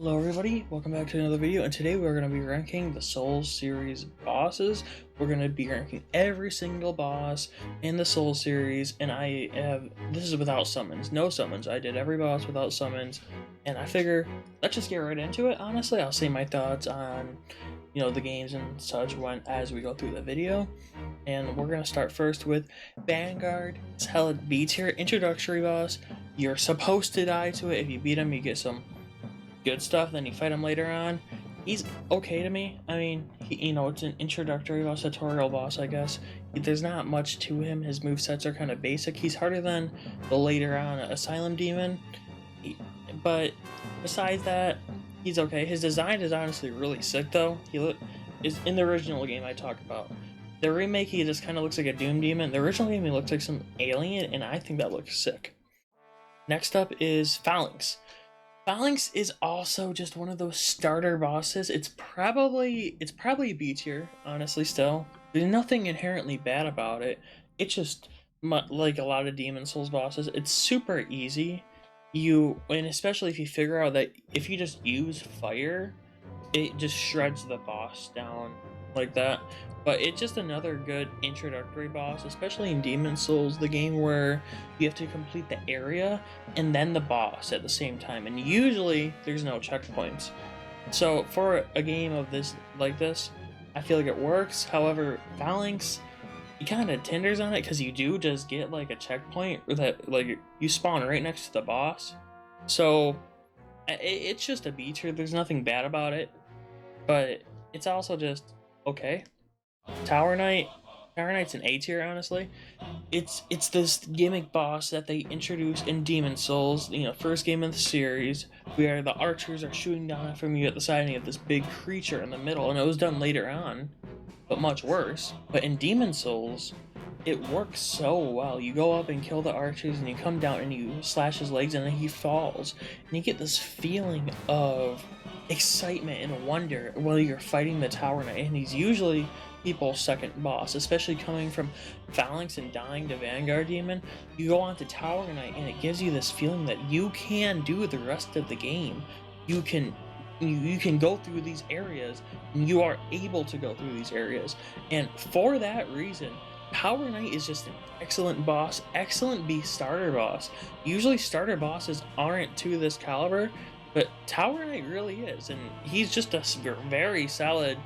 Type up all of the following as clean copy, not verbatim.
Hello everybody, welcome back to another video, and today we're going to be ranking the Souls series bosses. We're going to be ranking every single boss in the Souls series, and this is without summons, no summons. I did every boss without summons, and I figure, let's just get right into it. Honestly, I'll say my thoughts on, the games and such as we go through the video. And we're going to start first with Vanguard. It's hella B tier introductory boss. You're supposed to die to it. If you beat him, you get some good stuff, then you fight him later on. He's okay to me. I mean, it's an introductory boss, tutorial boss, I guess. There's not much to him. His movesets are kind of basic. He's harder than the later on Asylum Demon. But besides that, he's okay. His design is honestly really sick, though. Is in the original game I talked about. The remake, he just kind of looks like a Doom Demon. The original game, he looks like some alien, and I think that looks sick. Next up is Phalanx. Phalanx is also just one of those starter bosses. It's probably B tier, honestly. Still, there's nothing inherently bad about it. It's just like a lot of Demon Souls bosses. It's super easy. And especially if you figure out that if you just use fire, it just shreds the boss down like that. But it's just another good introductory boss, especially in Demon Souls, the game where you have to complete the area and then the boss at the same time, and usually there's no checkpoints. So for a game of this, I feel like it works. However, Phalanx, you kind of tenders on it because you do just get like a checkpoint that you spawn right next to the boss. So it's just a B tier. There's nothing bad about it, but it's also just okay. Tower Knight's an A tier, honestly. It's this gimmick boss that they introduced in Demon Souls, first game of the series, where the archers are shooting down from you at the side and you have this big creature in the middle, and it was done later on, but much worse. But in Demon Souls, it works so well. You go up and kill the archers, and you come down and you slash his legs, and then he falls, and you get this feeling of excitement and wonder while you're fighting the Tower Knight, and he's usually people's second boss, especially coming from Phalanx and dying to Vanguard Demon. You go on to Tower Knight, and it gives you this feeling that you can do the rest of the game. You can go through these areas, and you are able to go through these areas. And for that reason, Tower Knight is just an excellent boss, excellent B starter boss. Usually starter bosses aren't to this caliber, but Tower Knight really is, and he's just a very solid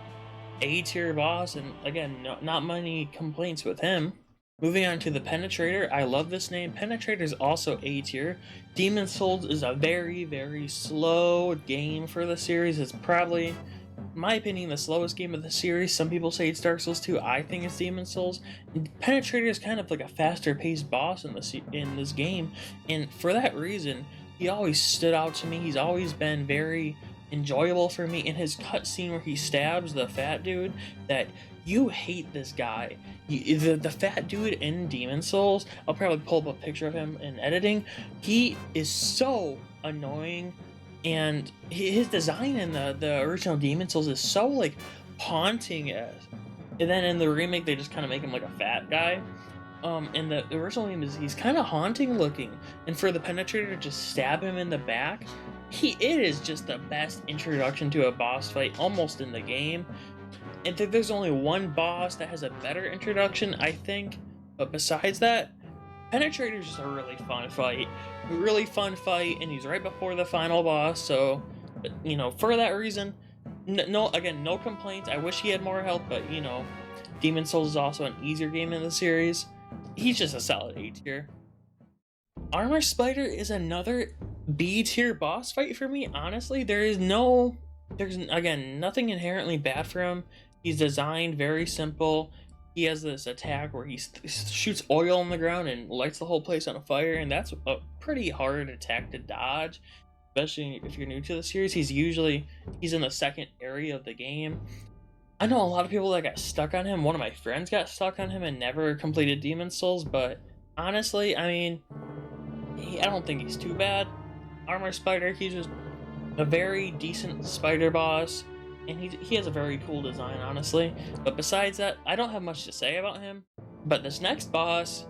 A tier boss, and again, not many complaints with him. Moving on to the Penetrator, I love this name. Penetrator is also A tier. Demon Souls is a very, very slow game for the series. It's probably, in my opinion, the slowest game of the series. Some people say it's Dark Souls 2. I think it's Demon Souls. And Penetrator is kind of like a faster paced boss in this game, and for that reason, he always stood out to me. He's always been very enjoyable for me. In his cutscene where he stabs the fat dude, that you hate this guy. The fat dude in Demon Souls, I'll probably pull up a picture of him in editing. He is so annoying, and his design in the original Demon Souls is so haunting. And then in the remake, they just kind of make him like a fat guy. And the original game he's kind of haunting looking, and for the Penetrator to just stab him in the back, it is just the best introduction to a boss fight almost in the game. And there's only one boss that has a better introduction, I think, but besides that, Penetrator is just a really fun fight, and he's right before the final boss. So, for that reason, no complaints. I wish he had more health, but Demon Souls is also an easier game in the series. He's just a solid A tier. Armor Spider is another B tier boss fight for me. Honestly, there's again nothing inherently bad for him. He's designed very simple. He has this attack where he shoots oil on the ground and lights the whole place on fire, and that's a pretty hard attack to dodge, especially if you're new to the series. He's in the second area of the game. I know a lot of people that got stuck on him. One of my friends got stuck on him and never completed Demon Souls, but honestly, I mean, I don't think he's too bad. Armor Spider, he's just a very decent spider boss, and he has a very cool design, honestly. But besides that, I don't have much to say about him. But this next boss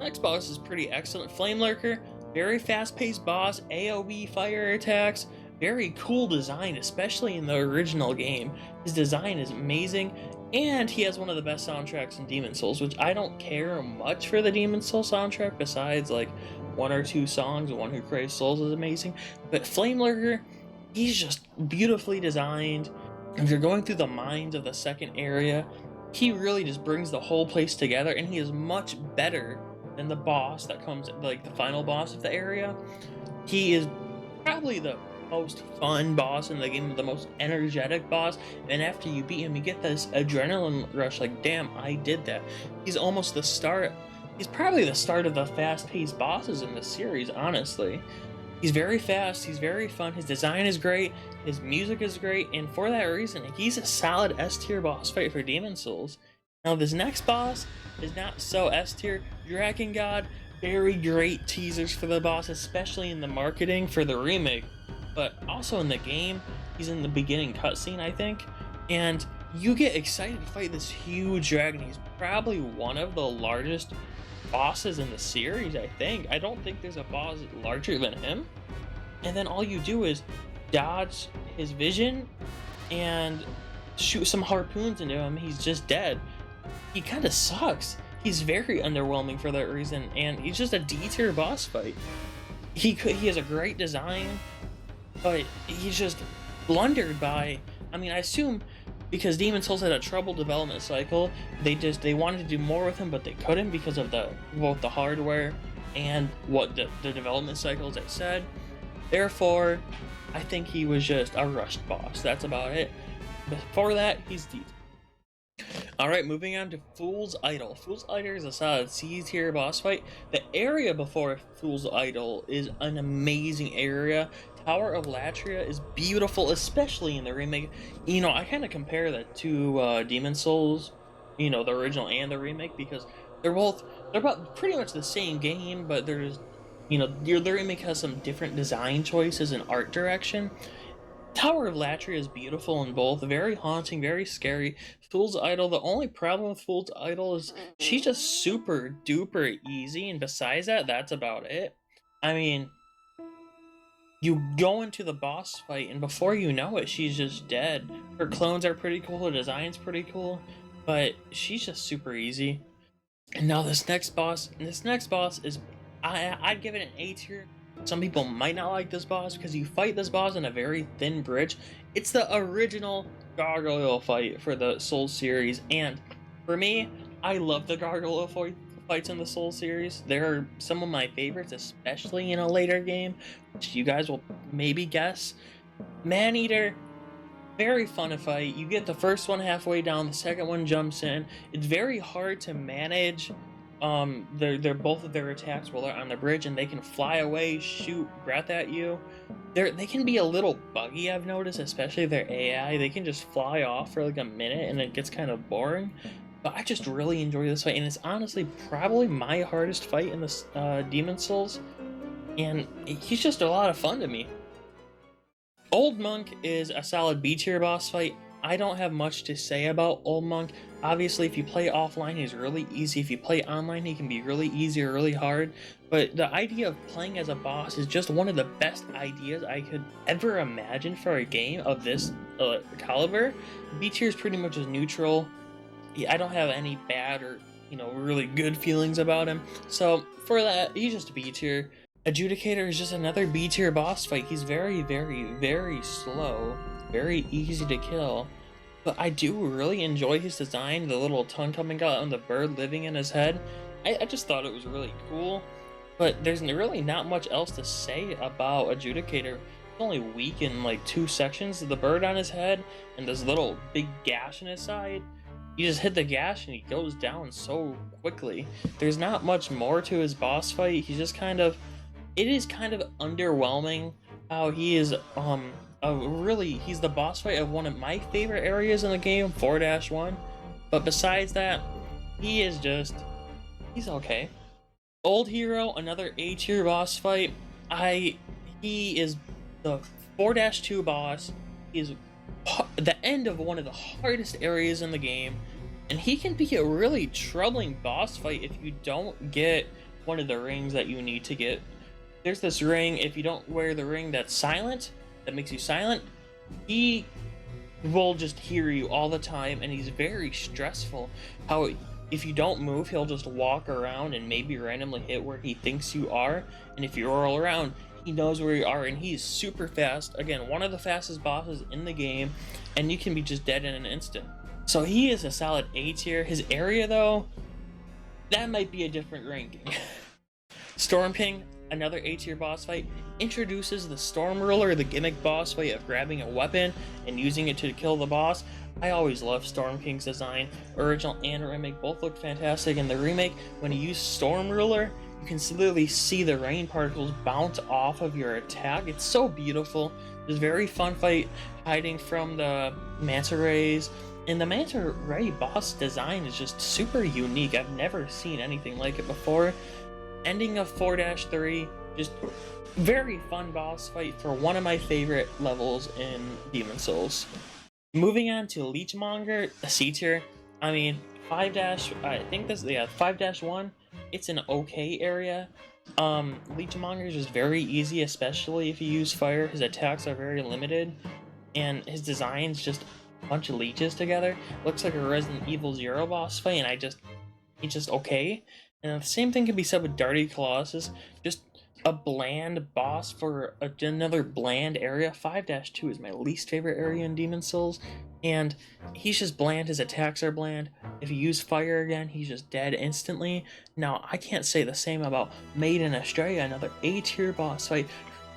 is pretty excellent. Flame Lurker, very fast-paced boss, AoE fire attacks, very cool design, especially in the original game. His design is amazing, and he has one of the best soundtracks in Demon Souls, which I don't care much for the Demon Souls soundtrack, besides like one or two songs. One Who Craves Souls is amazing, but Flame Lurker, he's just beautifully designed. If you're going through the mines of the second area, he really just brings the whole place together, and he is much better than the boss that comes, like the final boss of the area. He is probably the most fun boss in the game, the most energetic boss, and after you beat him, you get this adrenaline rush, like, damn, I did that. He's almost the start, he's probably the start of the fast-paced bosses in the series, honestly. He's very fast, he's very fun, his design is great, his music is great, and for that reason, he's a solid S-tier boss fight for Demon Souls. Now, this next boss is not so S-tier. Dragon God, very great teasers for the boss, especially in the marketing for the remake, but also in the game. He's in the beginning cutscene, I think, and you get excited to fight this huge dragon. He's probably one of the largest bosses in the series, I think. I don't think there's a boss larger than him. And then all you do is dodge his vision and shoot some harpoons into him. He's just dead. He kind of sucks. He's very underwhelming for that reason, and he's just a D-tier boss fight. He has a great design, but he's just blundered by, I mean, I assume because Demon Souls had a troubled development cycle, they wanted to do more with him, but they couldn't because of both the hardware and what the development cycles I said. Therefore, I think he was just a rushed boss. That's about it. Before that, he's D. Alright, moving on to Fool's Idol. Fool's Idol is a solid C-tier boss fight. The area before Fool's Idol is an amazing area. Tower of Latria is beautiful, especially in the remake. You know, I kind of compare the two Demon Souls, you know, the original and the remake, because they're about pretty much the same game, but there's, you know, the remake has some different design choices and art direction. Tower of Latria is beautiful in both, very haunting, very scary. Fool's Idol, the only problem with Fool's Idol is she's just super duper easy, and besides that, that's about it. I mean, you go into the boss fight, and before you know it, she's just dead. Her clones are pretty cool, her design's pretty cool, but she's just super easy. And now this next boss is, I'd give it an A tier. Some people might not like this boss because you fight this boss in a very thin bridge. It's the original gargoyle fight for the Souls series, and for me, I love the gargoyle fights in the Souls series. They're some of my favorites, especially in a later game, which you guys will maybe guess. Maneater, very fun to fight. You get the first one halfway down, the second one jumps in. It's very hard to manage. They're both of their attacks while they're on the bridge, and they can fly away, shoot breath at you. They can be a little buggy, I've noticed, especially their AI. They can just fly off for like a minute, and it gets kind of boring. But I just really enjoy this fight, and it's honestly probably my hardest fight in the Demon Souls, and he's just a lot of fun to me. Old Monk is a solid B-tier boss fight. I don't have much to say about Old Monk. Obviously, if you play offline, he's really easy. If you play online, he can be really easy or really hard. But the idea of playing as a boss is just one of the best ideas I could ever imagine for a game of this caliber. B tier is pretty much just neutral. I don't have any bad or, you know, really good feelings about him. So for that, he's just a B tier. Adjudicator is just another B tier boss fight. He's very, very, very slow. Very easy to kill, but I do really enjoy his design, the little tongue coming out and the bird living in his head. I just thought it was really cool, but there's really not much else to say about Adjudicator. He's only weak in like 2 sections, the bird on his head and this little big gash in his side. You just hit the gash and he goes down so quickly. There's not much more to his boss fight. He's just it is kind of underwhelming how he is, he's the boss fight of one of my favorite areas in the game, 4-1. But besides that, he's okay. Old Hero, another A tier boss fight. He is the 4-2 boss. He is the end of one of the hardest areas in the game, and he can be a really troubling boss fight if you don't get one of the rings that you need to get. There's this ring, if you don't wear the ring that's silent, that makes you silent. He will just hear you all the time, and he's very stressful. How if you don't move, he'll just walk around and maybe randomly hit where he thinks you are, and if you roll around, he knows where you are, and he's super fast. Again, one of the fastest bosses in the game, and you can be just dead in an instant. So he is a solid A tier. His area though, that might be a different ranking. Storm King, another A tier boss fight, introduces the Storm Ruler, the gimmick boss fight of grabbing a weapon and using it to kill the boss. I always love Storm King's design. Original and remake both look fantastic. In the remake, when you use Storm Ruler, you can literally see the rain particles bounce off of your attack. It's so beautiful. It's a very fun fight hiding from the manta rays. And the manta ray boss design is just super unique. I've never seen anything like it before. Ending of 4-3, just very fun boss fight for one of my favorite levels in Demon Souls. Moving on to Leechmonger, a C tier. I mean, 5-1, it's an okay area. Leechmonger is just very easy, especially if you use fire. His attacks are very limited, and his design's just a bunch of leeches together. Looks like a Resident Evil 0 boss fight, and it's just okay. And the same thing can be said with Darty Colossus, just a bland boss for another bland area. 5-2 is my least favorite area in Demon Souls, and he's just bland. His attacks are bland. If you use fire again, he's just dead instantly. Now, I can't say the same about Made in Australia, another A-tier boss fight.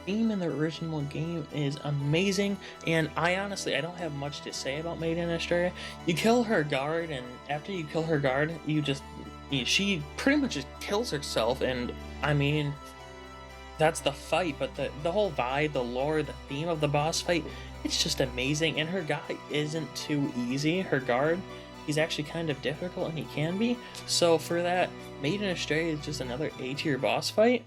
Theme in the original game is amazing, and I don't have much to say about Made in Australia. You kill her guard, and after you kill her guard, she pretty much just kills herself, and I mean, that's the fight. But the whole vibe, the lore, the theme of the boss fight, it's just amazing. And her guy isn't too easy. Her guard, he's actually kind of difficult, and he can be. So for that, Made in Australia is just another A-tier boss fight.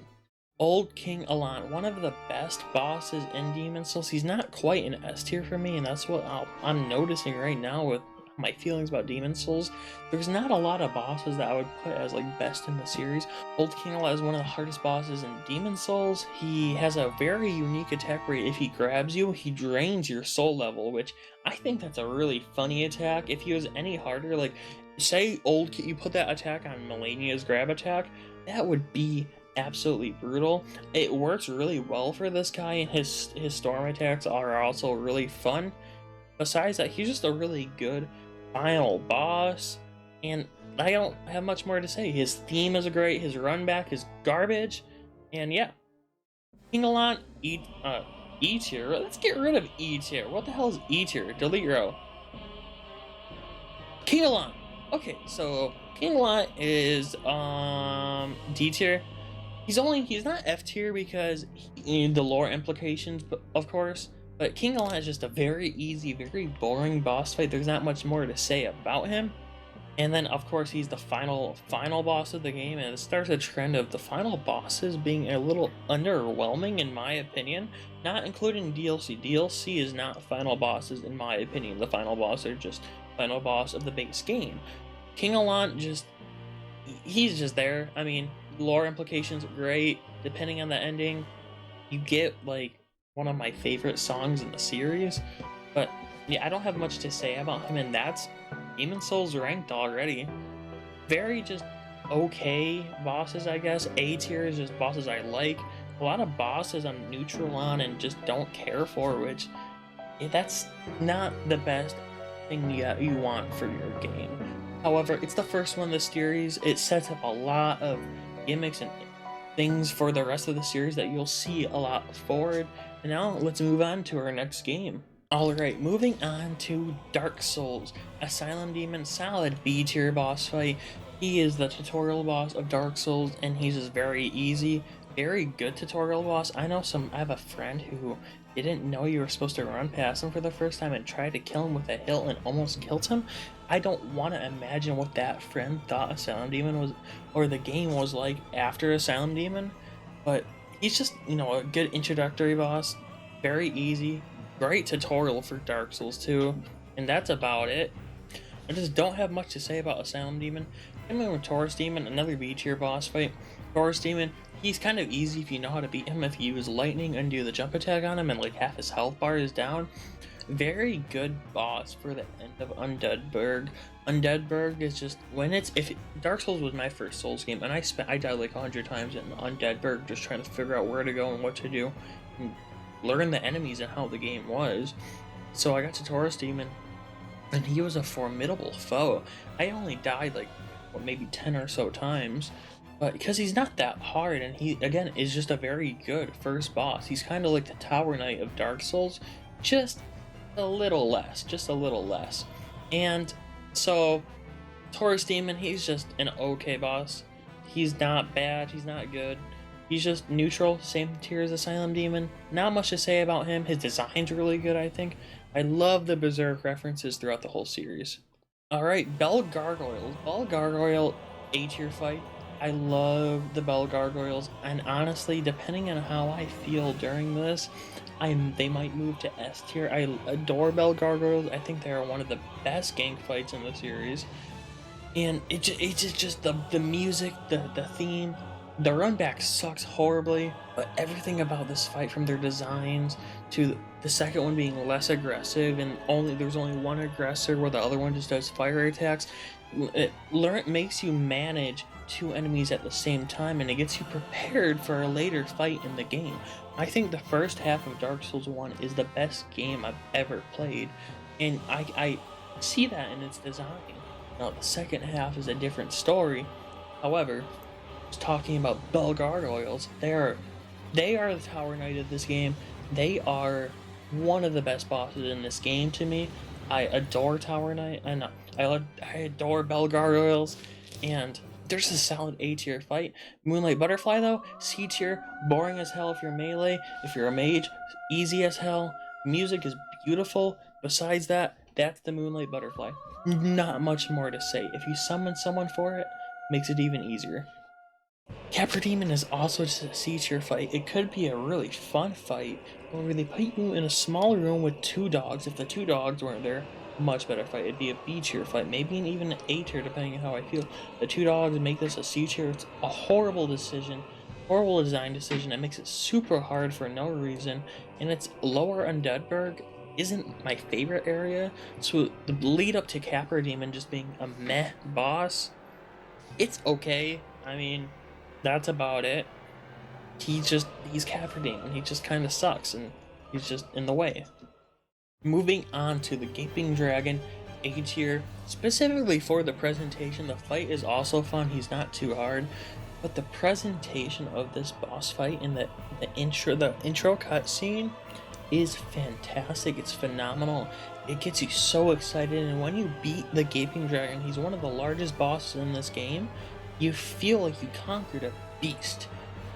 Old King Allant, one of the best bosses in Demon Souls. He's not quite an S tier for me, and that's what I'm noticing right now with my feelings about Demon Souls. There's not a lot of bosses that I would put as like best in the series. Old King Allant is one of the hardest bosses in Demon Souls. He has a very unique attack where if he grabs you, he drains your soul level, which I think that's a really funny attack. If he was any harder, like say you put that attack on Melania's grab attack, that would be absolutely brutal. It works really well for this guy, and his storm attacks are also really fun. Besides that, he's just a really good final boss, and I don't have much more to say. His theme is great, his run back is garbage, and yeah. King Allant, E tier. Let's get rid of E tier. What the hell is E tier? Delete row. King Allant. Okay, so King Allant is D tier. He's not F tier because the lore implications, of course. But King Allant is just a very easy, very boring boss fight. There's not much more to say about him. And then, of course, he's the final boss of the game, and it starts a trend of the final bosses being a little underwhelming, in my opinion. Not including DLC. DLC is not final bosses, in my opinion. The final boss are just final boss of the base game. King Allant he's just there. I mean, lore implications are great. Depending on the ending, you get like one of my favorite songs in the series. But yeah, I don't have much to say about him, and that's Demon Souls ranked already. Very just okay bosses, I guess. A tier is just bosses I like. A lot of bosses I'm neutral on and just don't care for, which that's not the best thing you want for your game. However, it's the first one in the series. It sets up a lot of gimmicks and things for the rest of the series that you'll see a lot forward. And now let's move on to our next game. Alright, moving on to Dark Souls. Asylum Demon, solid B tier boss fight. He is the tutorial boss of Dark Souls, and he's just very easy, very good tutorial boss. I have a friend who didn't know you were supposed to run past him for the first time and tried to kill him with a hilt and almost killed him. I don't want to imagine what that friend thought Asylum Demon was, or the game was like after Asylum Demon, but he's just, a good introductory boss, very easy, great tutorial for Dark Souls 2, and that's about it. I just don't have much to say about Asylum Demon. I'm going with Taurus Demon, another B tier boss fight. Taurus Demon, He's kind of easy if you know how to beat him. If you use lightning and do the jump attack on him and like half his health bar is down. Very good boss for the end of Undeadburg. Undeadburg is just when it's Dark Souls was my first Souls game, and I died like 100 times in Undeadburg just trying to figure out where to go and what to do, and learn the enemies and how the game was. So I got to Taurus Demon, and he was a formidable foe. I only died like maybe 10 or so times, but because he's not that hard, and he again is just a very good first boss. He's kind of like the Tower Knight of Dark Souls, just a little less. And so Taurus Demon, he's just an okay boss. He's not bad, he's not good, he's just neutral, same tier as Asylum Demon. Not much to say about him. His design's really good, I think. I love the Berserk references throughout the whole series. Alright, Bell Gargoyles. Bell Gargoyle A tier fight. I love the Bell Gargoyles, and honestly, depending on how I feel during this, they might move to S tier. I adore Bell Gargoyles. I think they are one of the best gank fights in the series, and it's just the music, the theme. The run back sucks horribly, but everything about this fight, from their designs to the second one being less aggressive and there's only one aggressor where the other one just does fire attacks, it makes you manage two enemies at the same time, and it gets you prepared for a later fight in the game. I think the first half of Dark Souls 1 is the best game I've ever played, and I see that in its design. Now the second half is a different story. However, just talking about Bell Gargoyles, they are the Tower Knight of this game. They are one of the best bosses in this game to me. I adore Tower Knight, and I adore Bell Gargoyles, and there's a solid A tier fight. Moonlight Butterfly though, C tier, boring as hell if you're melee. If you're a mage, easy as hell. Music is beautiful. Besides that, that's the Moonlight Butterfly. Not much more to say. If you summon someone for it, makes it even easier. Capra Demon is also just a C tier fight. It could be a really fun fight where they put you in a small room with two dogs. If the two dogs weren't there, much better fight. It'd be a B tier fight, maybe even an A tier depending on how I feel. The two dogs make this a C tier. It's a horrible decision, horrible design decision. It makes it super hard for no reason, and it's lower Undeadburg isn't my favorite area. So the lead up to Capra Demon just being a meh boss, it's okay. I mean, that's about it. He's Capra Demon. He just kind of sucks, and he's just in the way. Moving on to the Gaping Dragon, A tier. Specifically for the presentation, the fight is also fun. He's not too hard, but the presentation of this boss fight in the intro cutscene is fantastic. It's phenomenal. It gets you so excited, and when you beat the Gaping Dragon, he's one of the largest bosses in this game. You feel like you conquered a beast.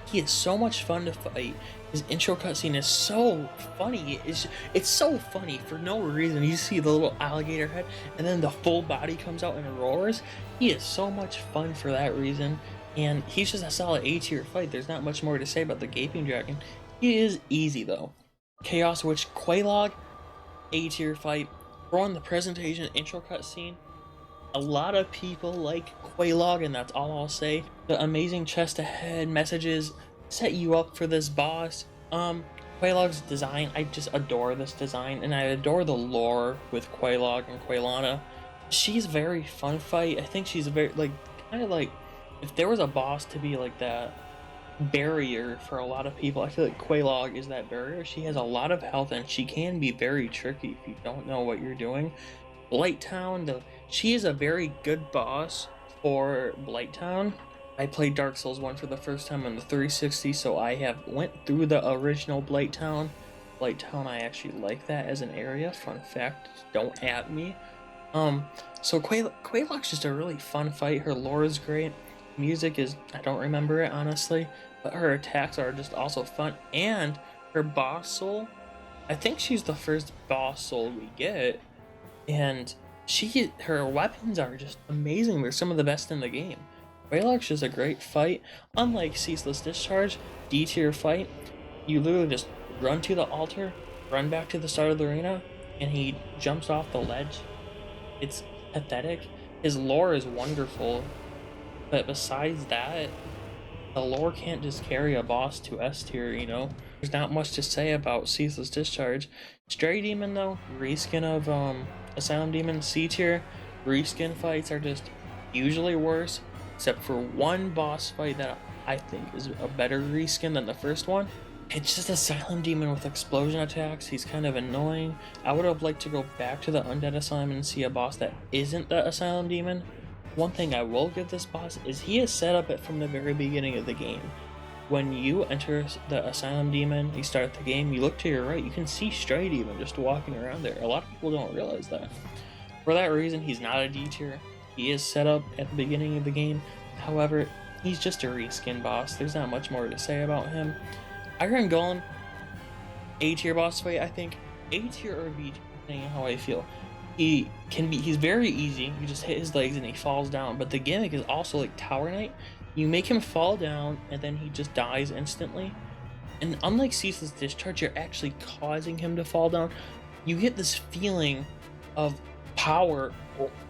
He is so much fun to fight. His intro cutscene is so funny. It's so funny for no reason. You see the little alligator head, and then the full body comes out and roars. He is so much fun for that reason, and he's just a solid A tier fight. There's not much more to say about the Gaping Dragon. He is easy though. Chaos Witch Quelaag, A tier fight. Throwing the presentation intro cutscene. A lot of people like Quelaag, and that's all I'll say. The amazing chest ahead messages set you up for this boss. Quelaag's design, I just adore this design, and I adore the lore with Quelaag and Quelana. She's a very fun fight. I think she's very, kind of like, if there was a boss to be like that barrier for a lot of people, I feel like Quelaag is that barrier. She has a lot of health, and she can be very tricky if you don't know what you're doing. Blighttown, she is a very good boss for Blighttown. I played Dark Souls 1 for the first time on the 360, so I have went through the original Blighttown. Blighttown, I actually like that as an area. Fun fact, don't at me. So Quelaag's just a really fun fight. Her lore is great. Music is, I don't remember it honestly, but her attacks are just also fun. And her boss soul, I think she's the first boss soul we get. And her weapons are just amazing. They're some of the best in the game. Quelaag's just a great fight. Unlike Ceaseless Discharge, D tier fight, you literally just run to the altar, run back to the start of the arena, and he jumps off the ledge. It's pathetic. His lore is wonderful, but besides that, the lore can't just carry a boss to S tier, you know? There's not much to say about Ceaseless Discharge. Stray Demon though, reskin of Asylum Demon, C tier. Reskin fights are just usually worse, except for one boss fight that I think is a better reskin than the first one. It's just Asylum Demon with explosion attacks. He's kind of annoying. I would have liked to go back to the Undead Asylum and see a boss that isn't the Asylum Demon. One thing I will give this boss is he is set up from the very beginning of the game. When you enter the Asylum Demon, you start the game, you look to your right, you can see Stray Demon just walking around there. A lot of people don't realize that. For that reason, he's not a D tier. He is set up at the beginning of the game. However, he's just a reskin boss. There's not much more to say about him. Iron Golem, A tier boss fight, I think. A tier or B tier, depending on how I feel. He's very easy. You just hit his legs and he falls down. But the gimmick is also like Tower Knight. You make him fall down and then he just dies instantly. And unlike Ceaseless Discharge, you're actually causing him to fall down. You get this feeling of power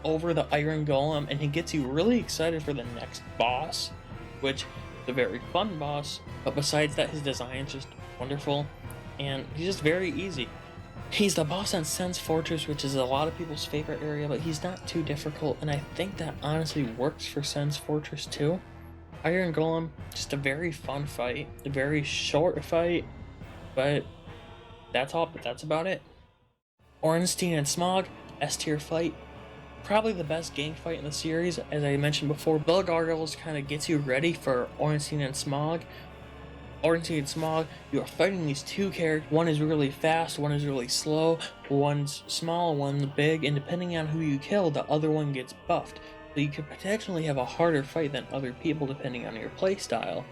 over the Iron Golem, and it gets you really excited for the next boss, which is a very fun boss. But besides that, his design is just wonderful, and he's just very easy. He's the boss on Sen's Fortress, which is a lot of people's favorite area, but he's not too difficult, and I think that honestly works for Sen's Fortress too. Iron Golem, just a very fun fight, a very short fight, but that's about it. Ornstein and Smog, S tier fight, probably the best gang fight in the series. As I mentioned before, Blood Gargoyles kind of gets you ready for Ornstein and Smog. Ornstein and Smog, you are fighting these two characters. One is really fast, one is really slow, one's small, one's big, and depending on who you kill, the other one gets buffed. So you could potentially have a harder fight than other people depending on your playstyle.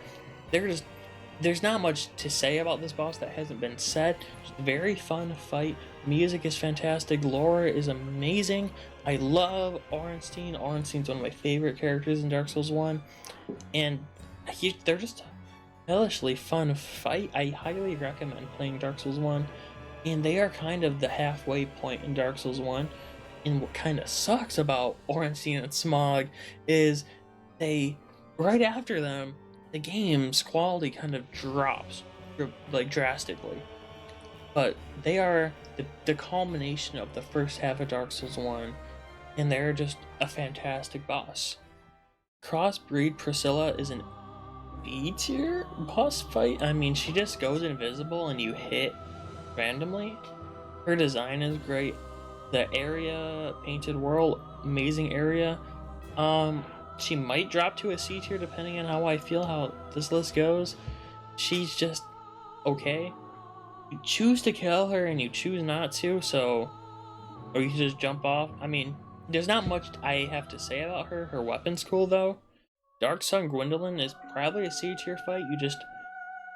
There's not much to say about this boss that hasn't been said. Just a very fun fight. Music is fantastic. Lore is amazing. I love Ornstein. Ornstein's one of my favorite characters in Dark Souls 1. And they're just a hellishly fun fight. I highly recommend playing Dark Souls 1. And they are kind of the halfway point in Dark Souls 1. And what kind of sucks about Ornstein and Smog is right after them, the game's quality kind of drops, like drastically. But they are the culmination of the first half of Dark Souls 1, and they're just a fantastic boss. Crossbreed Priscilla is an B tier boss fight. I mean, she just goes invisible and you hit randomly. Her design is great. The area, Painted World, amazing area. She might drop to a C tier depending on how I feel, how this list goes. She's just okay. You choose to kill her and you choose not to, or you can just jump off. I mean, there's not much I have to say about her. Her weapon's cool though. Dark Sun Gwendolyn is probably a C tier fight. You just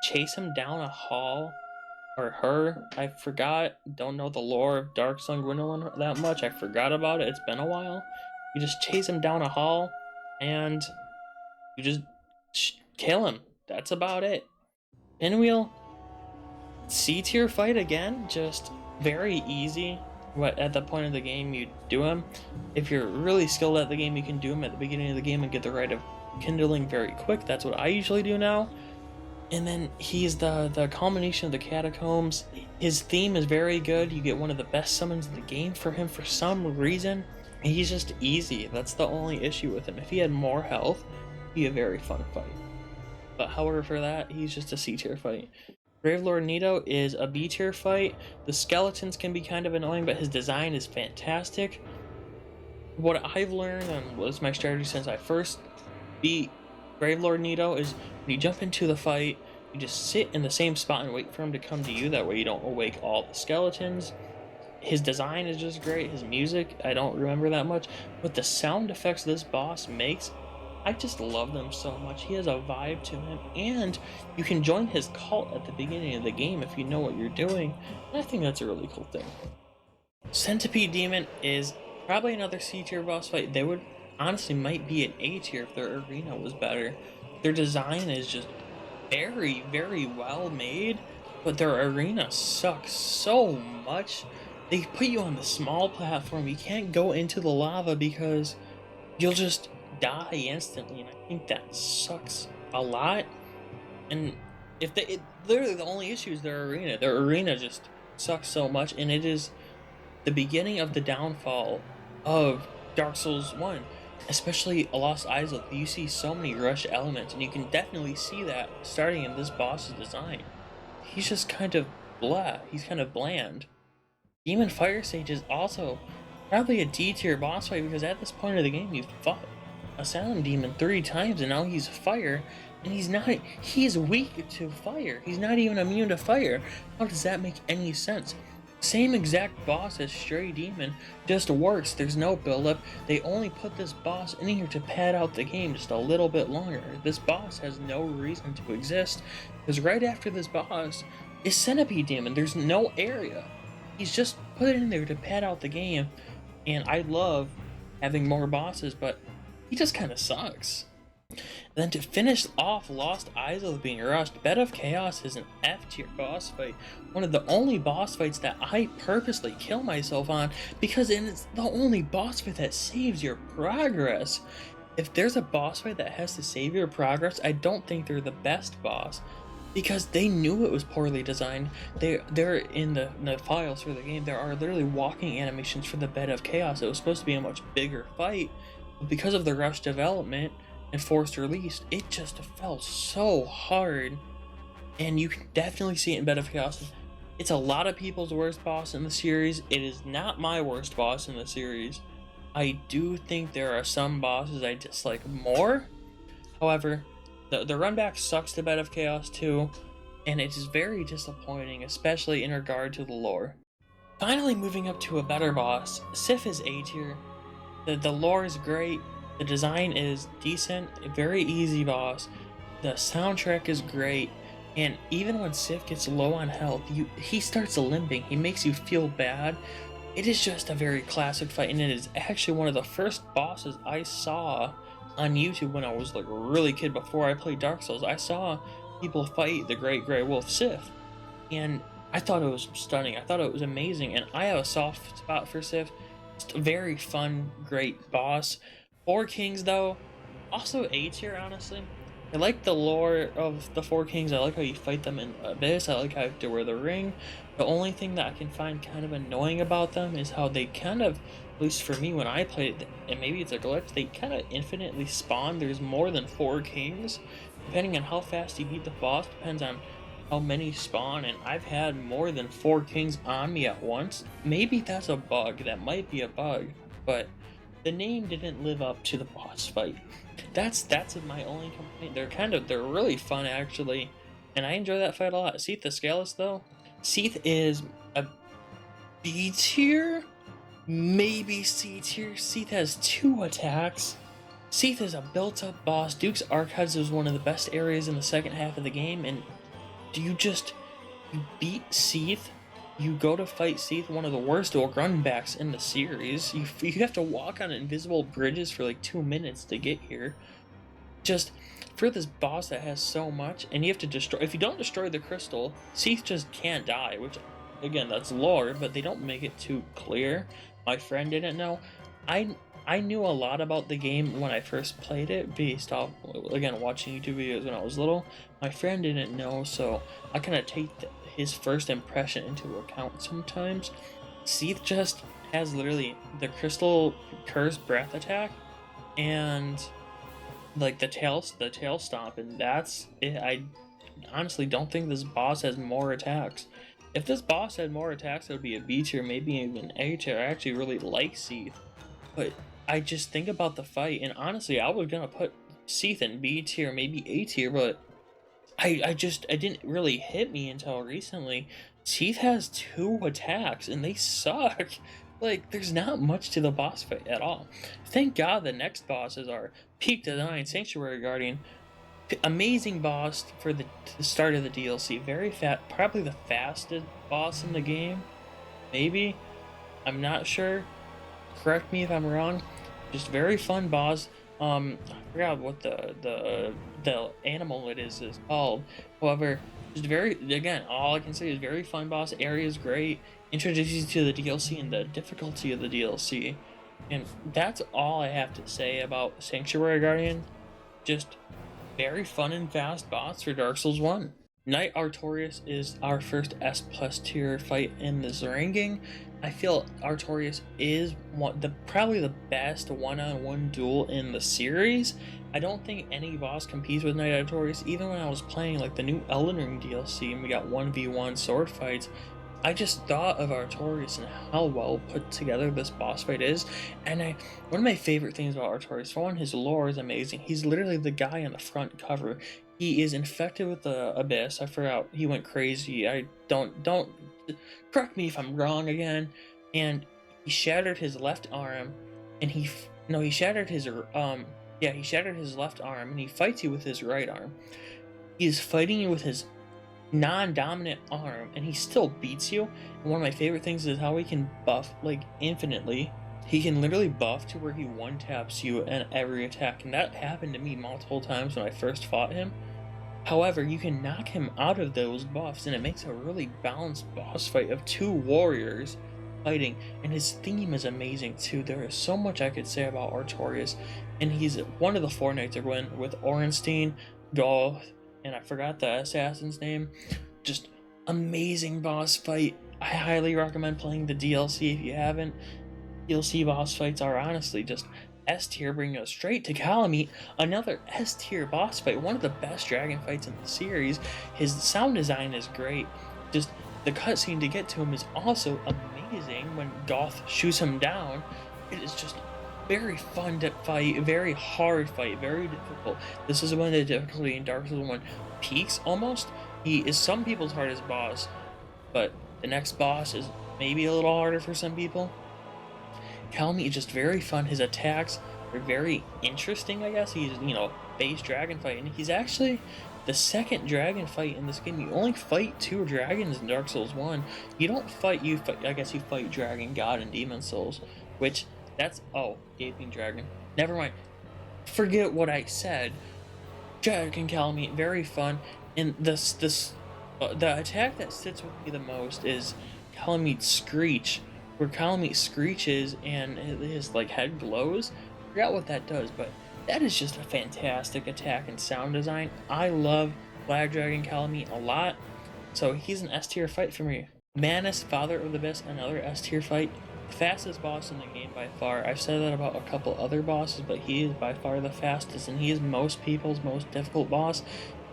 chase him down a hall. Or her, I forgot, don't know the lore of Dark Sun Gwendolyn that much. I forgot about it, it's been a while. You just chase him down a hall, and you just kill him. That's about it. Pinwheel, C tier fight again, just very easy. At the point of the game you do him. If you're really skilled at the game, you can do him at the beginning of the game and get the rite of kindling very quick. That's what I usually do now. And then he's the culmination of the catacombs. His theme is very good. You get one of the best summons in the game for him for some reason. He's just easy. That's the only issue with him. If he had more health, it'd be a very fun fight. But however, for that, he's just a C tier fight. Gravelord Nito is a B tier fight. The skeletons can be kind of annoying, but his design is fantastic. What I've learned and was my strategy since I first beat Gravelord Nito is when you jump into the fight, you just sit in the same spot and wait for him to come to you. That way you don't awake all the skeletons. His design is just great. His music, I don't remember that much. But the sound effects this boss makes, I just love them so much. He has a vibe to him. And you can join his cult at the beginning of the game if you know what you're doing. And I think that's a really cool thing. Centipede Demon is probably another C tier boss fight. They would honestly might be an A tier if their arena was better. Their design is just very, very well made, but their arena sucks so much. They put you on the small platform. You can't go into the lava because you'll just die instantly, and I think that sucks a lot. And literally the only issue is their arena. Their arena just sucks so much, and it is the beginning of the downfall of Dark Souls 1, especially a Lost Isle. You see so many rush elements, and you can definitely see that starting in this boss's design. He's just kind of blah. He's kind of bland. Demon Fire Sage is also probably a D tier boss fight because at this point of the game you've fought a Silent Demon 3 times and now he's fire, and he's weak to fire. He's not even immune to fire. How does that make any sense? Same exact boss as Stray Demon, just worse. There's no build-up. They only put this boss in here to pad out the game just a little bit longer. This boss has no reason to exist, because right after this boss is Centipede Demon. There's no area. He's just put it in there to pad out the game, and I love having more bosses, but he just kind of sucks. And then to finish off Lost Isle being rushed, Bed of Chaos is an F tier boss fight. One of the only boss fights that I purposely kill myself on because it's the only boss fight that saves your progress. If there's a boss fight that has to save your progress, I don't think they're the best boss because they knew it was poorly designed. They're in the files for the game. There are literally walking animations for the Bed of Chaos. It was supposed to be a much bigger fight, but because of the rush development and forced release, it just fell so hard, and you can definitely see it in Bed of Chaos. It's a lot of people's worst boss in the series. It is not my worst boss in the series. I do think there are some bosses I dislike more. However, the run back sucks to Bed of Chaos too, and it is very disappointing, especially in regard to the lore. Finally, moving up to a better boss, Sif is A tier. The lore is great. The design is decent, a very easy boss. The soundtrack is great, and even when Sif gets low on health, he starts limping. He makes you feel bad. It is just a very classic fight, and it is actually one of the first bosses I saw on YouTube when I was like a really kid before I played Dark Souls. I saw people fight the Great Grey Wolf Sif, and I thought it was stunning. I thought it was amazing, and I have a soft spot for Sif. Just a very fun, great boss. Four Kings, though, also A tier, honestly. I like the lore of the Four Kings. I like how you fight them in Abyss. I like how you have to wear the ring. The only thing that I can find kind of annoying about them is how they kind of, at least for me when I played it, and maybe it's a glitch, they kind of infinitely spawn. There's more than 4 Kings. Depending on how fast you beat the boss, depends on how many spawn, and I've had more than 4 Kings on me at once. Maybe that's a bug. That might be a bug, but the name didn't live up to the boss fight. That's my only complaint. They're really fun actually, and I enjoy that fight a lot. Seath the Scaleless though, Seath is a B tier, maybe C tier. Seath has 2 attacks. Seath is a built-up boss. Duke's Archives is one of the best areas in the second half of the game, and you beat Seath. You go to fight Seath, one of the worst run backs in the series. You have to walk on invisible bridges for like 2 minutes to get here. Just for this boss that has so much, and you have to destroy. If you don't destroy the crystal, Seath just can't die. Which, again, that's lore, but they don't make it too clear. My friend didn't know. I knew a lot about the game when I first played it, based off, again, watching YouTube videos when I was little. My friend didn't know, so I kind of take his first impression into account sometimes. Seath just has literally the crystal curse breath attack and like the tail stomp, and that's it. I honestly don't think this boss has more attacks. If this boss had more attacks, it would be a B tier, maybe even A tier. I actually really like Seath, but I just think about the fight, and honestly, I was gonna put Seath in B tier, maybe A tier, but it didn't really hit me until recently. Seath has 2 attacks, and they suck. Like, there's not much to the boss fight at all. Thank God the next bosses are Peak Design, Sanctuary Guardian. Amazing boss for the start of the DLC. Very fast, probably the fastest boss in the game. Maybe. I'm not sure. Correct me if I'm wrong. Just very fun boss. I forgot what the animal it is called. However, just again, all I can say is very fun boss. Area is great. Introduces you to the DLC and the difficulty of the DLC. And that's all I have to say about Sanctuary Guardian. Just Very fun and fast boss for Dark Souls 1. Knight Artorias is our first S plus tier fight in this ranking. I feel Artorias is probably the best one-on-one duel in the series. I don't think any boss competes with Knight Artorias. Even when I was playing like the new Elden Ring DLC and we got 1v1 sword fights, I just thought of Artorias and how well put together this boss fight is. And one of my favorite things about Artorias, for one, his lore is amazing. He's literally the guy on the front cover. He is infected with the abyss. I forgot, he went crazy. I don't correct me if I'm wrong again. And he shattered his left arm, and he shattered his he shattered his left arm, and he fights you with his right arm. He is fighting you with his non-dominant arm, and he still beats you. And one of my favorite things is how he can buff like infinitely. He can literally buff to where he one taps you in every attack, and that happened to me multiple times when I first fought him. However, you can knock him out of those buffs, and it makes a really balanced boss fight of two warriors fighting. And his theme is amazing too. There is so much I could say about Artorias, and he's one of the four Knights of Gwyn with Orenstein, Dolph, and I forgot the assassin's name. Just amazing boss fight. I highly recommend playing the DLC if you haven't. DLC boss fights are honestly just S tier, bringing us straight to Calamite, another S tier boss fight, one of the best dragon fights in the series. His sound design is great. Just the cutscene to get to him is also amazing when Goth shoots him down. It is just very fun to fight, very hard fight, very difficult. This is when the difficulty in Dark Souls 1 peaks almost. He is some people's hardest boss, but the next boss is maybe a little harder for some people. Calamite is just very fun. His attacks are very interesting, I guess. He's, base dragon fight, and he's actually the second dragon fight in this game. You only fight two dragons in Dark Souls 1. You don't fight, you fight Dragon God and Demon Souls, which Gaping Dragon. Never mind. Forget what I said. Dragon Calamite, very fun. And the attack that sits with me the most is Calamite's Screech, where Calamite screeches and his head glows. I forgot what that does, but that is just a fantastic attack and sound design. I love Black Dragon Calamite a lot, so he's an S tier fight for me. Manus, Father of the Abyss, another S tier fight. Fastest boss in the game by far. I've said that about a couple other bosses, but he is by far the fastest, and he is most people's most difficult boss.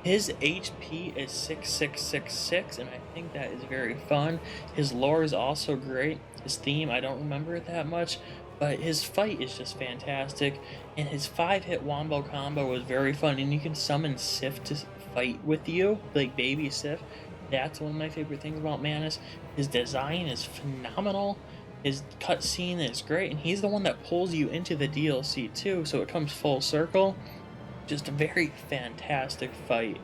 His HP is 6666, and I think that is very fun. His lore is also great. His theme, I don't remember it that much, but his fight is just fantastic. And his 5-hit wombo combo was very fun, and you can summon Sif to fight with you, like baby Sif. That's one of my favorite things about Manus. His design is phenomenal. His cutscene is great, and he's the one that pulls you into the DLC too, so it comes full circle. Just a very fantastic fight.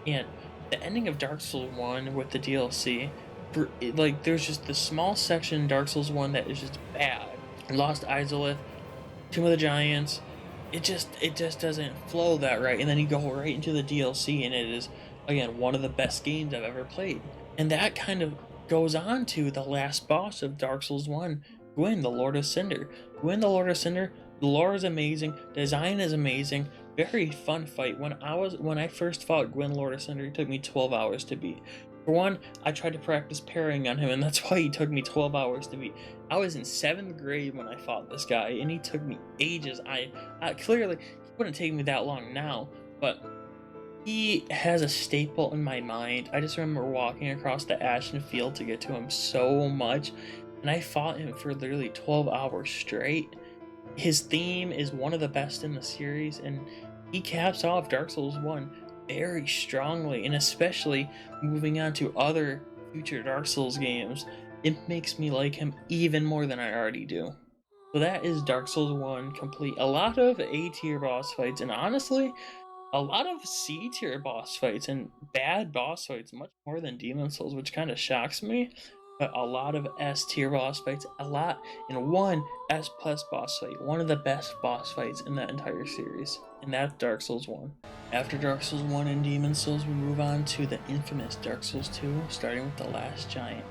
And the ending of Dark Souls 1 with the DLC, there's just this small section in Dark Souls 1 that is just bad. Lost Izalith, Tomb of the Giants, it just doesn't flow that right, and then you go right into the DLC, and it is, again, one of the best games I've ever played. And that kind of goes on to the last boss of Dark Souls 1, Gwyn, the Lord of Cinder. Gwyn, the Lord of Cinder, the lore is amazing, design is amazing, very fun fight. When I first fought Gwyn, Lord of Cinder, it took me 12 hours to beat. For one, I tried to practice parrying on him, and that's why he took me 12 hours to beat. I was in 7th grade when I fought this guy, and he took me ages. I clearly, he wouldn't take me that long now, but he has a staple in my mind. I just remember walking across the Ashen Field to get to him so much, and I fought him for literally 12 hours straight. His theme is one of the best in the series, and he caps off Dark Souls 1 very strongly, and especially moving on to other future Dark Souls games, it makes me like him even more than I already do. So that is Dark Souls 1 complete. A lot of A tier boss fights, and honestly, a lot of C tier boss fights and bad boss fights, much more than Demon Souls, which kind of shocks me. But a lot of S tier boss fights, a lot in one S plus boss fight, one of the best boss fights in that entire series, and that's Dark Souls 1. After Dark Souls 1 and Demon Souls, we move on to the infamous Dark Souls 2, starting with the Last Giant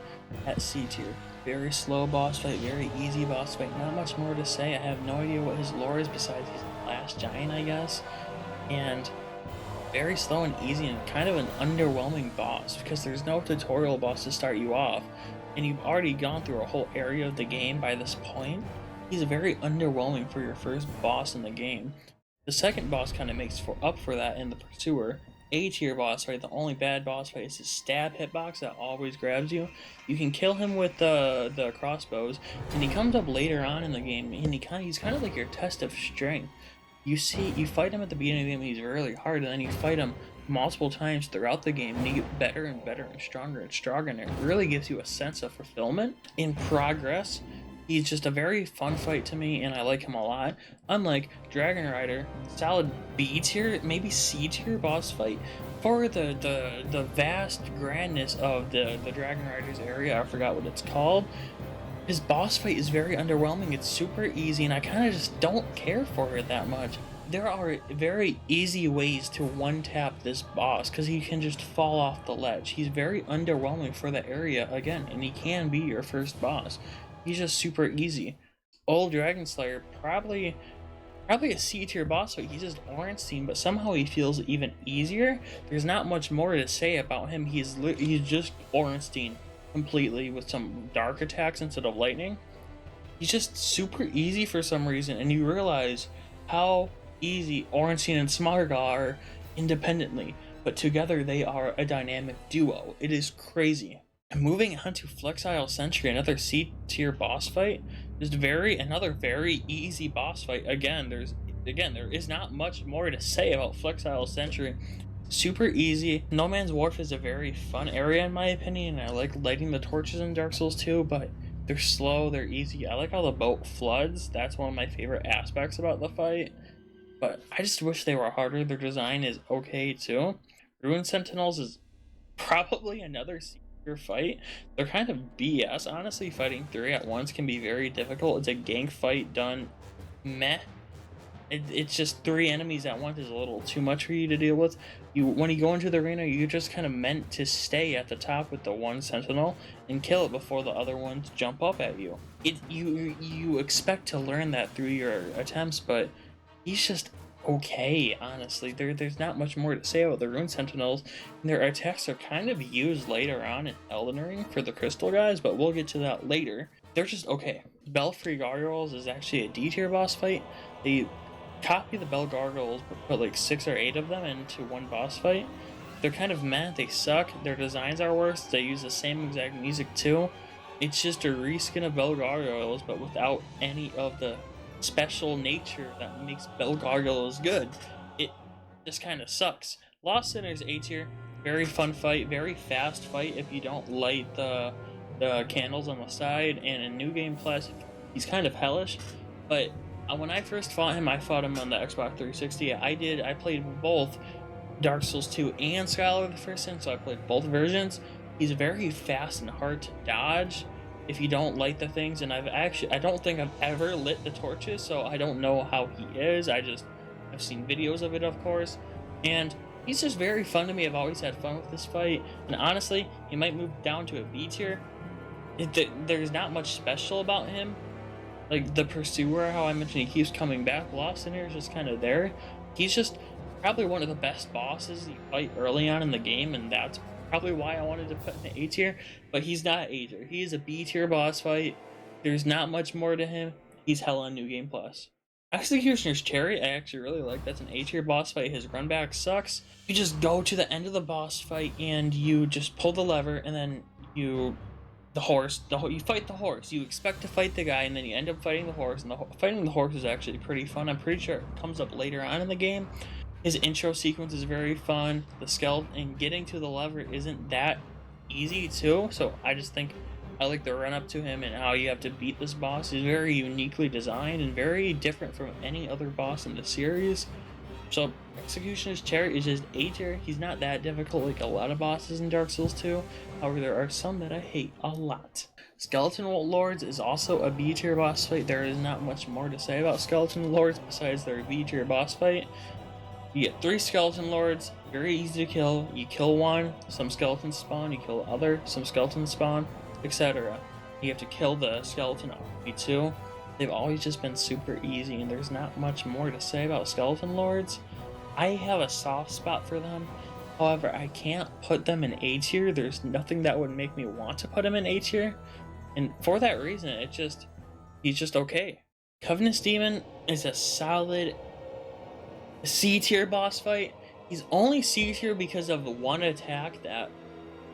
at C tier. Very slow boss fight, very easy boss fight, not much more to say. I have no idea what his lore is besides he's the Last Giant, I guess. And very slow and easy and kind of an underwhelming boss because there's no tutorial boss to start you off, and you've already gone through a whole area of the game by this point. He's very underwhelming for your first boss in the game. The second boss kind of makes up for that in the Pursuer. A tier boss fight, the only bad boss fight is his stab hitbox that always grabs you. You can kill him with the crossbows, and he comes up later on in the game, and he's kind of like your test of strength. You fight him at the beginning of the game, and he's really hard, and then you fight him multiple times throughout the game, and you get better and better and stronger, and it really gives you a sense of fulfillment in progress. He's just a very fun fight to me, and I like him a lot. Unlike Dragon Rider, solid B tier, maybe C tier boss fight. For the vast grandness of the Dragon Rider's area, I forgot what it's called. His boss fight is very underwhelming. It's super easy, and I kind of just don't care for it that much. There are very easy ways to one-tap this boss because he can just fall off the ledge. He's very underwhelming for the area again, and he can be your first boss. He's just super easy. Old Dragon Slayer, probably a C tier boss fight. He's just Ornstein, but somehow he feels even easier. There's not much more to say about him. He's just Ornstein completely with some dark attacks instead of lightning. He's just super easy for some reason, and you realize how easy Ornstein and Smarga are independently, but together they are a dynamic duo. It is crazy. And moving on to Flexile Sentry, another C tier boss fight. Another very easy boss fight. There is not much more to say about Flexile Sentry. Super easy. No Man's Wharf is a very fun area in my opinion. I like lighting the torches in Dark Souls 2, but they're slow, they're easy. I like how the boat floods. That's one of my favorite aspects about the fight. But I just wish they were harder. Their design is okay too. Ruin Sentinels is probably another C fight. They're kind of BS, honestly. Fighting 3 at once can be very difficult. It's a gank fight done meh. It's just 3 enemies at once is a little too much for you to deal with. When you go into the arena, you're just kind of meant to stay at the top with the one sentinel and kill it before the other ones jump up at you. You expect to learn that through your attempts, but he's just okay, honestly. There's not much more to say about the Rune Sentinels. Their attacks are kind of used later on in Elden Ring for the Crystal guys, but we'll get to that later. They're just okay. Belfry Gargoyles is actually a D tier boss fight. They copy the Bell Gargoyles, but put like 6 or 8 of them into one boss fight. They're kind of meh, they suck, their designs are worse, they use the same exact music too. It's just a reskin of Bell Gargoyles, but without any of the special nature that makes Bell Gargoyles good. It just kind of sucks. Lost Sinners A tier, very fun fight, very fast fight if you don't light the candles on the side, and in New Game Plus, he's kind of hellish, but when I first fought him, I fought him on the Xbox 360. I played both Dark Souls 2 and Skylar the first time, so I played both versions. He's very fast and hard to dodge if you don't light the things, and I don't think I've ever lit the torches, so I don't know how he is. I've seen videos of it, of course, and he's just very fun to me. I've always had fun with this fight, and honestly, he might move down to a B tier. There's not much special about him. Like the Pursuer, how I mentioned he keeps coming back. Lost Sinner is just kind of there. He's just probably one of the best bosses you fight early on in the game, and that's probably why I wanted to put him in A tier. But he's not A tier. He is a B tier boss fight. There's not much more to him. He's hella on New Game Plus. Executioner's Chariot, I actually really like. That's an A tier boss fight. His run back sucks. You just go to the end of the boss fight and you just pull the lever, and then you fight the horse. You expect to fight the guy, and then you end up fighting the horse, and fighting the horse is actually pretty fun. I'm pretty sure it comes up later on in the game. His intro sequence is very fun. The skeleton and getting to the lever isn't that easy too, so I just think I like the run up to him and how you have to beat this boss. He's very uniquely designed and very different from any other boss in the series. So Executioner's Chariot is just A tier. He's not that difficult like a lot of bosses in Dark Souls 2. However, there are some that I hate a lot. Skeleton Lords is also a B tier boss fight. There is not much more to say about Skeleton Lords besides their B tier boss fight. You get 3 Skeleton Lords, very easy to kill. You kill one, some skeletons spawn, you kill other, some skeletons spawn, etc. You have to kill the skeleton army too. They've always just been super easy, and there's not much more to say about Skeleton Lords. I have a soft spot for them. However, I can't put them in A tier. There's nothing that would make me want to put him in A tier. And for that reason, he's just okay. Covenant's Demon is a solid C tier boss fight. He's only C tier because of the one attack that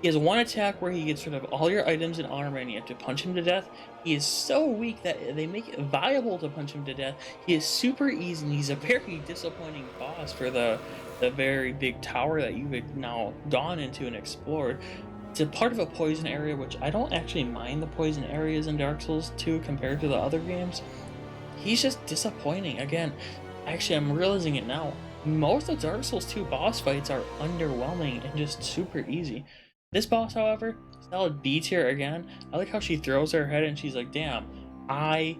he has one attack where he gets rid of all your items and armor and you have to punch him to death. He is so weak that they make it viable to punch him to death. He is super easy and he's a very disappointing boss for the very big tower that you've now gone into and explored. It's a part of a poison area, which I don't actually mind the poison areas in Dark Souls 2 compared to the other games. He's just disappointing. Again, actually I'm realizing it now. Most of Dark Souls 2 boss fights are underwhelming and just super easy. This boss, however, solid B tier again. I like how she throws her head and she's like, damn, I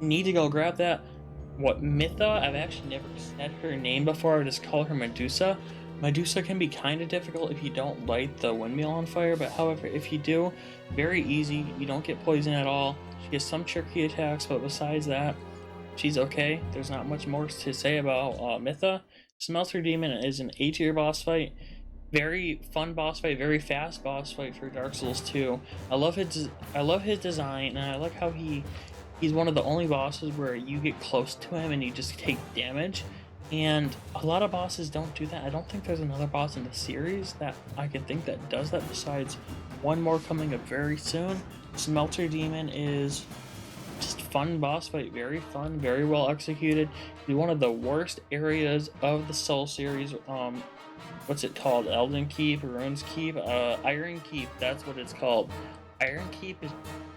need to go grab that. What, Mytha? I've actually never said her name before. I just call her Medusa. Medusa can be kind of difficult if you don't light the windmill on fire, but however, if you do, very easy. You don't get poisoned at all. She has some tricky attacks, but besides that, she's okay. There's not much more to say about Mytha. Smelter Demon is an A tier boss fight. Very fun boss fight, very fast boss fight for Dark Souls 2. I love his design, and I like how he's one of the only bosses where you get close to him and you just take damage. And a lot of bosses don't do that. I don't think there's another boss in the series that I can think that does that besides one more coming up very soon. Smelter Demon is just fun boss fight, very fun, very well executed. He's one of the worst areas of the Soul series. What's it called? Elden Keep, Ruins Keep, Iron Keep. That's what it's called. Iron Keep is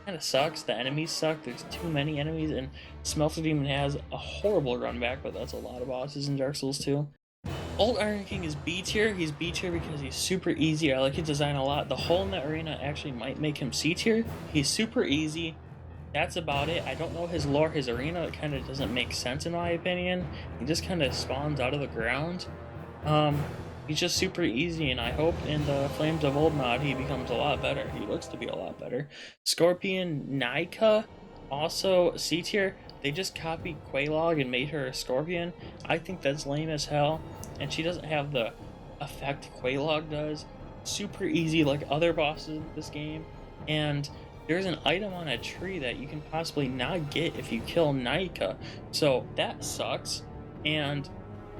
kind of sucks. The enemies suck. There's too many enemies, and Smelter Demon has a horrible run back, but that's a lot of bosses in Dark Souls 2. Old Iron King is B tier. He's B tier because he's super easy. I like his design a lot. The hole in the arena actually might make him C tier. He's super easy. That's about it. I don't know his lore, his arena. It kind of doesn't make sense in my opinion. He just kind of spawns out of the ground. He's just super easy, and I hope in the Flames of Old mod he becomes a lot better. He looks to be a lot better. Scorpion Naika, also C tier. They just copied Quelaag and made her a scorpion. I think that's lame as hell, and she doesn't have the effect Quelaag does. Super easy like other bosses in this game, and there's an item on a tree that you can possibly not get if you kill Naika, so that sucks, and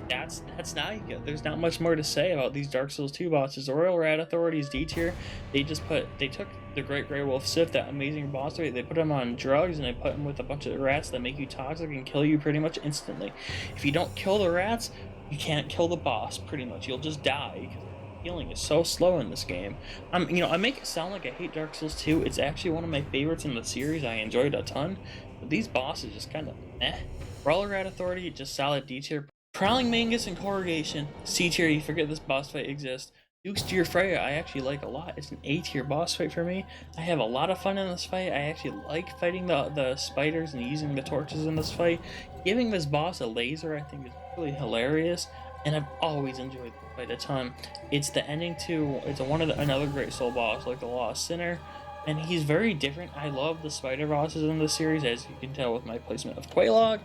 that's Naika. There's not much more to say about these Dark Souls 2 bosses. The Royal Rat Authority is D tier. They took the Great Grey Wolf Sith, that amazing boss fight, they put him on drugs and they put him with a bunch of rats that make you toxic and kill you pretty much instantly. If you don't kill the rats, you can't kill the boss pretty much. You'll just die because healing is so slow in this game. I make it sound like I hate Dark Souls 2. It's actually one of my favorites in the series. I enjoyed it a ton. But these bosses just kind of eh. Royal Rat Authority, just solid D tier. Prowling Mangus and Corrugation, C tier. You forget this boss fight exists. Duke's Dear Freya, I actually like a lot. It's an A tier boss fight for me. I have a lot of fun in this fight. I actually like fighting the spiders and using the torches in this fight. Giving this boss a laser, I think, is really hilarious, and I've always enjoyed the fight a ton. It's the ending to another great soul boss like the Lost Sinner, and he's very different. I love the spider bosses in this series, as you can tell with my placement of Quelaag.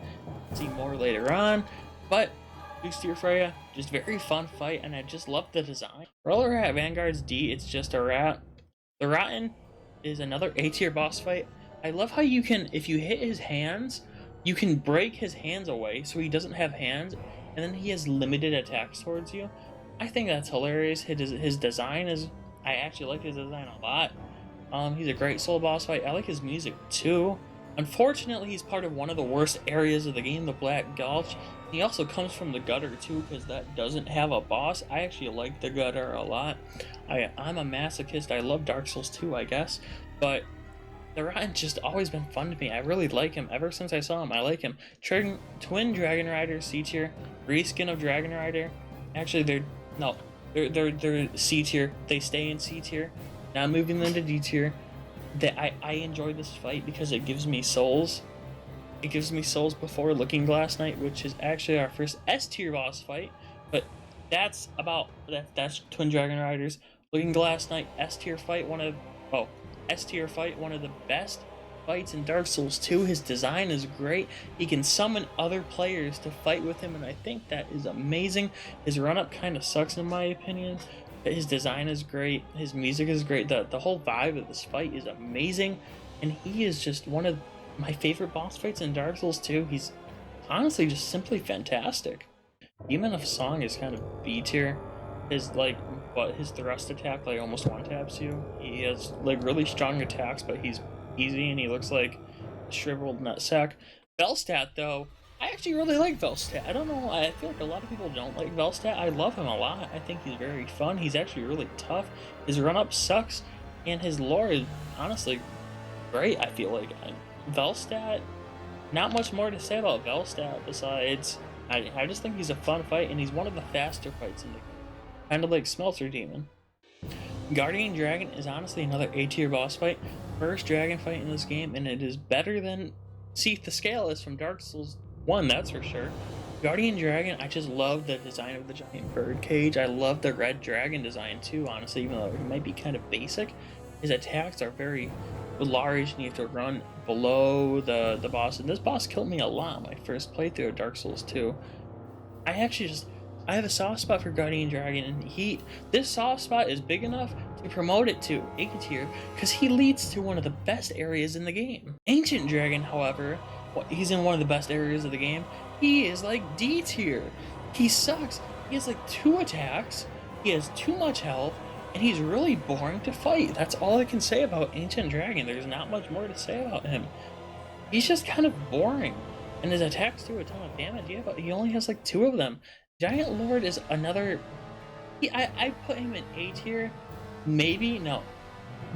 See more later on. But Duke's Dear Freya, just very fun fight, and I just love the design. Roller Rat Vanguard's D, it's just a rat. The Rotten is another A tier boss fight. I love how you can, if you hit his hands, you can break his hands away so he doesn't have hands, and then he has limited attacks towards you. I think that's hilarious. His design is, I actually like his design a lot. He's a great soul boss fight. I like his music too. Unfortunately, he's part of one of the worst areas of the game, the Black Gulch. He also comes from the gutter too, because that doesn't have a boss. I actually like the gutter a lot. I'm a masochist. I love Dark Souls 2, I guess. But the Rotten's just always been fun to me. I really like him. Ever since I saw him, I like him. Twin Dragon Rider, C tier. Reskin of Dragon Rider. Actually, they're C tier. They stay in C tier. Now moving them to D tier. I enjoy this fight because it gives me souls. It gives me souls before Looking Glass Knight, which is actually our first S tier boss fight. But that's Twin Dragon Riders. Looking Glass Knight S tier fight, one of the best fights in Dark Souls 2. His design is great. He can summon other players to fight with him, and I think that is amazing. His run-up kind of sucks in my opinion, but his design is great. His music is great. The whole vibe of this fight is amazing, and he is just one of my favorite boss fights in Dark Souls 2. He's honestly just simply fantastic. Demon of Song is kind of B tier. His his thrust attack almost one taps you. He has really strong attacks, but he's easy and he looks like a shriveled nutsack. Velstadt though, I actually really like Velstadt. I don't know, I feel like a lot of people don't like Velstadt. I love him a lot. I think he's very fun. He's actually really tough. His run-up sucks, and his lore is honestly great. I feel like Velstadt, not much more to say about Velstadt besides I just think he's a fun fight, and he's one of the faster fights in the game. Kind of like Smelter Demon. Guardian Dragon is honestly another A tier boss fight. First dragon fight in this game, and it is better than Seath the Scaleless from Dark Souls 1, that's for sure. Guardian Dragon, I just love the design of the giant bird cage. I love the red dragon design too, honestly, even though it might be kind of basic. His attacks are very large, and you have to run below the boss, and this boss killed me a lot my first playthrough of Dark Souls 2. I have a soft spot for Guardian Dragon, and this soft spot is big enough to promote it to A tier because he leads to one of the best areas in the game. Ancient Dragon, however, he's in one of the best areas of the game. He is like D tier. He sucks. He has 2 attacks, he has too much health, and he's really boring to fight. That's all I can say about Ancient Dragon. There's not much more to say about him. He's just kind of boring, and his attacks do a ton of damage, yeah, but he only has 2 of them. Giant Lord is another... I put him in A tier, maybe, no,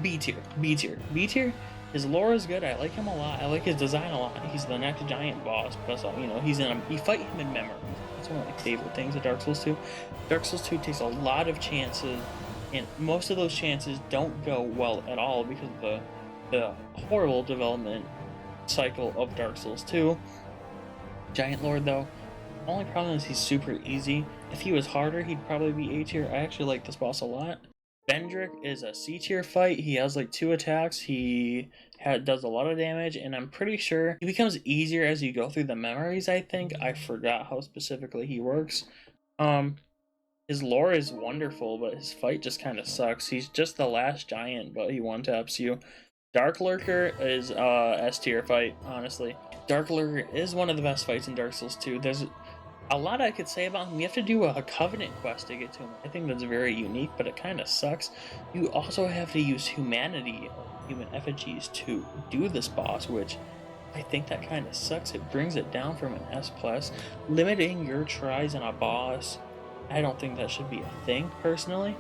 B tier, B tier, B tier. His lore is good, I like him a lot, I like his design a lot. He's the next giant boss, plus, you fight him in memory. That's one of my favorite things of Dark Souls 2. Dark Souls 2 takes a lot of chances, and most of those chances don't go well at all because of the horrible development cycle of Dark Souls 2. Giant Lord though, only problem is he's super easy. If he was harder, he'd probably be A tier. I actually like this boss a lot. Bendrick is a C tier fight. He has 2 attacks. He does a lot of damage, and I'm pretty sure he becomes easier as you go through the memories, I think. I forgot how specifically he works. His lore is wonderful, but his fight just kind of sucks. He's just the last giant, but he one-taps you. Dark Lurker is S tier fight, honestly. Dark Lurker is one of the best fights in Dark Souls 2. There's a lot I could say about him. You have to do a Covenant quest to get to him. I think that's very unique, but it kind of sucks. You also have to use human effigies to do this boss, which I think that kind of sucks. It brings it down from an S+. Limiting your tries on a boss, I don't think that should be a thing, personally,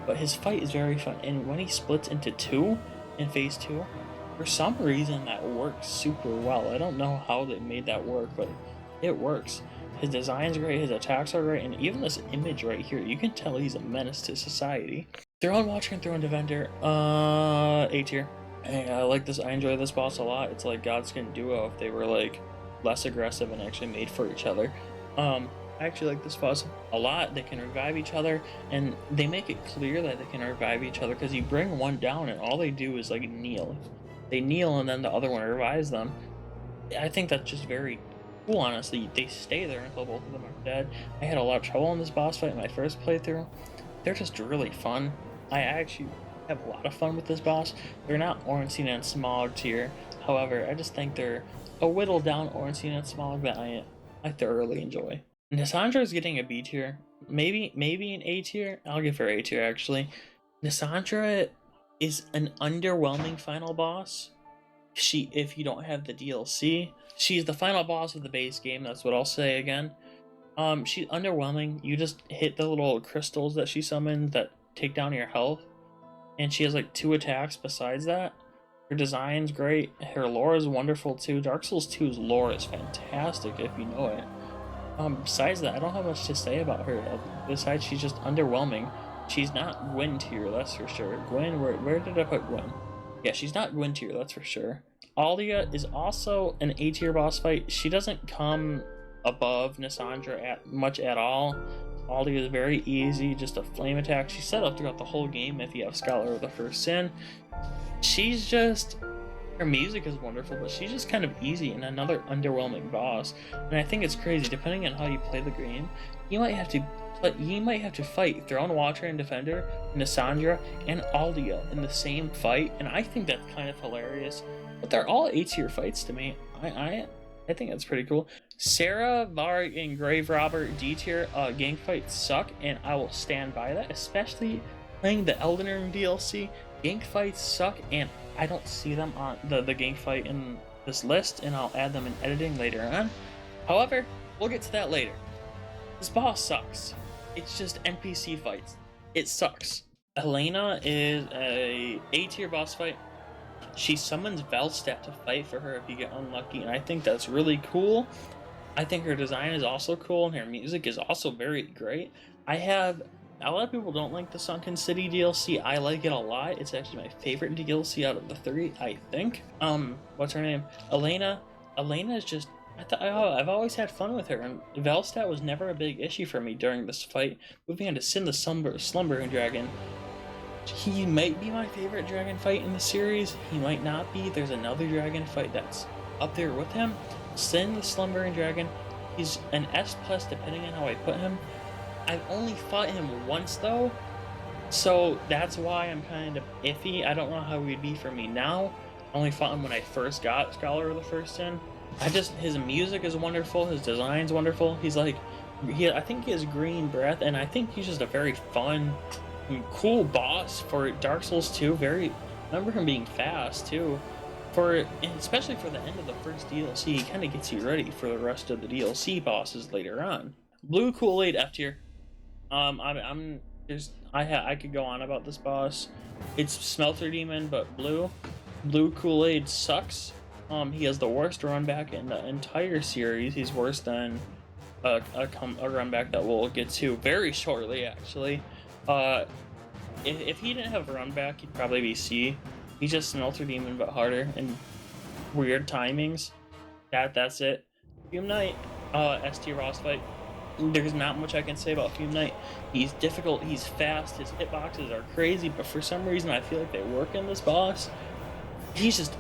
but his fight is very fun, and when he splits into 2 in phase 2, for some reason that works super well. I don't know how they made that work, but it works. His design's great, his attacks are great, and even this image right here, you can tell he's a menace to society. Throne Watcher and Throne Defender, A tier. Hey, I like this, I enjoy this boss a lot. It's like Godskin Duo if they were less aggressive and actually made for each other. I actually like this boss a lot. They can revive each other, and they make it clear that they can revive each other because you bring one down and all they do is kneel. They kneel and then the other one revives them. I think that's just very cool, honestly. They stay there until both of them are dead. I had a lot of trouble in this boss fight in my first playthrough. They're just really fun. I actually have a lot of fun with this boss. They're not Ornstein and Smog tier. However, I just think they're a whittled down Ornstein and Smog that I thoroughly enjoy. Nisandra is getting a B tier. Maybe an A tier. I'll give her A tier actually. Nisandra is an underwhelming final boss. If you don't have the DLC, she's the final boss of the base game. That's what I'll say again. She's underwhelming. You just hit the little crystals that she summons that take down your health, and she has 2 attacks besides that. Her design's great. Her lore is wonderful too. Dark Souls 2's lore is fantastic if you know it. Besides that, I don't have much to say about her. Besides, she's just underwhelming. She's not Gwyn tier, that's for sure. Gwyn, where did I put Gwyn? Yeah, she's not Gwyn tier, that's for sure. Alia is also an A tier boss fight. She doesn't come above Nisandra much at all. Alia is very easy, just a flame attack. She's set up throughout the whole game if you have Scholar of the First Sin. She's just Her music is wonderful, but she's just kind of easy and another underwhelming boss. And I think it's crazy, depending on how you play the game, you might have to fight Throne Watcher and Defender, Nassandra, and Aldia in the same fight, and I think that's kind of hilarious. But they're all A-tier fights to me. I think that's pretty cool. Sarah, Varg, and Grave Robber D-tier gang fights suck, and I will stand by that, especially playing the Elden Ring DLC. Gank fights suck, and I don't see them on the gank fight in this list, and I'll add them in editing later on. However, we'll get to that later. This boss sucks. It's just NPC fights. It sucks. Helena is a A-tier boss fight. She summons Velstadt to fight for her if you get unlucky, and I think that's really cool. I think her design is also cool, and her music is also very great. A lot of people don't like the Sunken City DLC. I like it a lot. It's actually my favorite DLC out of the 3, I think. What's her name? Elena. Elena is just... I've always had fun with her, and Velstadt was never a big issue for me during this fight. Moving on to Sin the Slumbering Dragon. He might be my favorite dragon fight in the series. He might not be. There's another dragon fight that's up there with him. Sin the Slumbering Dragon. He's an S+ depending on how I put him. I've only fought him once though, so that's why I'm kind of iffy. I don't know how he'd be for me now. I only fought him when I first got Scholar of the First Sin. His music is wonderful, his design's wonderful. He's like, I think he has green breath, and I think he's just a very fun and cool boss for Dark Souls 2. I remember him being fast too. Especially for the end of the first DLC, he kind of gets you ready for the rest of the DLC bosses later on. Blue Kool-Aid F tier. I could go on about this boss. It's Smelter Demon, but blue. Blue Kool-Aid sucks. He has the worst run back in the entire series. He's worse than a run back that we'll get to very shortly, actually. If he didn't have a run back, he'd probably be C. He's just Smelter Demon, but harder and weird timings. That's it. Fume Knight, S tier boss fight. There's not much I can say about Fume Knight. He's difficult, he's fast, his hitboxes are crazy, but for some reason I feel like they work in this boss. He's just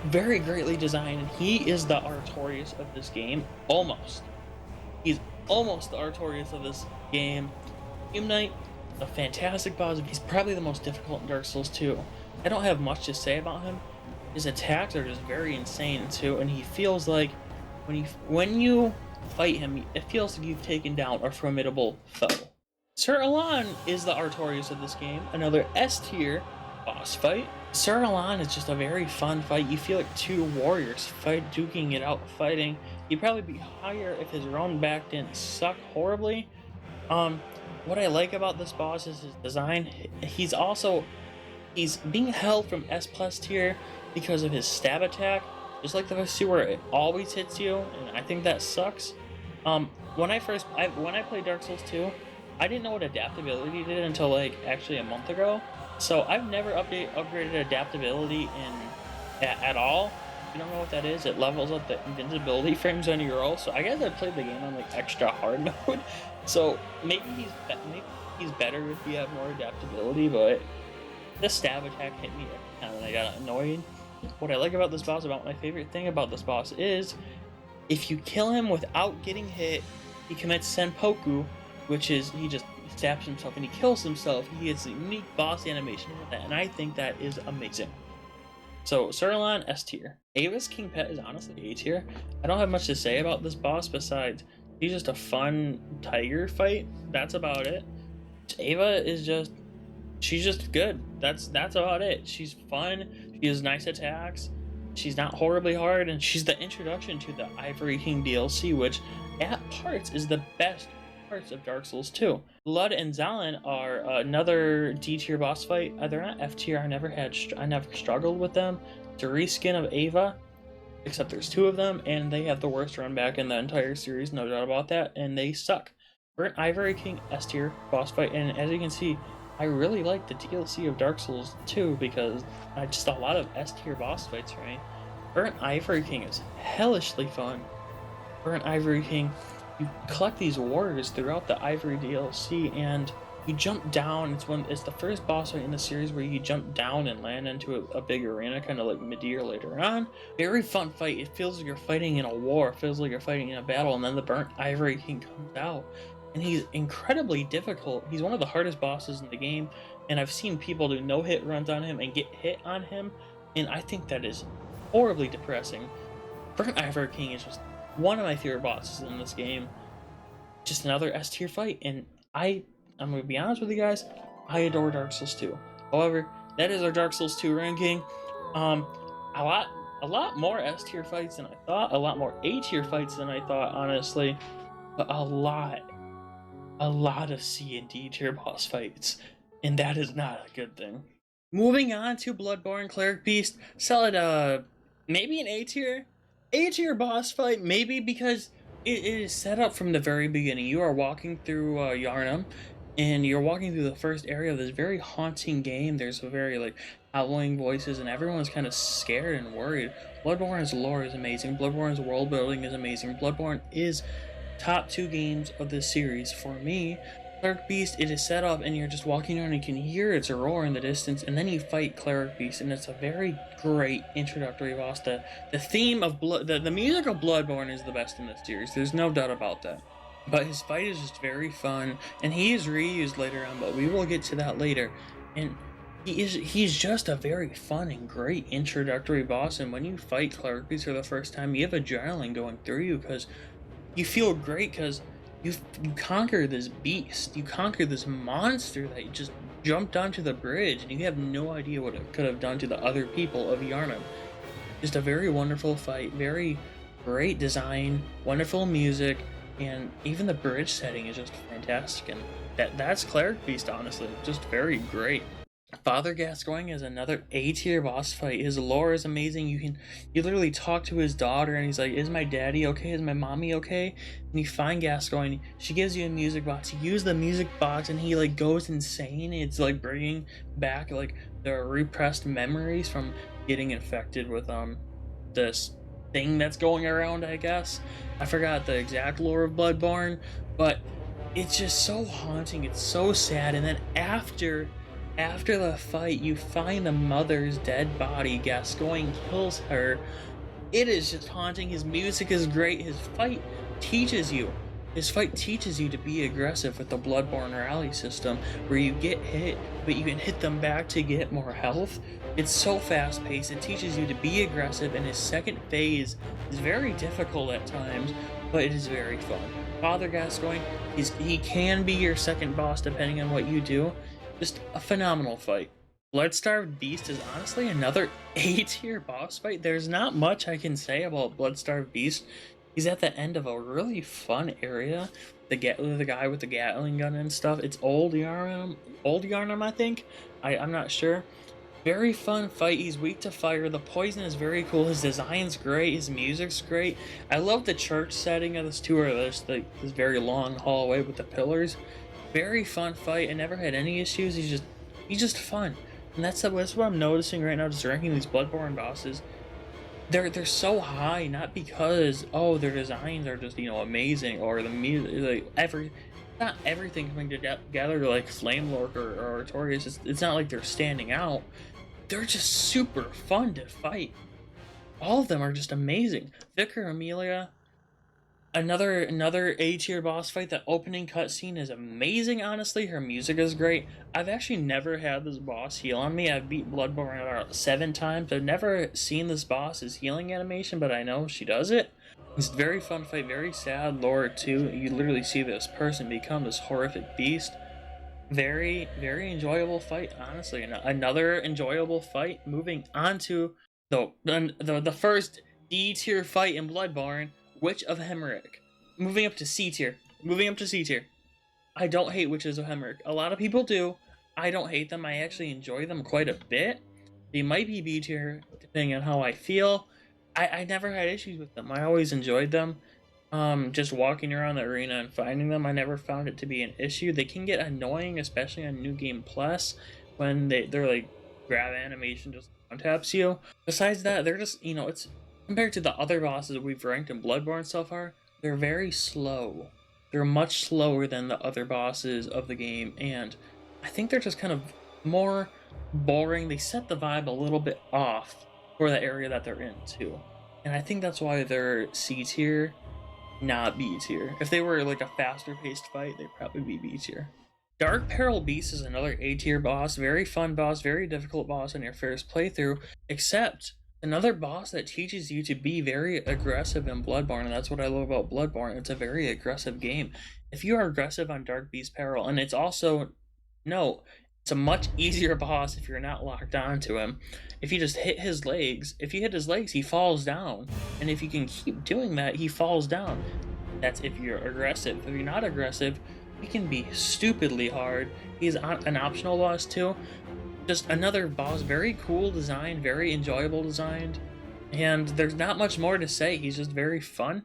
very greatly designed, and he is the Artorias of this game. Almost. He's almost the Artorias of this game. Fume Knight, a fantastic boss. He's probably the most difficult in Dark Souls 2. I don't have much to say about him. His attacks are just very insane too, and he feels like when you fight him, it feels like you've taken down a formidable foe. Sir Alan is the Artorias of this game, another S tier boss fight. Sir Alan is just a very fun fight. You feel like two warriors duking it out, fighting. He'd probably be higher if his run back didn't suck horribly. What I like about this boss is his design. He's being held from S+ tier because of his stab attack. Just like the first two where it always hits you, and I think that sucks. When I played Dark Souls 2, I didn't know what adaptability did until like actually a month ago. So I've never upgraded adaptability at all. If you don't know what that is, it levels up the invincibility frames on your roll. So I guess I played the game on like extra hard mode. So maybe he's better if you have more adaptability, but the stab attack hit me every time and I got annoyed. What I like about this boss, my favorite thing about this boss is, if you kill him without getting hit, he commits Senpoku, which is he just stabs himself and he kills himself. He gets a unique boss animation with that, and I think that is amazing. So Sir Alan, S tier. Ava's King Pet is honestly A tier. I don't have much to say about this boss besides he's just a fun tiger fight. That's about it. Ava is she's just good. That's about it. She's fun. She has nice attacks. She's not horribly hard, and she's the introduction to the Ivory King DLC, which at parts is the best parts of Dark Souls 2. Blood and Zalin are another D tier boss fight. They're not F tier. I never struggled with them. It's a reskin of Ava, except there's two of them, and they have the worst run back in the entire series, no doubt about that, and they suck. Burnt Ivory King S tier boss fight, and as you can see, I really like the DLC of Dark Souls 2 because just a lot of S tier boss fights for me. Burnt Ivory King is hellishly fun. Burnt Ivory King, you collect these warriors throughout the Ivory DLC, and You jump down. It's the first boss fight in the series where you jump down and land into a big arena, kind of like Meteor later on. Very fun fight. It feels like you're fighting in a war. It feels like you're fighting in a battle, and then the Burnt Ivory King comes out, and he's incredibly difficult. He's one of the hardest bosses in the game, and I've seen people do no-hit runs on him and get hit on him, and I think that is horribly depressing. Burnt Ivory King is just one of my favorite bosses in this game. Just another S tier fight, and I'm gonna be honest with you guys, I adore Dark Souls 2. However, that is our Dark Souls 2 ranking. A lot more S tier fights than I thought, a lot more A tier fights than I thought, honestly, but a lot of C and D tier boss fights, and that is not a good thing. Moving on to Bloodborne Cleric Beast, solid maybe an A tier boss fight, maybe, because it is set up from the very beginning. You are walking through Yharnam, and you're walking through the first area of this very haunting game. There's a very like howling voices, and everyone's kind of scared and worried. Bloodborne's lore is amazing. Bloodborne's world building is amazing. Bloodborne is top 2 games of this series for me. Cleric Beast, it is set up, and you're just walking around and you can hear its roar in the distance, and then you fight Cleric Beast, and it's a very great introductory boss. The theme of the music of Bloodborne is the best in this series. There's no doubt about that. But his fight is just very fun, and he is reused later on, but we will get to that later. And he's just a very fun and great introductory boss, and when you fight Cleric Beast for the first time, you have adrenaline going through you, because you feel great, because you conquer this beast, you conquer this monster that you just jumped onto the bridge, and you have no idea what it could have done to the other people of Yharnam. Just a very wonderful fight, very great design, wonderful music, and even the bridge setting is just fantastic, and that's Cleric Beast, honestly, just very great. Father Gascoigne is another A tier boss fight. His lore is amazing. You literally talk to his daughter, and he's like, "Is my daddy okay? Is my mommy okay?" And you find Gascoigne. She gives you a music box. You use the music box, and he like goes insane. It's like bringing back like the repressed memories from getting infected with this thing that's going around, I guess. I forgot the exact lore of Bloodborne, but it's just so haunting. It's so sad. And then after the fight, you find the mother's dead body. Gascoigne kills her. It is just haunting. His music is great. His fight teaches you to be aggressive with the Bloodborne rally system, where you get hit, but you can hit them back to get more health. It's so fast paced. It teaches you to be aggressive, and his second phase is very difficult at times, but it is very fun. Father Gascoigne, he can be your second boss depending on what you do. Just a phenomenal fight. Bloodstarved Beast is honestly another A tier boss fight. There's not much I can say about Bloodstarved Beast. He's at the end of a really fun area. The guy with the Gatling gun and stuff. It's old Yharnam, I think. I'm not sure. Very fun fight. He's weak to fire. The poison is very cool. His design's great. His music's great. I love the church setting of this tour. There's like this very long hallway with the pillars. Very fun fight. I never had any issues. He's just fun, and that's what I'm noticing right now. Just ranking these Bloodborne bosses, they're so high, not because their designs are just amazing, or the music, like not everything coming together like Flamelord or Artorias. It's not like they're standing out. They're just super fun to fight. All of them are just amazing. Vicar Amelia, another A tier boss fight. The opening cutscene is amazing, honestly. Her music is great. I've actually never had this boss heal on me. I've beat Bloodborne about 7 times. I've never seen this boss's healing animation, but I know she does it. It's a very fun fight, very sad lore too. You literally see this person become this horrific beast. Very, very enjoyable fight, honestly. Another enjoyable fight. Moving on to the first D tier fight in Bloodborne, Witch of Hemeric. Moving up to C tier. I don't hate Witches of Hemeric. A lot of people do. I don't hate them. I actually enjoy them quite a bit. They might be B tier, depending on how I feel. I never had issues with them. I always enjoyed them. Just walking around the arena and finding them, I never found it to be an issue. They can get annoying, especially on New Game Plus, when they're like grab animation just taps you. Besides that, they're just it's compared to the other bosses we've ranked in Bloodborne so far, they're very slow. They're much slower than the other bosses of the game, and I think they're just kind of more boring. They set the vibe a little bit off for the area that they're in too. And I think that's why they're C tier, not B tier. If they were like a faster paced fight, they'd probably be B tier. Dark Peril Beast is another A tier boss, very fun boss, very difficult boss on your first playthrough, except another boss that teaches you to be very aggressive in Bloodborne, and that's what I love about Bloodborne. It's a very aggressive game. If you are aggressive on Dark Beast Peril, and it's also, no, it's a much easier boss if you're not locked onto him. If you just hit his legs, if you hit his legs, he falls down, and if you can keep doing that, he falls down. That's if you're aggressive. If you're not aggressive, he can be stupidly hard. He's an optional boss too. Just another boss, very cool design, very enjoyable designed, and there's not much more to say. He's just very fun.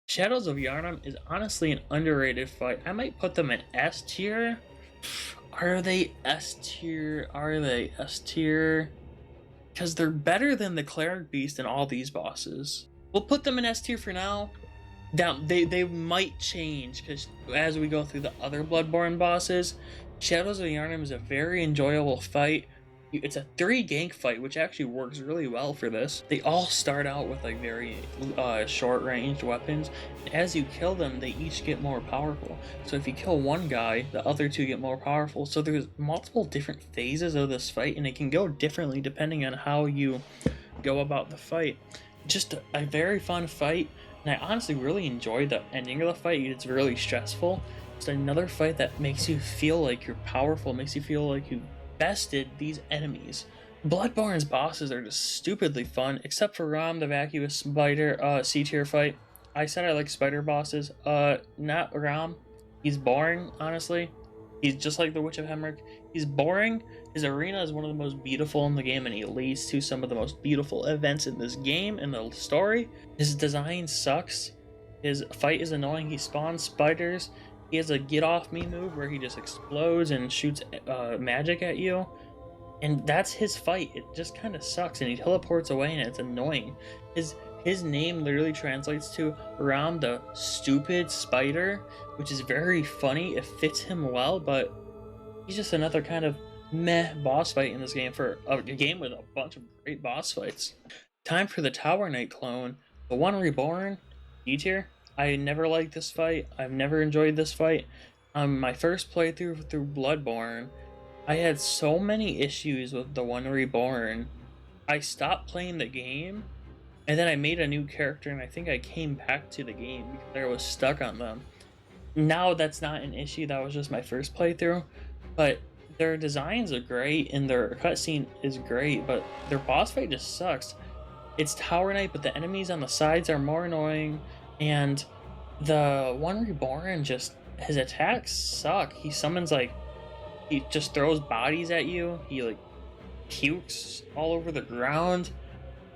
Shadows of Yharnam is honestly an underrated fight. I might put them in S tier. Are they S tier? Are they S tier? Because they're better than the Cleric Beast and all these bosses. We'll put them in S tier for now. Now, they might change, because as we go through the other Bloodborne bosses, Shadows of Yharnam is a very enjoyable fight. It's a 3 gank fight, which actually works really well for this. They all start out with like very short ranged weapons, and as you kill them, they each get more powerful. So if you kill one guy, the other 2 get more powerful. So there's multiple different phases of this fight, and it can go differently depending on how you go about the fight. Just a very fun fight. And I honestly really enjoyed the ending of the fight. It's really stressful. It's another fight that makes you feel like you're powerful, makes you feel like you bested these enemies. Bloodborne's bosses are just stupidly fun, except for Ram, the vacuous spider C tier fight. I said I like spider bosses. Not Ram. He's boring, honestly. He's just like the Witch of Hemrick. He's boring. His arena is one of the most beautiful in the game, and he leads to some of the most beautiful events in this game and the story. His design sucks. His fight is annoying. He spawns spiders. He has a get off me move where he just explodes and shoots magic at you. And that's his fight. It just kind of sucks, and he teleports away, and it's annoying. His name literally translates to Ram the Stupid Spider, which is very funny. It fits him well, but he's just another kind of meh boss fight in this game for a game with a bunch of great boss fights. Time for the Tower Knight clone, the One Reborn, D tier. I never liked this fight. I've never enjoyed this fight. My first playthrough through Bloodborne, I had so many issues with the One Reborn. I stopped playing the game, and then I made a new character, and I think I came back to the game because I was stuck on them. Now that's not an issue. That was just my first playthrough, but their designs are great and their cutscene is great, but their boss fight just sucks. It's Tower Knight, but the enemies on the sides are more annoying, and the One Reborn, just his attacks suck. He summons he just throws bodies at you. He like pukes all over the ground.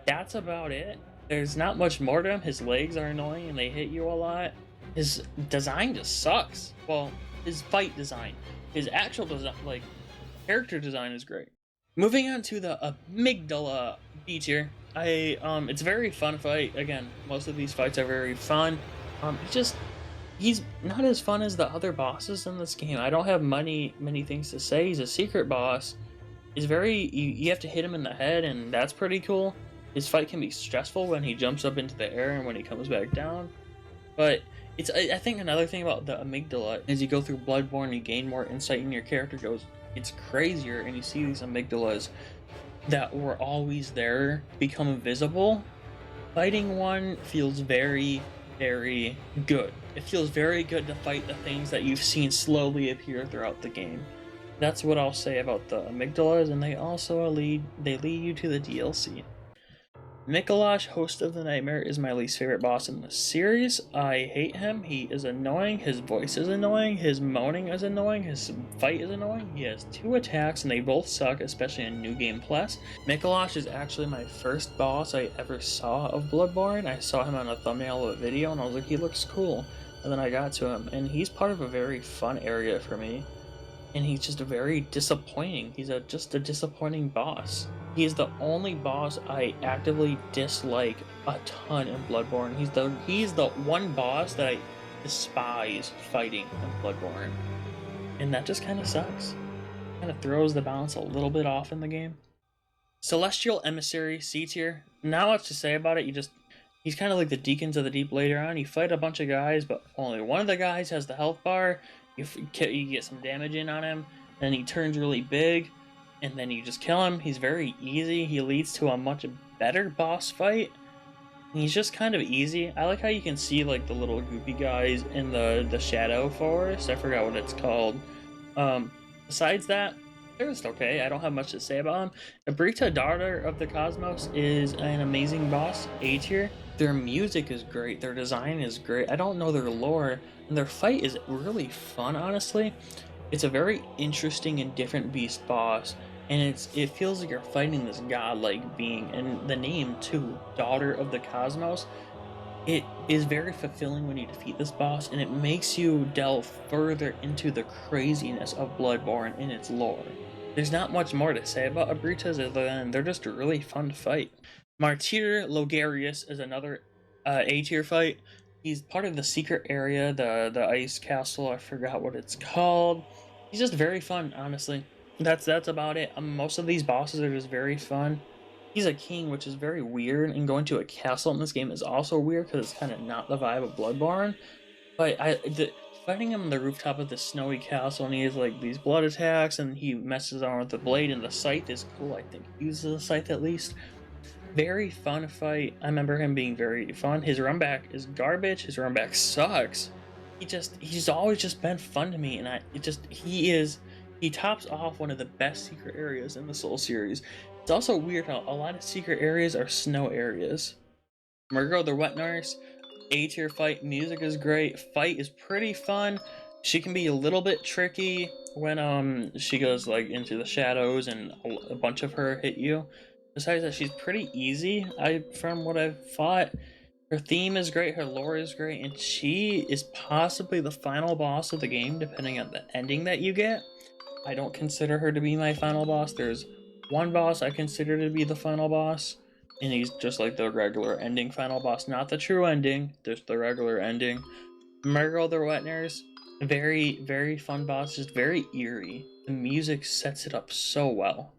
That's about it. There's not much more to him. His legs are annoying and they hit you a lot. His design just sucks. Well, his fight design. His actual design, character design is great. Moving on to the Amygdala B tier. It's a very fun fight. Again, most of these fights are very fun. He's not as fun as the other bosses in this game. I don't have many things to say. He's a secret boss. He's you have to hit him in the head, and that's pretty cool. His fight can be stressful when he jumps up into the air and when he comes back down. But I think another thing about the Amygdala, as you go through Bloodborne, you gain more insight in your character it's crazier, and you see these Amygdalas that were always there become invisible. Fighting one feels very, very good. It feels very good to fight the things that you've seen slowly appear throughout the game. That's what I'll say about the Amygdalas, and they also lead you to the DLC. Mikolash, Host of the Nightmare, is my least favorite boss in the series. I hate him. He is annoying. His voice is annoying. His moaning is annoying. His fight is annoying. He has 2 attacks, and they both suck, especially in New Game Plus. Mikolash is actually my first boss I ever saw of Bloodborne. I saw him on a thumbnail of a video, and I was like, he looks cool. And then I got to him, and he's part of a very fun area for me. And he's just very disappointing. He's just a disappointing boss. He is the only boss I actively dislike a ton in Bloodborne. He's the one boss that despise fighting in Bloodborne, and that just kind of sucks. Kind of throws the balance a little bit off in the game. Celestial Emissary, C tier. Not much to say about it. He's kind of like the Deacons of the Deep later on. You fight a bunch of guys, but only one of the guys has the health bar. You get some damage in on him, then he turns really big, and then you just kill him. He's very easy. He leads to a much better boss fight. He's just kind of easy. I like how you can see like the little goopy guys in the shadow forest. I forgot what it's called. Besides that, they're just okay. I don't have much to say about him. Abrita, Daughter of the Cosmos, is an amazing boss, A tier. Their music is great. Their design is great. I don't know their lore, and their fight is really fun, honestly. It's a very interesting and different beast boss, and it feels like you're fighting this godlike being, and the name too, Daughter of the Cosmos, it is very fulfilling when you defeat this boss, and it makes you delve further into the craziness of Bloodborne and its lore. There's not much more to say about Abritas other than they're just really fun to fight. Martyr Logarius is another A tier fight. He's part of the secret area, the ice castle. I forgot what it's called. He's just very fun, honestly. That's about it. Most of these bosses are just very fun. He's a king, which is very weird, and going to a castle in this game is also weird because it's kind of not the vibe of Bloodborne. But fighting him on the rooftop of the snowy castle, and he has like these blood attacks, and he messes around with the blade, and the scythe is cool. I think he uses a scythe at least. Very fun fight. I remember him being very fun. His run back is garbage. His run back sucks. He's always just been fun to me, and he tops off one of the best secret areas in the Soul series. It's also weird how a lot of secret areas are snow areas. Murgo the Wet Nurse, A tier fight. Music is great. Fight is pretty fun. She can be a little bit tricky when she goes like into the shadows and a bunch of her hit you. Besides that, she's pretty easy. From what I've fought, her theme is great, her lore is great, and she is possibly the final boss of the game, depending on the ending that you get. I don't consider her to be my final boss. There's one boss I consider to be the final boss, and he's just like the regular ending final boss, not the true ending, just the regular ending. Murgo the Wet Nurse, very, very fun boss, just very eerie. The music sets it up so well.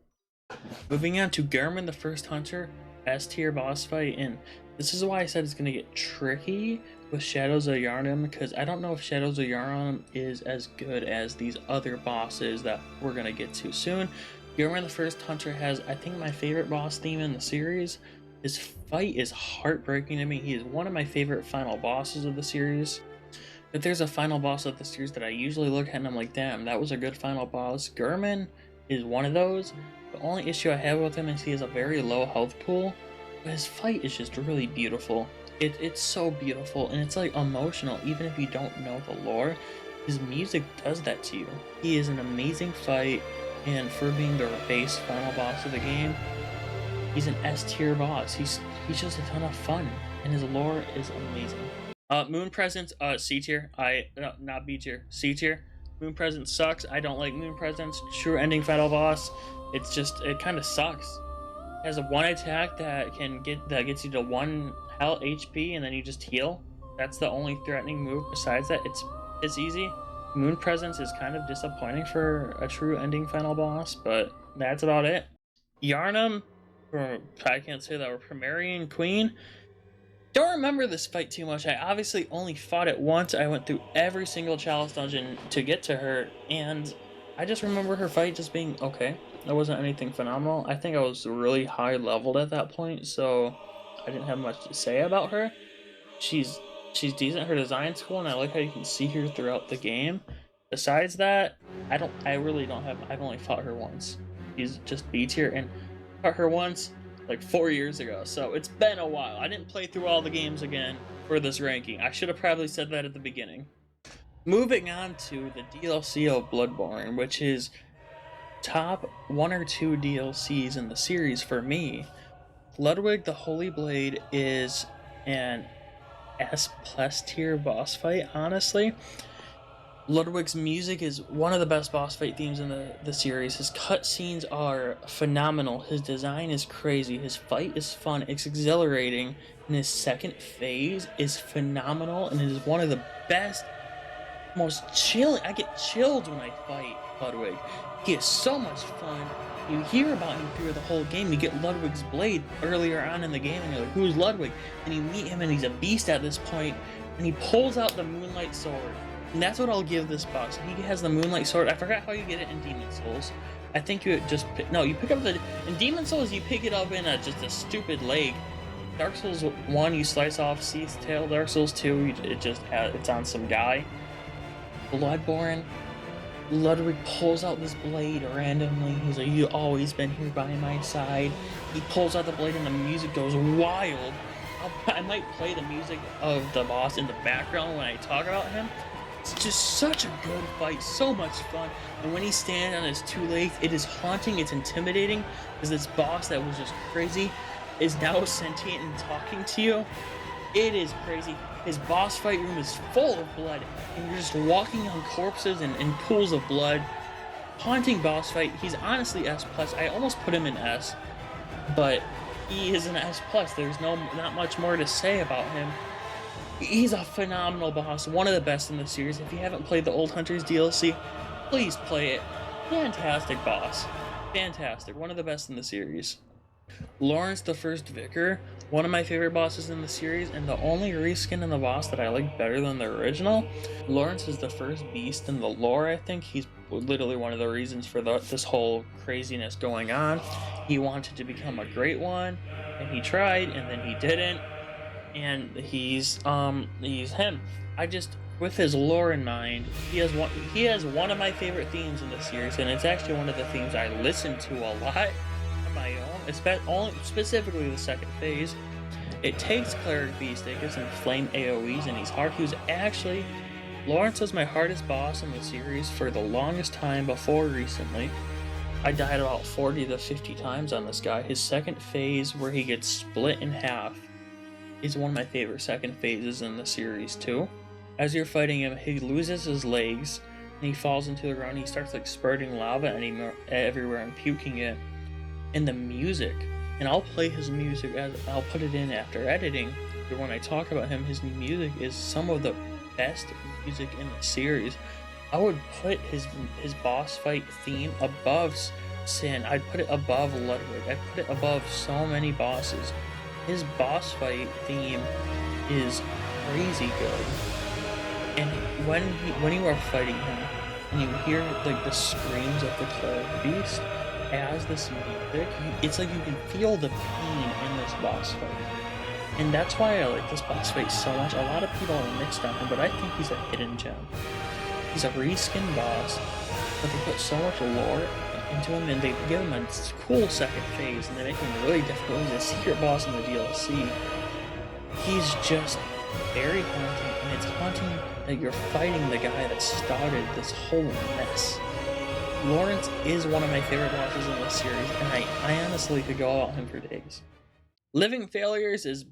Moving on to Gehrman the First Hunter, S tier boss fight, and this is why I said it's going to get tricky with Shadows of Yharnam, because I don't know if Shadows of Yharnam is as good as these other bosses that we're going to get to soon. Gehrman the First Hunter has, I think, my favorite boss theme in the series. His fight is heartbreaking to me. He is one of my favorite final bosses of the series. If there's a final boss of the series that I usually look at and I'm like, damn, that was a good final boss, Gehrman is one of those. The only issue I have with him is he has a very low health pool, but his fight is just really beautiful. It's so beautiful, and it's like emotional even if you don't know the lore. His music does that to you. He is an amazing fight, and for being the base final boss of the game, he's an S tier boss. He's just a ton of fun, and his lore is amazing. Moon Presence, C tier. Not B tier, C tier. Moon Presence sucks. I don't like Moon Presence. True ending final boss. It kind of sucks. It has a one attack that gets you to 1 health HP, and then you just heal. That's the only threatening move. Besides that, it's easy. Moon Presence is kind of disappointing for a true ending final boss, but that's about it. Yharnam, I can't say that, or Primarian Queen. Don't remember this fight too much. I obviously only fought it once. I went through every single chalice dungeon to get to her, and I just remember her fight just being okay. There wasn't anything phenomenal. I think I was really high leveled at that point, so I didn't have much to say about her. She's decent. Her design's cool, and I like how you can see her throughout the game. Besides that, I really don't have. I've only fought her once. She's just B tier, and fought her once like 4 years ago, so it's been a while. I didn't play through all the games again for this ranking. I should have probably said that at the beginning. Moving on to the DLC of Bloodborne, which is top 1 or 2 DLCs in the series for me. Ludwig the Holy Blade is an S+ tier boss fight, honestly. Ludwig's music is one of the best boss fight themes in the series. His cutscenes are phenomenal. His design is crazy. His fight is fun. It's exhilarating. in his second phase is phenomenal, and it is one of the best, most chilling. I get chilled when I fight Ludwig. He is so much fun. You hear about him through the whole game. You get Ludwig's blade earlier on in the game, and you're like, "Who's Ludwig?" And you meet him, and he's a beast at this point. And he pulls out the Moonlight Sword, and that's what I'll give this boss. He has the Moonlight Sword. I forgot how you get it in Demon Souls. I think you just you pick up the in Demon Souls. You pick it up in just a stupid leg. Dark Souls 1, you slice off Seath's tail. Dark Souls 2, it's on some guy. Bloodborne, Ludwig pulls out this blade randomly. He's like, "You've always been here by my side." He pulls out the blade and the music goes wild. I might play the music of the boss in the background when I talk about him. It's just such a good fight, so much fun. And when he stands on his two legs, it is haunting, it's intimidating, because this boss that was just crazy is now sentient and talking to you. It is crazy. His boss fight room is full of blood, and you're just walking on corpses and pools of blood. Haunting boss fight. He's honestly S+. I almost put him in S, but he is an S+. There's not much more to say about him. He's a phenomenal boss, one of the best in the series. If you haven't played the Old Hunters DLC, please play it. Fantastic boss. Fantastic. One of the best in the series. Lawrence the First Vicar, one of my favorite bosses in the series, and the only reskin in the boss that I like better than the original. Lawrence is the first beast in the lore, I think. He's literally one of the reasons for this whole craziness going on. He wanted to become a great one, and he tried, and then he didn't. And he's him. With his lore in mind, he has one of my favorite themes in the series, and it's actually one of the themes I listen to a lot on my own, specifically the second phase. It takes Cleric Beast, it gives him flame AoEs, and he's hard. Lawrence was my hardest boss in the series for the longest time before recently. I died about 40 to 50 times on this guy. His second phase, where he gets split in half, is one of my favorite second phases in the series too. As you're fighting him, he loses his legs and he falls into the ground. He starts like spurting lava everywhere and puking it. And the music, and I'll play his music as I'll put it in after editing. But when I talk about him, his music is some of the best music in the series. I would put his boss fight theme above Sin. I'd put it above Ludwig. I'd put it above so many bosses. His boss fight theme is crazy good. And when you are fighting him, and you hear like the screams of the Cleric Beast as this music, it's like you can feel the pain in this boss fight. And that's why I like this boss fight so much. A lot of people are mixed on him, but I think he's a hidden gem. He's a reskin boss, but they put so much lore into him, and they give him a cool second phase, and they make him really difficult. He's a secret boss in the DLC. He's just very haunting, and it's haunting that you're fighting the guy that started this whole mess. Lawrence is one of my favorite bosses in this series, and I honestly could go about him for days. Living Failures is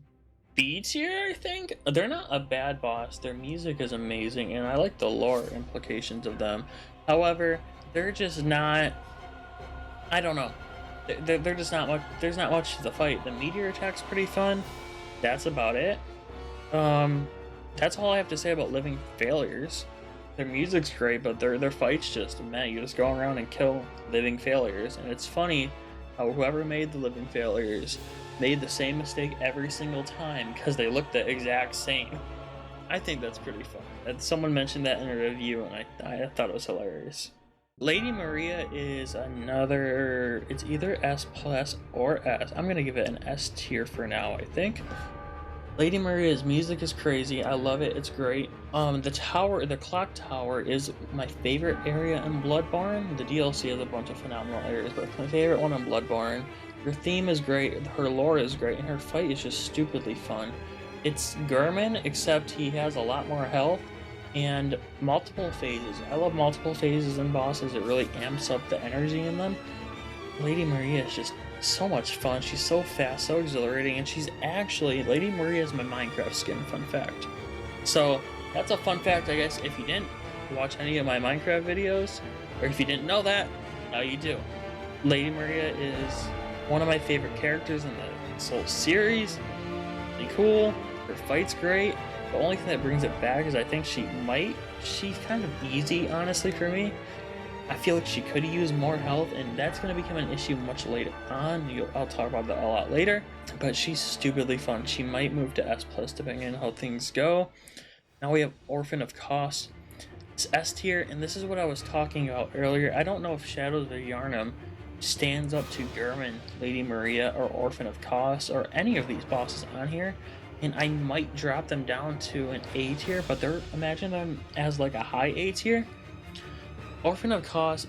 B tier, I think. They're not a bad boss. Their music is amazing, and I like the lore implications of them. However, they're just not. I don't know. They're just not much. There's not much to the fight. The meteor attack's pretty fun. That's about it. That's all I have to say about Living Failures. Their music's great, but their fights just, man, you just go around and kill Living Failures. And it's funny how whoever made the Living Failures made the same mistake every single time because they look the exact same. I think that's pretty fun. And someone mentioned that in a review, and I thought it was hilarious. Lady Maria is another, it's either S+ or S. I'm gonna give it an S tier for now, I think. Lady Maria's music is crazy. I love it. It's great. The clock tower is my favorite area in Bloodborne. The DLC has a bunch of phenomenal areas, but my favorite one in Bloodborne. Her theme is great. Her lore is great, and her fight is just stupidly fun. It's Gurman, except he has a lot more health and multiple phases. I love multiple phases in bosses. It really amps up the energy in them. Lady Maria is just so much fun. She's so fast, so exhilarating, and Lady Maria is my Minecraft skin, fun fact. So that's a fun fact, I guess. If you didn't watch any of my Minecraft videos, or if you didn't know that, now you do. Lady Maria is one of my favorite characters in the Souls series. pretty cool. Her fight's great. The only thing that brings it back is I think she's kind of easy, honestly, for me. I feel like she could use more health, and that's going to become an issue much later on. I'll talk about that a lot later, but she's stupidly fun. She might move to S+, depending on how things go. Now we have Orphan of Kos. It's S tier, and this is what I was talking about earlier. I don't know if Shadows of Yharnam stands up to Gehrman, Lady Maria, or Orphan of Kos, or any of these bosses on here, and I might drop them down to an A tier, but imagine them as like a high A tier. Orphan of Kos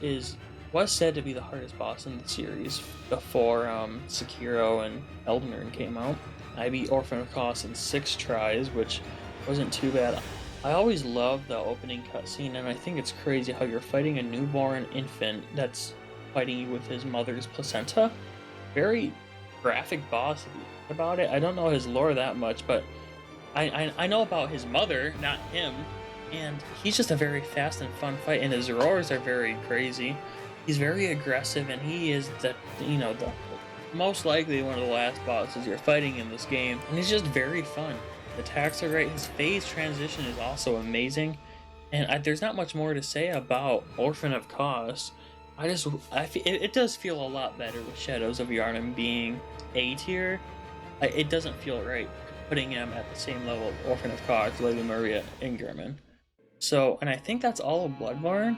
was said to be the hardest boss in the series before Sekiro and Elden Ring came out. I beat Orphan of Kos in 6 tries, which wasn't too bad. I always loved the opening cutscene, and I think it's crazy how you're fighting a newborn infant that's fighting you with his mother's placenta. Very graphic boss if you think about it. I don't know his lore that much, but I know about his mother, not him. And he's just a very fast and fun fight, and his roars are very crazy. He's very aggressive, and he is the most likely one of the last bosses you're fighting in this game. And he's just very fun. The attacks are great. His phase transition is also amazing. And there's not much more to say about Orphan of Kos. It does feel a lot better with Shadows of Yharnam being A tier. It doesn't feel right putting him at the same level of Orphan of Kos, Lady Maria, and Gehrman. So, and I think that's all of Bloodborne.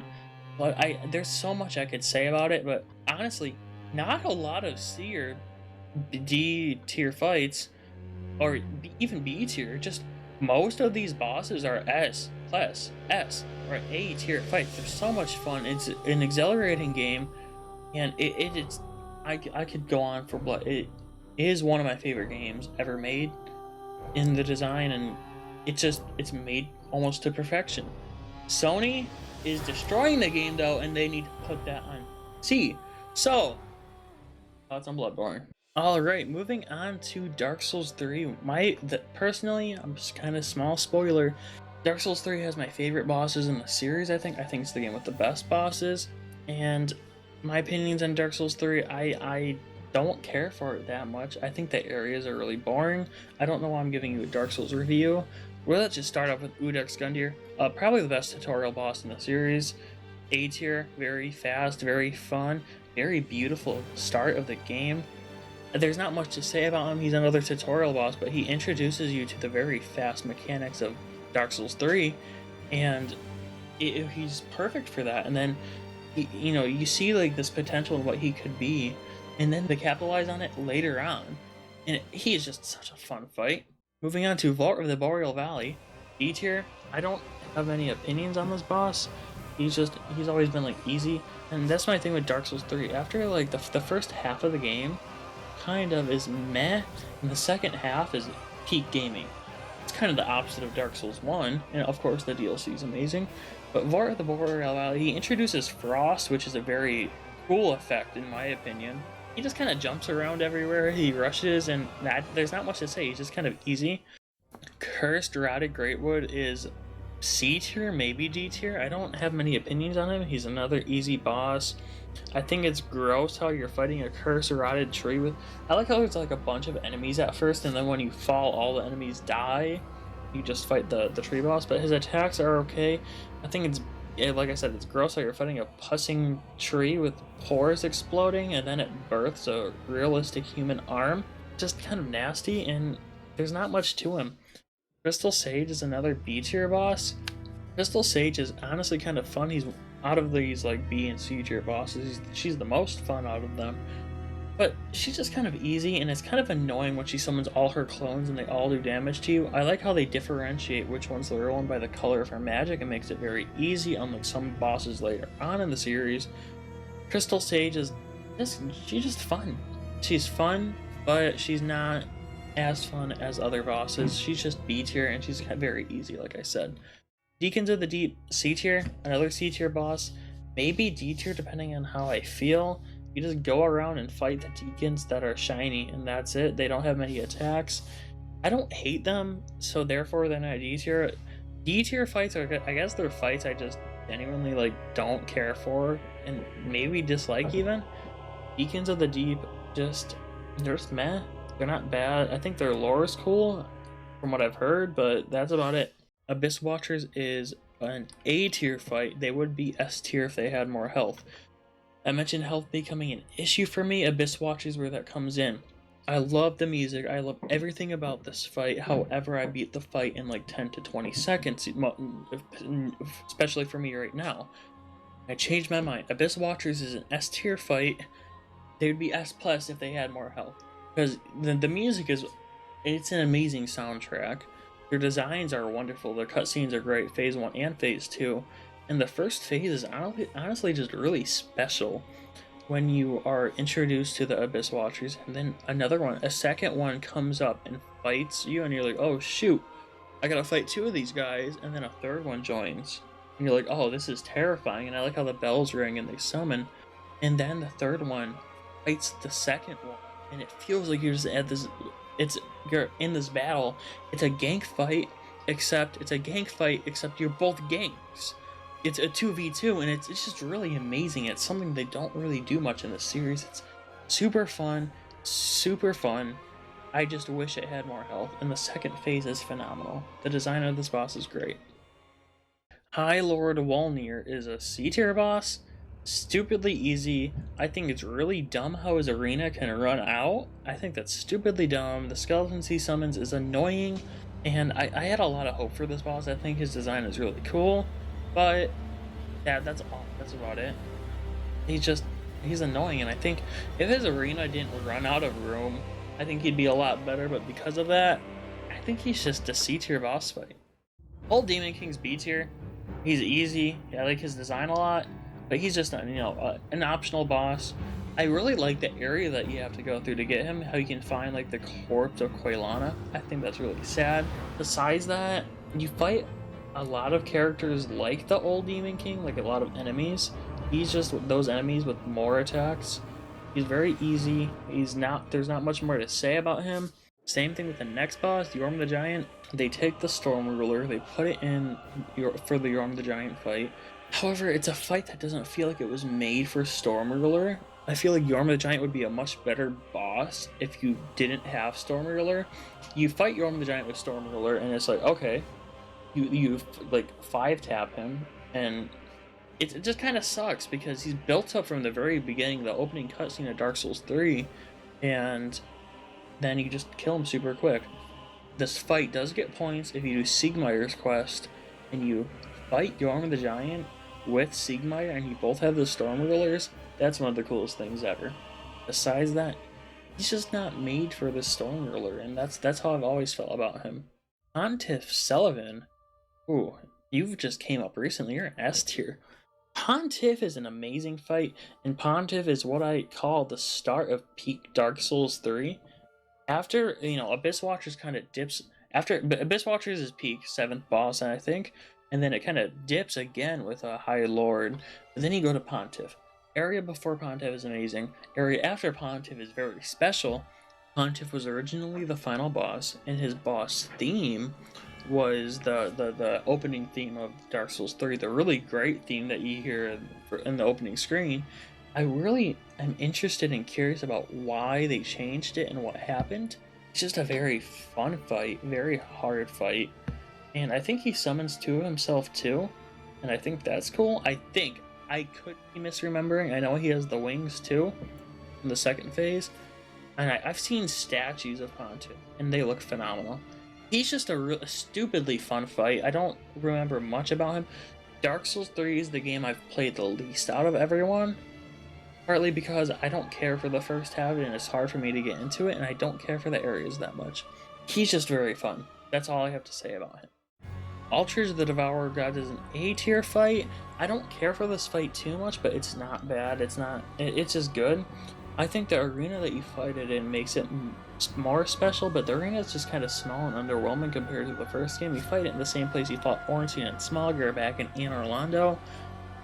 But there's so much I could say about it, but honestly, not a lot of C or D tier fights, or even B tier. Just most of these bosses are S+, S, or A tier fights. They're so much fun. It's an exhilarating game, and I could go on for blood. It is one of my favorite games ever made in the design, and it's made almost to perfection. Sony is destroying the game though, and they need to put that on C. So, thoughts on Bloodborne. Alright, moving on to Dark Souls 3. Personally, I'm just kind of small spoiler. Dark Souls 3 has my favorite bosses in the series, I think. I think it's the game with the best bosses. And my opinions on Dark Souls 3, I don't care for it that much. I think the areas are really boring. I don't know why I'm giving you a Dark Souls review. Well, let's just start off with Udex Gundyr. Probably the best tutorial boss in the series. A tier, very fast, very fun, very beautiful start of the game. There's not much to say about him. He's another tutorial boss, but he introduces you to the very fast mechanics of Dark Souls 3, and he's perfect for that. And then, you see like this potential in what he could be, and then they capitalize on it later on. And he is just such a fun fight. Moving on to Vault of the Boreal Valley, D tier. I don't have any opinions on this boss. He's always been like easy, and that's my thing with Dark Souls 3. After like the first half of the game kind of is meh, and the second half is peak gaming. It's kind of the opposite of Dark Souls 1, and of course the DLC is amazing. But Vault of the Boreal Valley, he introduces Frost, which is a very cool effect in my opinion. He just kind of jumps around everywhere, he rushes, and there's not much to say, he's just kind of easy. Cursed Rotted Greatwood is C tier, maybe D tier. I don't have many opinions on him. He's another easy boss. I think it's gross how you're fighting a cursed rotted tree with... I like how there's like a bunch of enemies at first, and then when you fall, all the enemies die. You just fight the tree boss, but his attacks are okay. I think it's, like I said, it's gross how you're fighting a pussing tree with pores exploding, and then it births a realistic human arm. Just kind of nasty, and there's not much to him. Crystal Sage is another B tier boss. Crystal Sage is honestly kind of fun. He's out of these like B and C tier bosses, she's the most fun out of them. But she's just kind of easy, and it's kind of annoying when she summons all her clones and they all do damage to you. I like how they differentiate which one's the real one by the color of her magic. It makes it very easy, unlike some bosses later on in the series. Crystal Sage she's just fun. She's fun, but she's not as fun as other bosses. She's just B tier, and she's very easy, like I said. Deacons of the Deep, C tier, another C tier boss, maybe D tier depending on how I feel. You just go around and fight the deacons that are shiny, and that's it. They don't have many attacks. I don't hate them, so therefore they're not D tier. D tier fights are, I guess they're fights I just genuinely like don't care for, and maybe dislike even. Deacons of the Deep, they're just meh. They're not bad. I think their lore is cool from what I've heard, but that's about it. Abyss Watchers is an A tier fight. They would be S tier if they had more health. I mentioned health becoming an issue for me. Abyss Watchers where that comes in. I love the music. I love everything about this fight. However, I beat the fight in like 10 to 20 seconds, especially for me right now. I changed my mind. Abyss Watchers is an S tier fight. They would be S plus if they had more health. Because the music is, it's an amazing soundtrack. Their designs are wonderful. Their cutscenes are great, phase 1 and phase 2. And the first phase is honestly just really special when you are introduced to the Abyss Watchers. And then a second one comes up and fights you, and you're like, oh shoot, I gotta fight 2 of these guys. And then a third one joins. And you're like, oh, this is terrifying. And I like how the bells ring and they summon. And then the third one fights the second one. And it feels like you're just at this, you're in this battle. It's a gank fight, except you're both ganks. It's a 2v2, and it's just really amazing. It's something they don't really do much in the series. It's super fun. I just wish it had more health, and the second phase is phenomenal. The design of this boss is great. High Lord Walnir is a C tier boss. Stupidly easy. I think it's really dumb how his arena can run out. I think that's stupidly dumb. The skeletons he summons is annoying, and I had a lot of hope for this boss. I think his design is really cool, but yeah, that's all. That's about it. He's annoying, and I think if his arena didn't run out of room, I think he'd be a lot better, but because of that, I think he's just a C tier boss fight. Old Demon King's B tier. He's easy. I like his design a lot. But he's just an optional boss. I really like the area that you have to go through to get him. How you can find like the corpse of Quailana. I think that's really sad. Besides that, you fight a lot of characters like the old Demon King, like a lot of enemies. He's just those enemies with more attacks. He's very easy. There's not much more to say about him. Same thing with the next boss, Yorm the Giant. They take the Storm Ruler, they put it in for the Yorm the Giant fight. However, it's a fight that doesn't feel like it was made for Storm Ruler. I feel like Yorm the Giant would be a much better boss if you didn't have Storm Ruler. You fight Yorm the Giant with Storm Ruler, and it's like, okay, you like 5-tap him, and it just kind of sucks because he's built up from the very beginning, the opening cutscene of Dark Souls 3, and then you just kill him super quick. This fight does get points if you do Siegmeyer's quest, and you fight Yorm the Giant with Siegmeyer, and you both have the Storm Rulers. That's one of the coolest things ever. Besides that, he's just not made for the Storm Ruler, and that's how I've always felt about him. Pontiff Sullivan, ooh, you've just came up recently. You're an S tier. Pontiff is an amazing fight, and Pontiff is what I call the start of peak Dark Souls 3. After, Abyss Watchers kind of dips. But Abyss Watchers is peak 7th boss, I think. And then it kind of dips again with a High Lord. But then you go to Pontiff. Area before Pontiff is amazing. Area after Pontiff is very special. Pontiff was originally the final boss, and his boss theme was the opening theme of Dark Souls 3, the really great theme that you hear in the opening screen. I really am interested and curious about why they changed it and what happened. It's just a very fun fight, very hard fight. And I think he summons 2 of himself too, and I think that's cool. I could be misremembering. I know he has the wings too in the second phase, and I've seen statues of Pontiff, and they look phenomenal. He's just a stupidly fun fight. I don't remember much about him. Dark Souls 3 is the game I've played the least out of everyone, partly because I don't care for the first half, and it's hard for me to get into it, and I don't care for the areas that much. He's just very fun. That's all I have to say about him. Altars of the Devourer God is an A tier fight. I don't care for this fight too much, but it's not bad. It's just good. I think the arena that you fight it in makes it more special, but the arena is just kind of small and underwhelming compared to the first game. You fight it in the same place you fought Ornstein and Smaugr back in Anne Orlando,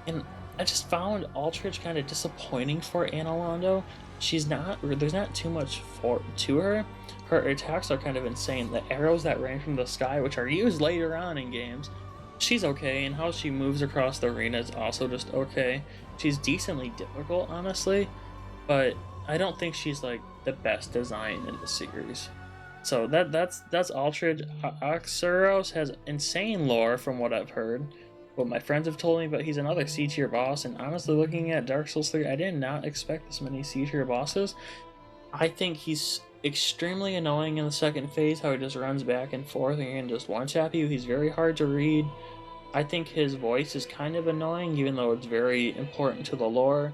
and I just found Aldrich kind of disappointing for Anne Orlando. There's not too much to her. Her attacks are kind of insane. The arrows that rain from the sky, which are used later on in games, she's okay, and how she moves across the arena is also just okay. She's decently difficult, honestly, but I don't think she's like the best design in the series. So that's Aldrich. Axeros has insane lore from what I've heard, what my friends have told me, but he's another C tier boss. And honestly, looking at Dark Souls 3, I did not expect this many C tier bosses. I think he's extremely annoying in the second phase, how he just runs back and forth and can just one-tap you. He's very hard to read. I think his voice is kind of annoying, even though it's very important to the lore.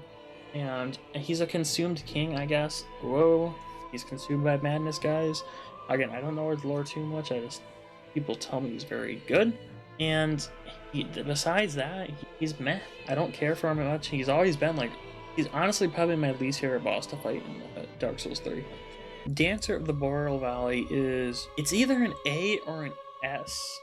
And he's a consumed king, I guess. Whoa, he's consumed by madness, guys. Again, I don't know his lore too much. People tell me he's very good. And besides that, he's meh. I don't care for him much. He's always been like, he's honestly probably my least favorite boss to fight in Dark Souls 3. Dancer of the Boreal Valley it's either an A or an S.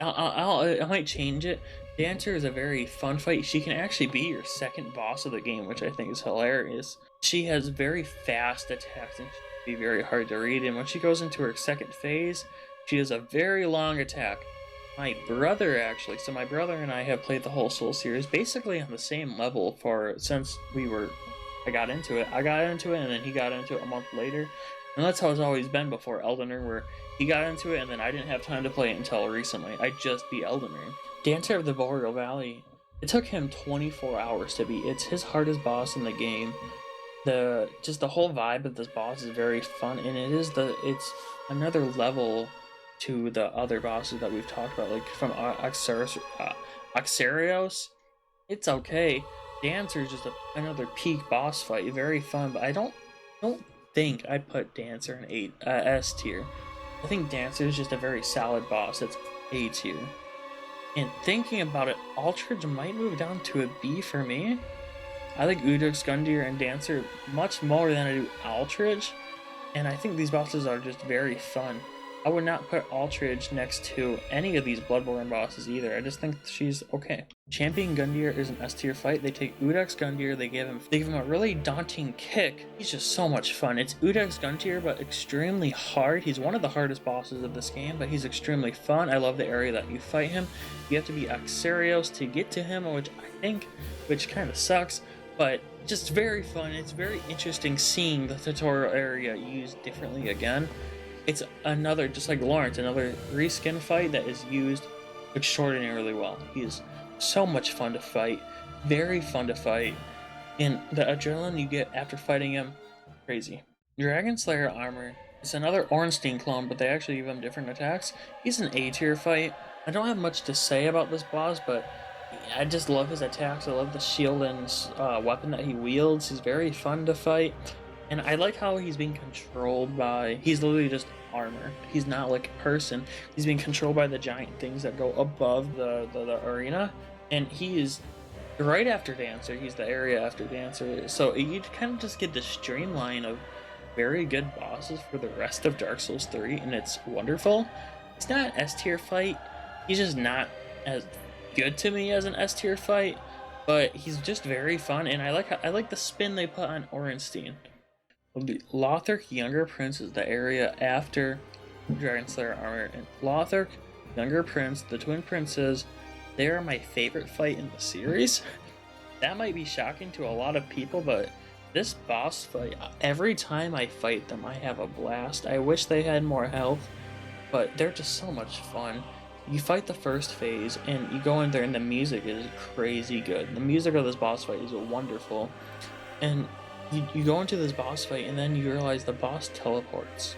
I might change it. Dancer is a very fun fight. She can actually be your second boss of the game, which I think is hilarious. She has very fast attacks and she can be very hard to read. And when she goes into her second phase, she has a very long attack. My brother and I have played the whole Soul series basically on the same level since I got into it. And then he got into it a month later. And that's how it's always been before Elden Ring, where he got into it and then I didn't have time to play it until recently. I just beat Elden Ring. Dancer of the Boreal Valley, it took him 24 hours to beat. It's his hardest boss in the game. The whole vibe of this boss is very fun, and it's another level to the other bosses that we've talked about, like from Axarios. It's okay. Dancer is just another peak boss fight, very fun, but I don't think I'd put Dancer in S tier. I think Dancer is just a very solid boss. It's A tier. And thinking about it, Aldrich might move down to a B for me. I like Udix, Gundyr, and Dancer much more than I do Aldrich, and I think these bosses are just very fun. I would not put Aldrich next to any of these Bloodborne bosses either. I just think she's okay. Champion Gundyr is an S tier fight. They take Udix Gundyr, they give him a really daunting kick. He's just so much fun. It's Udix Gundyr, but extremely hard. He's one of the hardest bosses of this game, but he's extremely fun. I love the area that you fight him. You have to be Axarios to get to him, which kind of sucks, but just very fun. It's very interesting seeing the tutorial area used differently again. It's another, just like Lawrence, another reskin fight that is used extraordinarily well. He is so much fun to fight, very fun to fight, and the adrenaline you get after fighting him, crazy. Dragon Slayer armor is another Ornstein clone, but they actually give him different attacks. He's an A tier fight. I don't have much to say about this boss, but I just love his attacks. I love the shield and weapon that he wields. He's very fun to fight. And I like how he's being controlled by... He's literally just armor. He's not like a person. He's being controlled by the giant things that go above the arena. And he is right after Dancer. He's the area after Dancer. So you kind of just get this streamline of very good bosses for the rest of Dark Souls 3. And it's wonderful. It's not an S tier fight. He's just not as good to me as an S tier fight. But he's just very fun. And I like the spin they put on Ornstein. Lothric Younger Prince is the area after Dragon Slayer armor, and Lothric Younger Prince, the twin princes, they are my favorite fight in the series. That might be shocking to a lot of people, but this boss fight, every time I fight them, I have a blast. I wish they had more health, but they're just so much fun. You fight the first phase, and you go in there, and the music is crazy good. The music of this boss fight is wonderful, and you go into this boss fight and then you realize the boss teleports.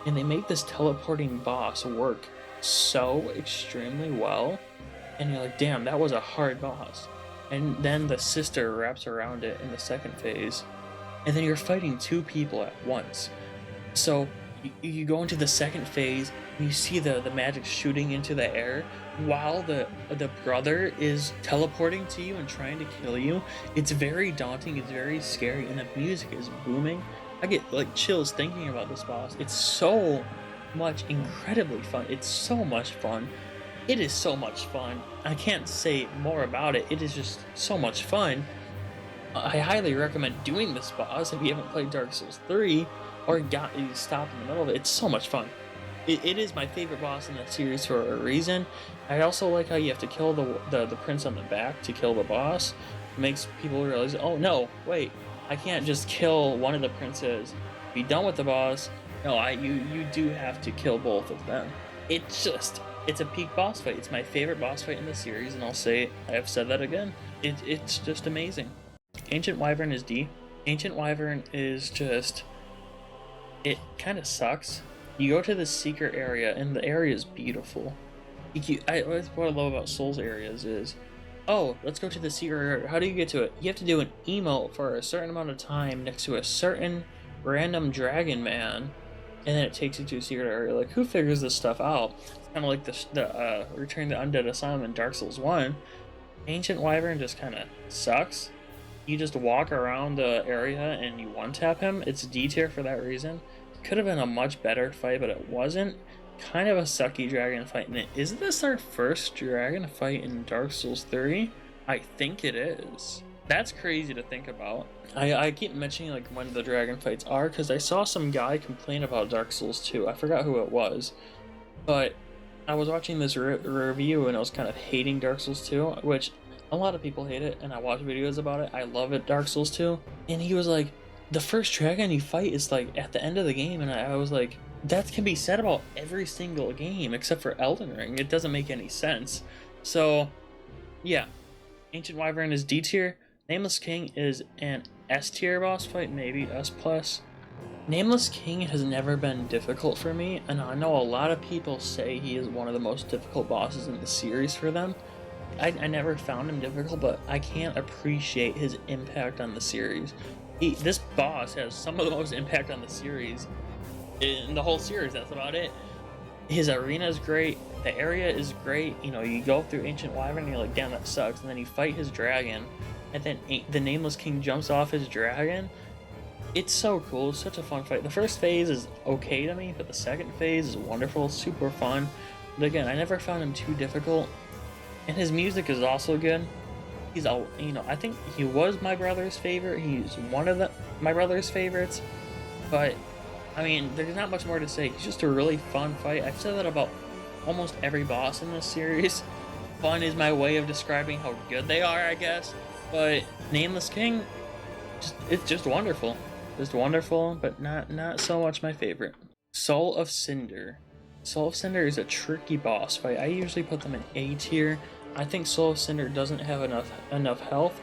And they make this teleporting boss work so extremely well. And you're like, damn, that was a hard boss. And then the sister wraps around it in the second phase. And then you're fighting two people at once. So you go into the second phase and you see the magic shooting into the air while the brother is teleporting to you and trying to kill you. It's very daunting, it's very scary, and the music is booming. I get like chills thinking about this boss. It's so much incredibly fun. It's so much fun. It is so much fun. I can't say more about it. It is just so much fun. I highly recommend doing this boss if you haven't played Dark Souls 3 or you stopped in the middle of it. It's so much fun. It is my favorite boss in that series for a reason. I also like how you have to kill the prince on the back to kill the boss. It makes people realize, oh no, wait, I can't just kill one of the princes, be done with the boss. No, you do have to kill both of them. It's a peak boss fight. It's my favorite boss fight in the series, and I'll say it, I have said that again. It's just amazing. Ancient Wyvern is D. Ancient Wyvern is just, it kind of sucks. You go to the secret area, and the area is beautiful. What I love about Souls areas is, oh, let's go to the secret area. How do you get to it? You have to do an emote for a certain amount of time next to a certain random dragon man, and then it takes you to a secret area. Like, who figures this stuff out? It's kind of like the Return to Undead Asylum in Dark Souls 1. Ancient Wyvern just kind of sucks. You just walk around the area and you one-tap him. It's D tier for that reason. Could have been a much better fight, but it wasn't. Kind of a sucky dragon fight. And is this our first dragon fight in Dark Souls 3? I think it is. That's crazy to think about. I keep mentioning like when the dragon fights are because I saw some guy complain about Dark Souls 2. I forgot who it was, but I was watching this review and I was kind of hating Dark Souls 2, which a lot of people hate it, and I watch videos about it. I love it, Dark Souls 2. And he was like, the first dragon you fight is like at the end of the game, and I was like, that can be said about every single game except for Elden Ring. It doesn't make any sense. So yeah, Ancient Wyvern is D tier. Nameless King is an S tier boss fight, maybe S plus. Nameless King has never been difficult for me, and I know a lot of people say he is one of the most difficult bosses in the series for them. I never found him difficult, but I can't appreciate his impact on the series. This boss has some of the most impact on the series in the whole series. That's about it. His arena is great. The area is great. You know, you go through Ancient Wyvern and you're like, damn, that sucks. And then you fight his dragon, and then the Nameless King jumps off his dragon. It's so cool. It's such a fun fight. The first phase is okay to me, but the second phase is wonderful, super fun. But again, I never found him too difficult. And his music is also good. He's all, you know, I think he was my brother's favorite. He's one of my brother's favorites. But I mean, there's not much more to say. He's just a really fun fight. I've said that about almost every boss in this series. Fun is my way of describing how good they are, I guess. But Nameless King, it's just wonderful. Just wonderful, but not so much my favorite. Soul of Cinder. Soul of Cinder is a tricky boss fight. I usually put them in A tier. I think Soul of Cinder doesn't have enough health.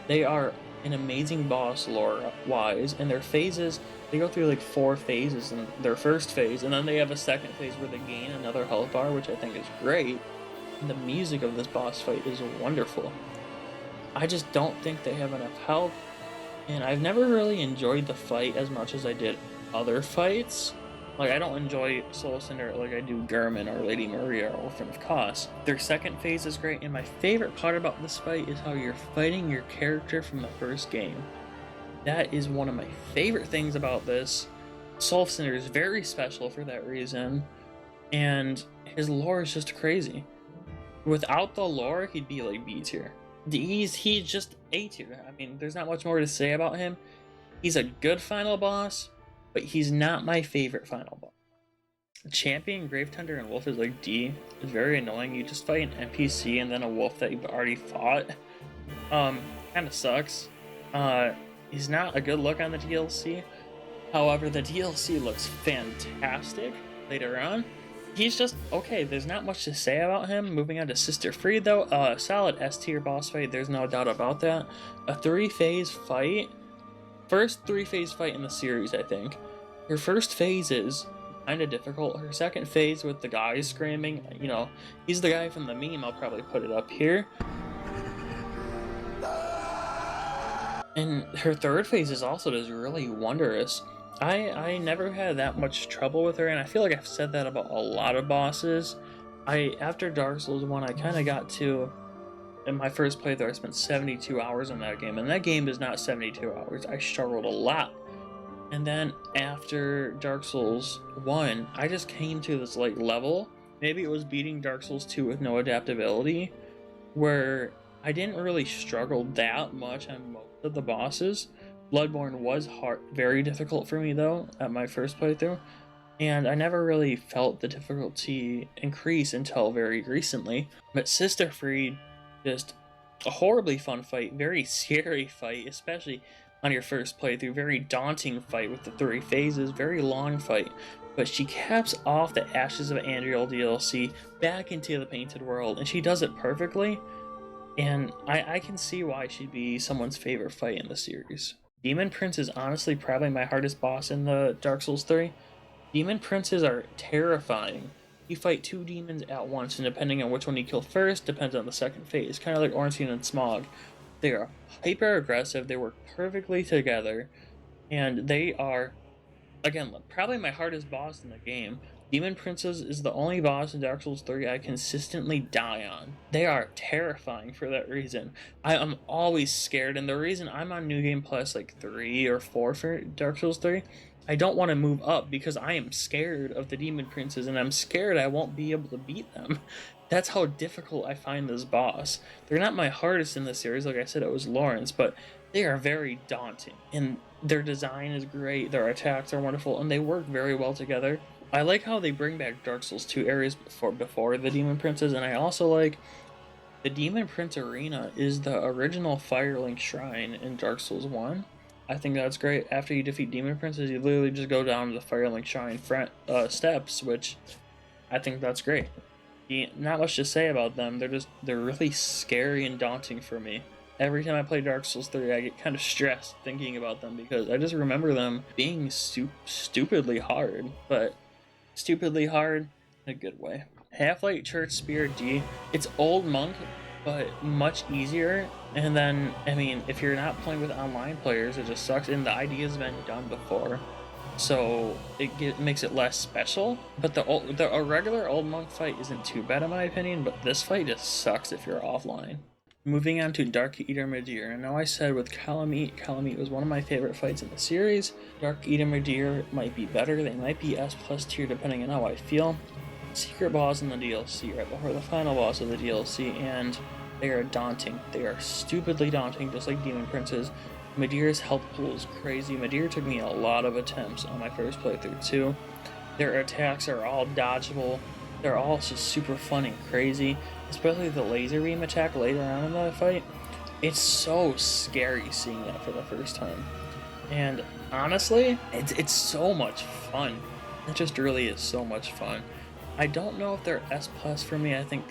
They are an amazing boss lore-wise, and their phases, they go through like 4 phases in their first phase, and then they have a second phase where they gain another health bar, which I think is great. And the music of this boss fight is wonderful. I just don't think they have enough health, and I've never really enjoyed the fight as much as I did other fights. Like, I don't enjoy Soul of Cinder like I do Gurman or Lady Maria or Orphan of Kos. Their second phase is great, and my favorite part about this fight is how you're fighting your character from the first game. That is one of my favorite things about this. Soul of Cinder is very special for that reason, and his lore is just crazy. Without the lore, he'd be like B tier. He's just A tier. I mean, there's not much more to say about him. He's a good final boss, but he's not my favorite final boss. Champion, Gravetender, and Wolf is like D. It's very annoying. You just fight an NPC and then a wolf that you've already fought. Kind of sucks. He's not a good look on the DLC. However, the DLC looks fantastic later on. He's just okay. There's not much to say about him. Moving on to Sister Fried, though, solid S tier boss fight. There's no doubt about that. A 3-phase fight. First 3-phase fight in the series, I think. Her first phase is kind of difficult. Her second phase with the guy screaming, you know, he's the guy from the meme. I'll probably put it up here. And her third phase is also just really wondrous. I never had that much trouble with her, and I feel like I've said that about a lot of bosses. After Dark Souls 1, I kind of got to, in my first playthrough, I spent 72 hours in that game, and that game is not 72 hours. I struggled a lot. And then after Dark Souls 1, I just came to this like level, maybe it was beating Dark Souls 2 with no adaptability, where I didn't really struggle that much on most of the bosses. Bloodborne was very difficult for me though at my first playthrough, and I never really felt the difficulty increase until very recently. But Sister Fried, just a horribly fun fight, very scary fight, especially on your first playthrough. Very daunting fight with the 3 phases, very long fight. But she caps off the Ashes of Andriel DLC back into the Painted World, and she does it perfectly. And I can see why she'd be someone's favorite fight in the series. Demon Prince is honestly probably my hardest boss in the Dark Souls 3. Demon Princes are terrifying. You fight 2 demons at once, and depending on which one you kill first, depends on the second phase. Kind of like Ornstein and Smog. They are hyper aggressive, they work perfectly together, and they are, again, probably my hardest boss in the game. Demon Princes is the only boss in Dark Souls 3 I consistently die on. They are terrifying for that reason. I am always scared, and the reason I'm on New Game Plus like 3 or 4 for Dark Souls 3, I don't want to move up because I am scared of the Demon Princes, and I'm scared I won't be able to beat them. That's how difficult I find this boss. They're not my hardest in the series, like I said, it was Lawrence, but they are very daunting, and their design is great, their attacks are wonderful, and they work very well together. I like how they bring back Dark Souls 2 areas before the Demon Princes, and I also like the Demon Prince Arena is the original Firelink Shrine in Dark Souls 1. I think that's great. After you defeat Demon Princes, you literally just go down to the Firelink Shrine steps, which I think that's great. Not much to say about them. They're really scary and daunting for me. Every time I play Dark Souls 3, I get kind of stressed thinking about them because I just remember them being stupidly hard, but stupidly hard in a good way. Half-Light Church Spear D, it's old monk, but much easier. And then, I mean, if you're not playing with online players, it just sucks, and the idea's been done before, so it makes it less special. But the regular old monk fight isn't too bad in my opinion, but this fight just sucks if you're offline. Moving on to Dark Eater Midir. I know I said with Kalameet was one of my favorite fights in the series. Dark Eater Midir might be better, they might be S+ tier depending on how I feel. Secret boss in the DLC, right before the final boss of the DLC, and they are daunting. They are stupidly daunting, just like Demon Princes. Midir's health pool is crazy. Midir took me a lot of attempts on my first playthrough too. Their attacks are all dodgeable. They're all just super fun and crazy, especially the laser beam attack later on in the fight. It's so scary seeing that for the first time. And honestly, it's so much fun. It just really is so much fun. I don't know if they're S+ for me. I think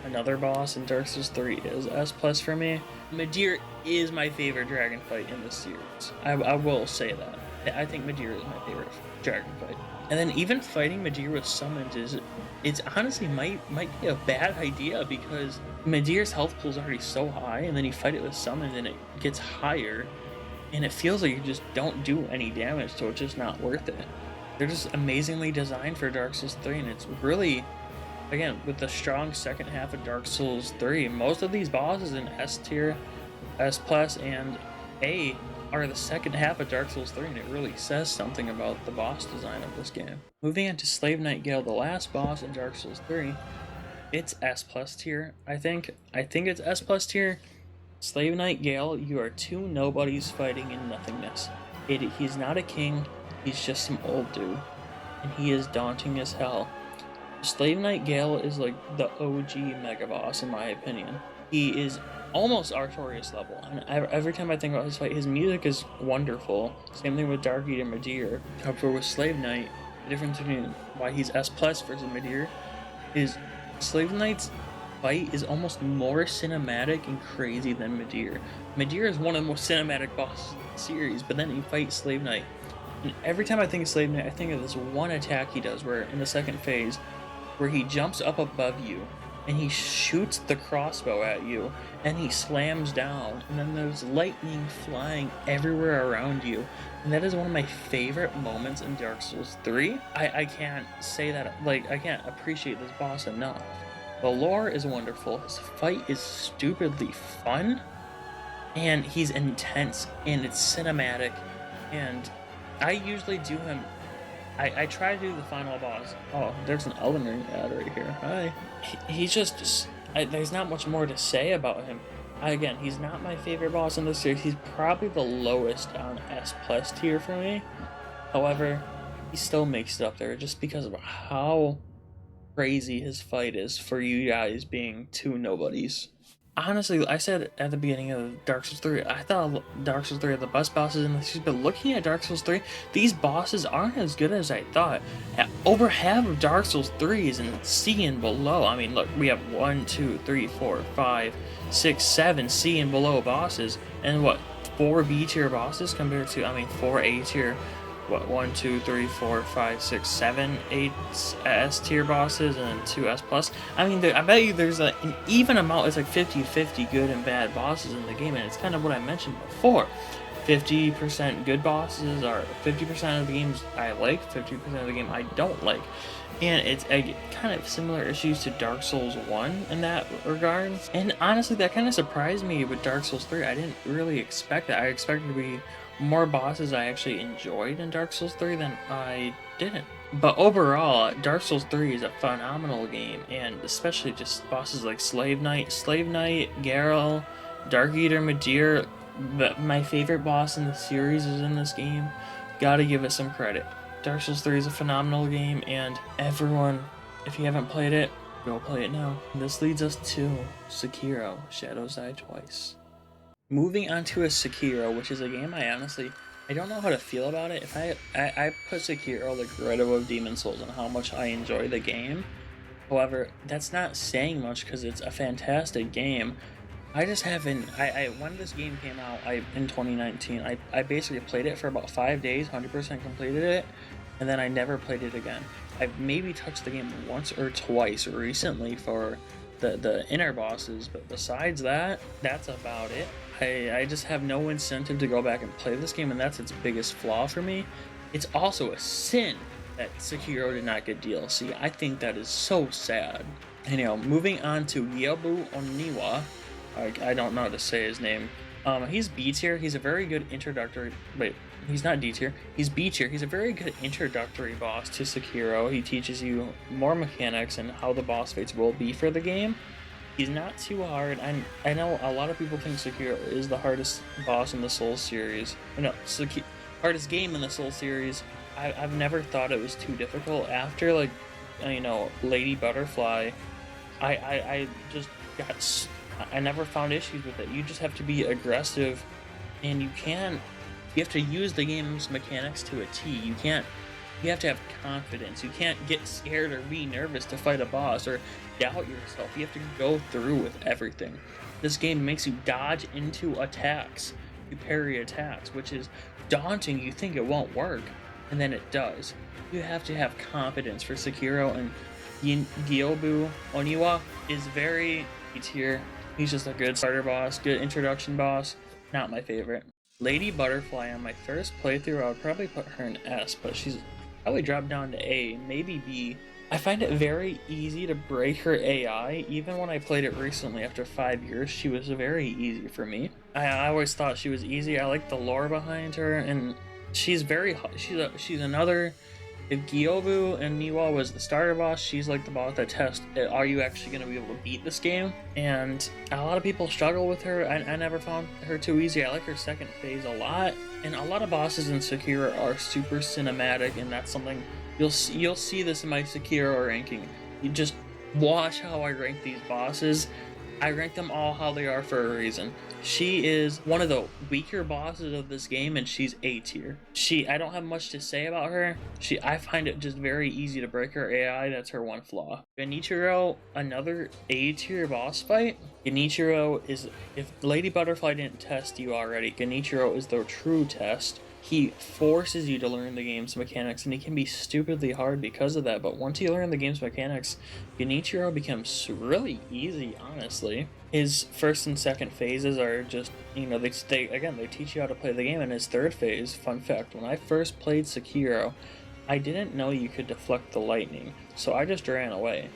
another boss in Dark Souls 3 is S+ for me. Midir is my favorite dragon fight in the series. I will say that. I think Midir is my favorite dragon fight. And then even fighting Midir with summons it's honestly might be a bad idea because Midir's health pool is already so high, and then you fight it with summons and it gets higher, and it feels like you just don't do any damage, so it's just not worth it. They're just amazingly designed for Dark Souls 3, and it's really, again, with the strong second half of Dark Souls 3, most of these bosses in S tier, S+, and A are the second half of Dark Souls 3, and it really says something about the boss design of this game. Moving on to Slave Knight Gale, the last boss in Dark Souls 3, it's S+ tier, I think. I think it's S+ tier. Slave Knight Gale, you are 2 nobodies fighting in nothingness. He's not a king, he's just some old dude, and he is daunting as hell. Slave Knight Gale is like the OG mega boss in my opinion. He is almost Artorias level, and every time I think about his fight, his music is wonderful. Same thing with Dark Eater Midir. However, with Slave Knight, the difference between why he's S+ versus Midir is Slave Knight's fight is almost more cinematic and crazy than Midir. Midir is one of the most cinematic bosses in the series, but then you fight Slave Knight, and every time I think of Slave Knight, I think of this one attack he does where in the second phase, where he jumps up above you and he shoots the crossbow at you and he slams down, and then there's lightning flying everywhere around you, and that is one of my favorite moments in Dark Souls 3. I can't say that, like, I can't appreciate this boss enough. The lore is wonderful, his fight is stupidly fun, and he's intense, and it's cinematic, and I usually do him. I try to do the final boss. Oh, there's an Elden Ring ad right here. Hi. He's just there's not much more to say about him. Again, he's not my favorite boss in this series. He's probably the lowest on S+ tier for me. However, he still makes it up there just because of how crazy his fight is for you guys being 2 nobodies. honestly, I said at the beginning of Dark Souls 3, I thought Dark Souls 3 are the best bosses in the series, but looking at Dark Souls 3, these bosses aren't as good as I thought. Over half of Dark Souls 3 is in C and below. I mean, look, we have 1, 2, 3, 4, 5, 6, 7 C and below bosses, and what, 4 B tier bosses compared to, I mean, 4 A tier. What, 1, 2, 3, 4, 5, 6, 7, 8 S tier bosses and 2 S plus. I mean, I bet you there's an even amount. It's like 50-50 good and bad bosses in the game, and it's kind of what I mentioned before. 50% good bosses are 50% of the games I like, 50% of the game I don't like. And it's kind of similar issues to Dark Souls 1 in that regard. And honestly, that kind of surprised me with Dark Souls 3. I didn't really expect that. I expected to be more bosses I actually enjoyed in Dark Souls 3 than I didn't. But overall, Dark Souls 3 is a phenomenal game, and especially just bosses like Slave Knight, Garel, Dark Eater, Madir. My favorite boss in the series is in this game. Gotta give it some credit. Dark Souls 3 is a phenomenal game, and everyone, if you haven't played it, go play it now. This leads us to Sekiro, Shadows Die Twice. Moving on to a Sekiro, which is a game I don't know how to feel about it. If I put Sekiro like right above Demon Souls and how much I enjoy the game. However, that's not saying much because it's a fantastic game. I just haven't, when this game came out in 2019, I basically played it for about 5 days, 100% completed it, and then I never played it again. I've maybe touched the game once or twice recently for the inner bosses, but besides that, that's about it. I just have no incentive to go back and play this game, and that's its biggest flaw for me. It's also a sin that Sekiro did not get DLC. I think that is so sad. Anyhow, moving on to Yobu Oniwa. I don't know how to say his name. He's B tier. He's a very good introductory. Wait, he's not D tier. He's B tier. He's a very good introductory boss to Sekiro. He teaches you more mechanics and how the boss fights will be for the game. He's not too hard. I know a lot of people think Sekiro is the hardest boss in the Souls series. No, hardest game in the Souls series. I've never thought it was too difficult. After, like, you know, Lady Butterfly, I just got. I never found issues with it. You just have to be aggressive, and you have to use the game's mechanics to a T. You have to have confidence. You can't get scared or be nervous to fight a boss or doubt yourself. You have to go through with everything. This game makes you dodge into attacks, you parry attacks, which is daunting. You think it won't work, and then it does. You have to have confidence for Sekiro, and Gyobu Oniwa is very B tier. He's just a good starter boss, good introduction boss. Not my favorite. Lady Butterfly, on my first playthrough, I would probably put her in S, but she's probably dropped down to A, maybe B. I find it very easy to break her AI. Even when I played it recently after 5 years, she was very easy for me. I always thought she was easy. I like the lore behind her, and she's another. If Gyobu and Niwa was the starter boss, she's like the boss that tests, are you actually going to be able to beat this game? And a lot of people struggle with her. I never found her too easy. I like her second phase a lot. And a lot of bosses in Sekiro are super cinematic, and that's something, you'll see this in my Sekiro ranking. You just watch how I rank these bosses. I rank them all how they are for a reason. She is one of the weaker bosses of this game, and she's A tier. I don't have much to say about her. I find it just very easy to break her AI. That's her one flaw. Genichiro, another A tier boss fight. Genichiro is, if Lady Butterfly didn't test you already, Genichiro is the true test. He forces you to learn the game's mechanics, and he can be stupidly hard because of that, but once you learn the game's mechanics, Genichiro becomes really easy, honestly. His first and second phases are just, you know, they teach you how to play the game. In his third phase, fun fact, when I first played Sekiro, I didn't know you could deflect the lightning, so I just ran away.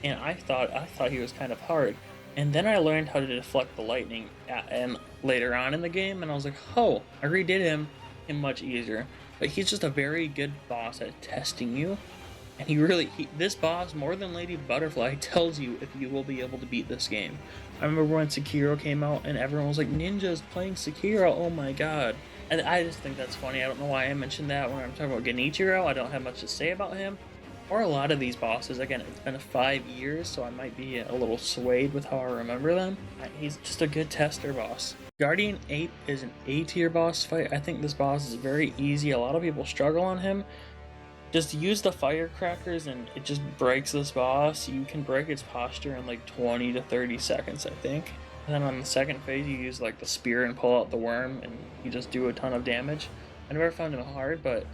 And I thought he was kind of hard. And then I learned how to deflect the lightning and later on in the game, and I was like, oh, I redid him much easier. But he's just a very good boss at testing you, and this boss, more than Lady Butterfly, tells you if you will be able to beat this game. I remember when Sekiro came out and everyone was like, ninjas playing Sekiro, oh my god. And I just think that's funny. I don't know why I mentioned that when I'm talking about Genichiro. I don't have much to say about him. or a lot of these bosses. Again, it's been 5 years, so I might be a little swayed with how I remember them. He's just a good tester boss. Guardian Ape is an A tier boss fight. I think this boss is very easy. A lot of people struggle on him. Just use the firecrackers and it just breaks this boss. You can break its posture in like 20 to 30 seconds, I think. And then on the second phase, you use like the spear and pull out the worm, and you just do a ton of damage. I never found him hard, but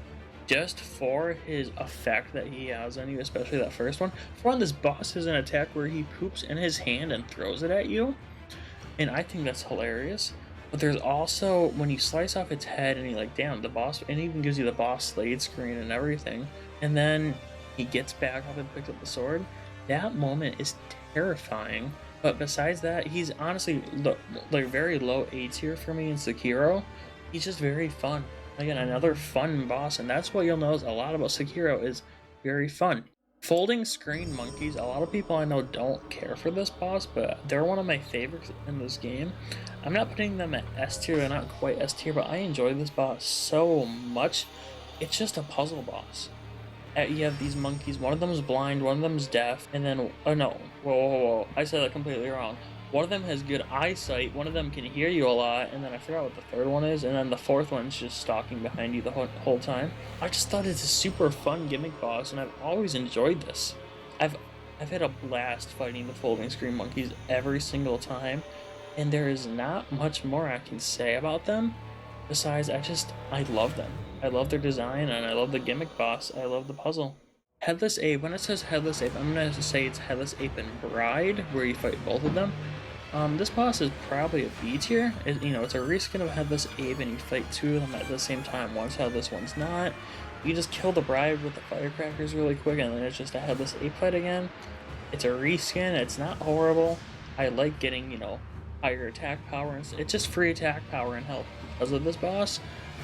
just for his effect that he has on you, especially that first one. For one, this boss has an attack where he poops in his hand and throws it at you, and I think that's hilarious. But there's also when you slice off its head and you like, damn, the boss, and it even gives you the boss Slade screen and everything. And then he gets back up and picks up the sword. That moment is terrifying. But besides that, he's honestly like very low A tier for me in Sekiro. He's just very fun. Again, another fun boss, and that's what you'll notice a lot about Sekiro is very fun. Folding screen monkeys, a lot of people I know don't care for this boss, but they're one of my favorites in this game. I'm not putting them at S tier, they're not quite S tier, but I enjoy this boss so much. It's just a puzzle boss. You have these monkeys, one of them is blind, one of them is deaf, and then, oh no, whoa, I said that completely wrong. One of them has good eyesight, one of them can hear you a lot, and then I forgot what the third one is, and then the fourth one's just stalking behind you the whole time. I just thought it's a super fun gimmick boss, and I've always enjoyed this. I've had a blast fighting the folding screen monkeys every single time, and there is not much more I can say about them. Besides, I love them. I love their design, and I love the gimmick boss. I love the puzzle. Headless Ape, when it says Headless Ape, I'm going to say it's Headless Ape and Bride, where you fight both of them. This boss is probably a B tier. It's a reskin of Headless Ape, and you fight two of them at the same time. One's headless, one's not. You just kill the Bride with the firecrackers really quick, and then it's just a Headless Ape fight again. It's a reskin. It's not horrible. I like getting, higher attack power. It's just free attack power and health because of this boss.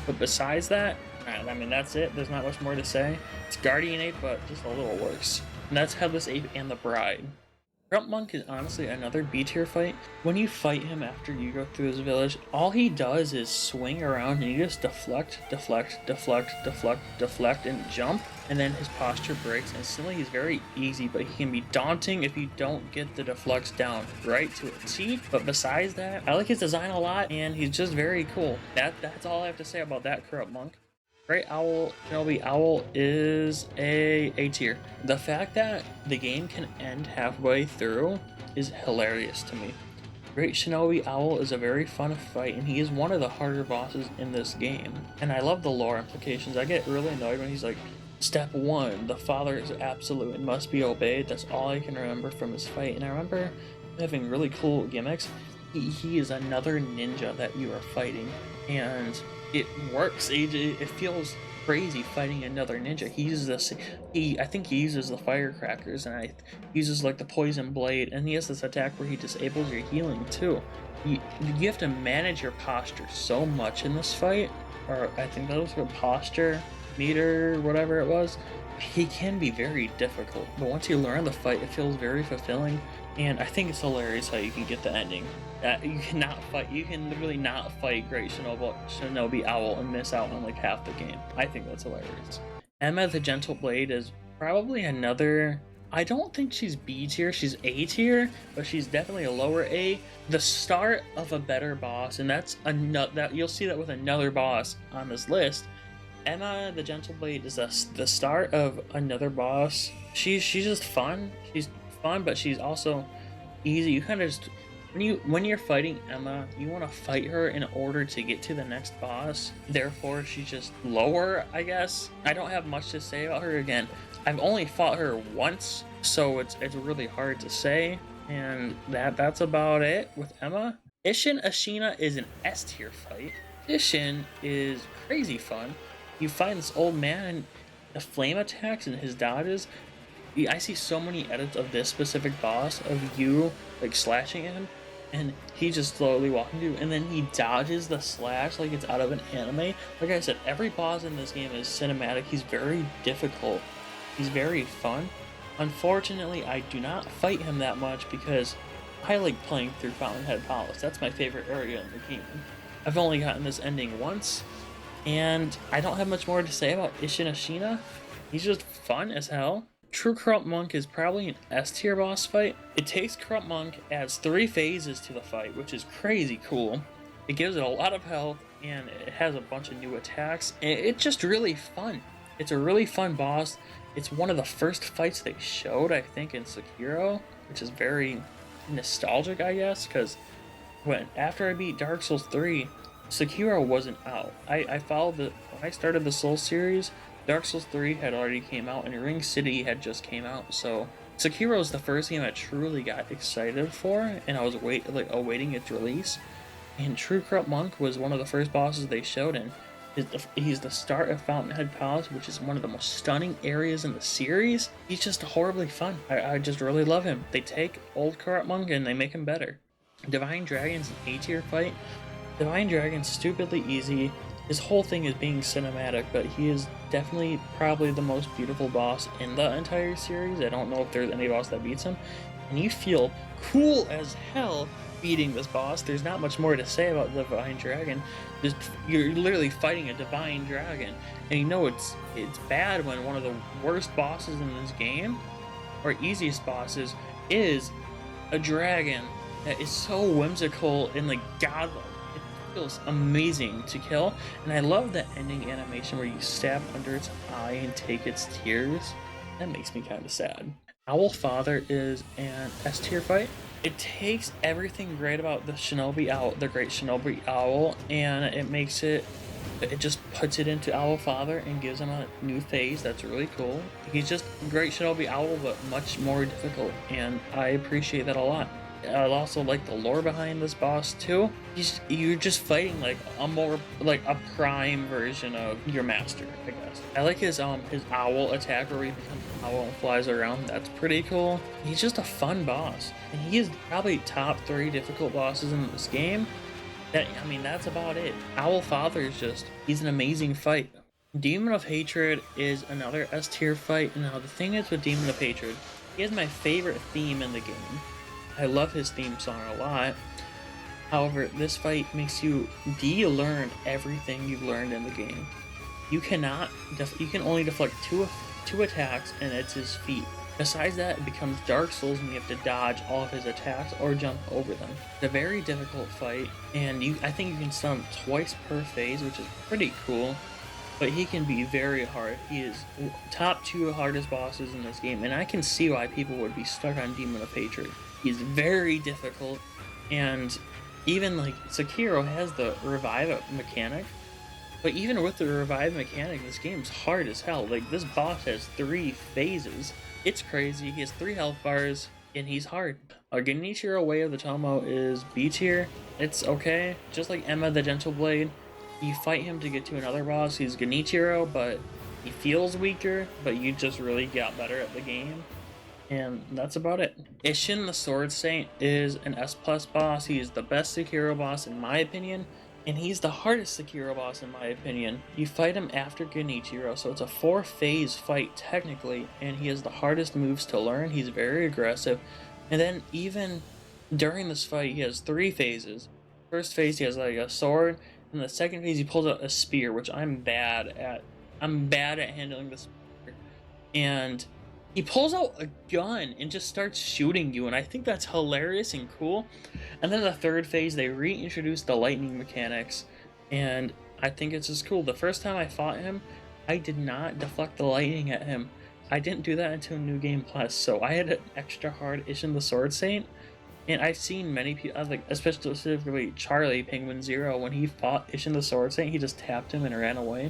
But besides that, I mean, that's it. There's not much more to say. It's Guardian Ape, but just a little worse. And that's Headless Ape and the Bride. Grump Monk is honestly another B tier fight. When you fight him after you go through his village, all he does is swing around and you just deflect, and jump, and then his posture breaks instantly. He's very easy, but he can be daunting if you don't get the deflects down right to a T. But besides that, I like his design a lot, and he's just very cool. That's all I have to say about that Corrupt Monk. Great Owl, Shinobi Owl is a tier. The fact that the game can end halfway through is hilarious to me. Great Shinobi Owl is a very fun fight, and he is one of the harder bosses in this game. And I love the lore implications. I get really annoyed when he's like, Step 1, the father is absolute and must be obeyed. That's all I can remember from this fight. And I remember having really cool gimmicks. He is another ninja that you are fighting, and it works. It feels crazy fighting another ninja. He uses this. I think he uses the firecrackers, and he uses like the poison blade, and he has this attack where he disables your healing too. You have to manage your posture so much in this fight, or I think that was her posture meter, whatever it was. He can be very difficult, but once you learn the fight, it feels very fulfilling. And I think it's hilarious how you can get the ending. You can literally not fight Great Shinobi Owl and miss out on like half the game. I think that's hilarious. Emma the Gentle Blade is probably another, I don't think she's B tier, she's A tier, but she's definitely a lower A. The start of a better boss, and that's that you'll see that with another boss on this list. Emma the Gentle Blade is the start of another boss. She's just fun. She's fun, but she's also easy. You kind of just when you're fighting Emma, you want to fight her in order to get to the next boss. Therefore, she's just lower, I guess. I don't have much to say about her. Again, I've only fought her once, so it's really hard to say. And that's about it with Emma. Ishin Ashina is an S tier fight. Ishin is crazy fun. You find this old man, and the flame attacks and his dodges. I see so many edits of this specific boss of you like slashing at him, and he just slowly walking through, and then he dodges the slash like it's out of an anime. Like I said, every boss in this game is cinematic. He's very difficult. He's very fun. Unfortunately, I do not fight him that much because I like playing through Fountainhead Palace. That's my favorite area in the game. I've only gotten this ending once, and I don't have much more to say about Ishin Ashina. He's just fun as hell. True Corrupt Monk is probably an S tier boss fight. It takes Corrupt Monk, adds 3 phases to the fight, which is crazy cool. It gives it a lot of health, and it has a bunch of new attacks. It's just really fun. It's a really fun boss. It's one of the first fights they showed, I think, in Sekiro, which is very nostalgic, I guess, because after I beat Dark Souls 3, Sekiro wasn't out. I followed when I started the Souls series, Dark Souls 3 had already came out and Ring City had just came out, so Sekiro is the first game I truly got excited for, and I was awaiting its release. And True Corrupt Monk was one of the first bosses they showed, and he's the start of Fountainhead Palace, which is one of the most stunning areas in the series. He's just horribly fun. I just really love him. They take old Corrupt Monk and they make him better. Divine Dragon's an A tier fight. Divine Dragon's stupidly easy. His whole thing is being cinematic, but he is definitely probably the most beautiful boss in the entire series. I don't know if there's any boss that beats him. And you feel cool as hell beating this boss. There's not much more to say about the Divine Dragon. You're literally fighting a Divine Dragon, and you know it's bad when one of the worst bosses in this game, or easiest bosses, is a dragon that is so whimsical and like godlike. It feels amazing to kill, and I love the ending animation where you stab under its eye and take its tears. That makes me kind of sad. Owl Father is an S tier fight. It takes everything great about the Shinobi Owl, the Great Shinobi Owl, and it just puts it into Owl Father and gives him a new phase. That's really cool. He's just Great Shinobi Owl, but much more difficult, and I appreciate that a lot. I also like the lore behind this boss too. You're just fighting like a prime version of your master, I guess. I like his owl attack where he becomes an owl and flies around. That's pretty cool. He's just a fun boss, and he is probably top 3 difficult bosses in this game. That's about it. Owl Father he's an amazing fight. Demon of Hatred is another S tier fight. Now the thing is with Demon of Hatred, he has my favorite theme in the game. I love his theme song a lot. However, this fight makes you de-learn everything you've learned in the game. You can only deflect two attacks, and it's his feet. Besides that, it becomes Dark Souls, and you have to dodge all of his attacks or jump over them. It's a very difficult fight, and I think you can stun him twice per phase, which is pretty cool. But he can be very hard. He is top 2 hardest bosses in this game, and I can see why people would be stuck on Demon of Hatred. He's very difficult, and even like Sekiro has the revive mechanic, but even with the revive mechanic, this game's hard as hell. Like, this boss has 3 phases. It's crazy. He has 3 health bars, and he's hard. Genichiro Way of the Tomo is B tier. It's okay. Just like Emma the Gentle Blade, you fight him to get to another boss. He's Genichiro, but he feels weaker, but you just really got better at the game. And that's about it. Ishin the Sword Saint is an S+ boss. He is the best Sekiro boss in my opinion, and he's the hardest Sekiro boss in my opinion. You fight him after Genichiro, so it's a 4-phase fight technically, and he has the hardest moves to learn. He's very aggressive, and then even during this fight, he has 3 phases. First phase, he has like a sword, and the second phase, he pulls out a spear, which I'm bad at. I'm bad at handling the spear, and he pulls out a gun and just starts shooting you, and I think that's hilarious and cool. And then the third phase, they reintroduced the lightning mechanics, and I think it's just cool. The first time I fought him, I did not deflect the lightning at him. I didn't do that until New Game Plus, so I had an extra hard Ishin the Sword Saint, and I've seen many people, like especially specifically Charlie Penguin Zero, when he fought Ishin the Sword Saint, he just tapped him and ran away.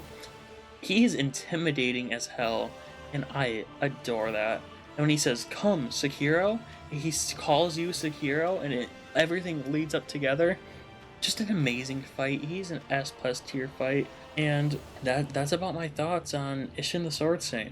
He's intimidating as hell, and I adore that. And when he says, "Come, Sekiro," he calls you Sekiro, and everything leads up together. Just an amazing fight. He's an S+ tier fight, and that's about my thoughts on Ishin the Sword Saint.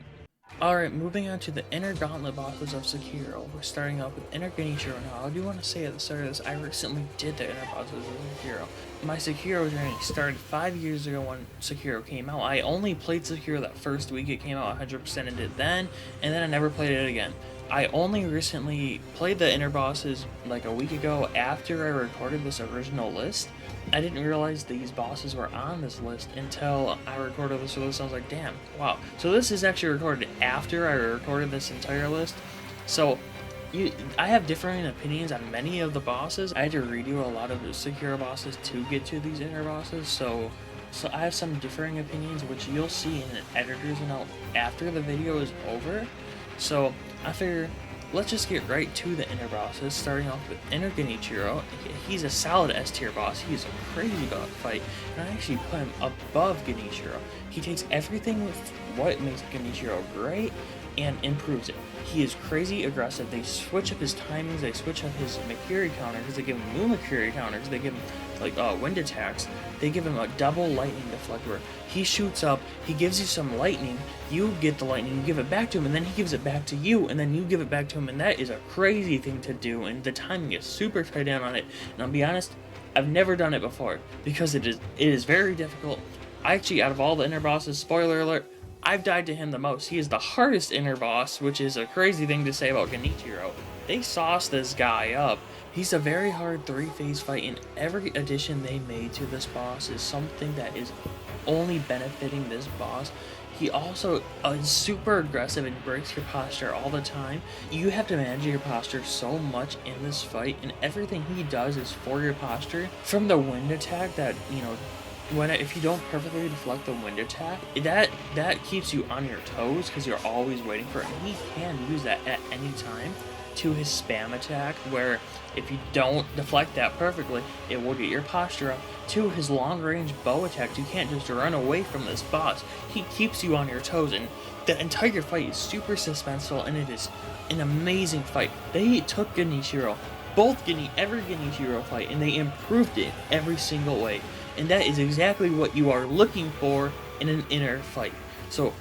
Alright, moving on to the inner gauntlet bosses of Sekiro. We're starting off with Inner Genichiro. Now, I do want to say at the start of this, I recently did the inner bosses of Sekiro. My Sekiro journey started 5 years ago when Sekiro came out. I only played Sekiro that first week it came out 100% and did then, and then I never played it again. I only recently played the inner bosses like a week ago after I recorded this original list. I didn't realize these bosses were on this list until I recorded this list. I was like, damn, wow. So this is actually recorded after I recorded this entire list. So I have differing opinions on many of the bosses. I had to redo a lot of the Sekiro bosses to get to these inner bosses, so I have some differing opinions, which you'll see in an editor's note after the video is over. So I figure let's just get right to the inner bosses, starting off with Inner Genichiro. He's a solid S tier boss. He's a crazy fight, and I actually put him above Genichiro. He takes everything with what makes Genichiro great and improves it. He is crazy aggressive. They switch up his timings, they switch up his Makiri counter, because they give him new Makiri counters, they give him like wind attacks, they give him a double lightning deflector. He shoots up, he gives you some lightning, you get the lightning, you give it back to him, and then he gives it back to you, and then you give it back to him, and that is a crazy thing to do, and the timing is super tight down on it. And I'll be honest, I've never done it before, because it is very difficult. I actually, out of all the inner bosses, spoiler alert, I've died to him the most. He is the hardest inner boss, which is a crazy thing to say about Genichiro. They sauced this guy up. He's a very hard 3-phase fight, and every addition they made to this boss is something that is only benefiting this boss. He also is super aggressive and breaks your posture all the time. You have to manage your posture so much in this fight, and everything he does is for your posture. From the wind attack that, if you don't perfectly deflect the wind attack, that keeps you on your toes because you're always waiting for it. And he can use that at any time, to his spam attack, where if you don't deflect that perfectly, it will get your posture up. To his long range bow attacks, you can't just run away from this boss. He keeps you on your toes, and the entire fight is super suspenseful, and it is an amazing fight. They took Genichiro, every Genichiro fight, and they improved it every single way. And that is exactly what you are looking for in an inner fight. So,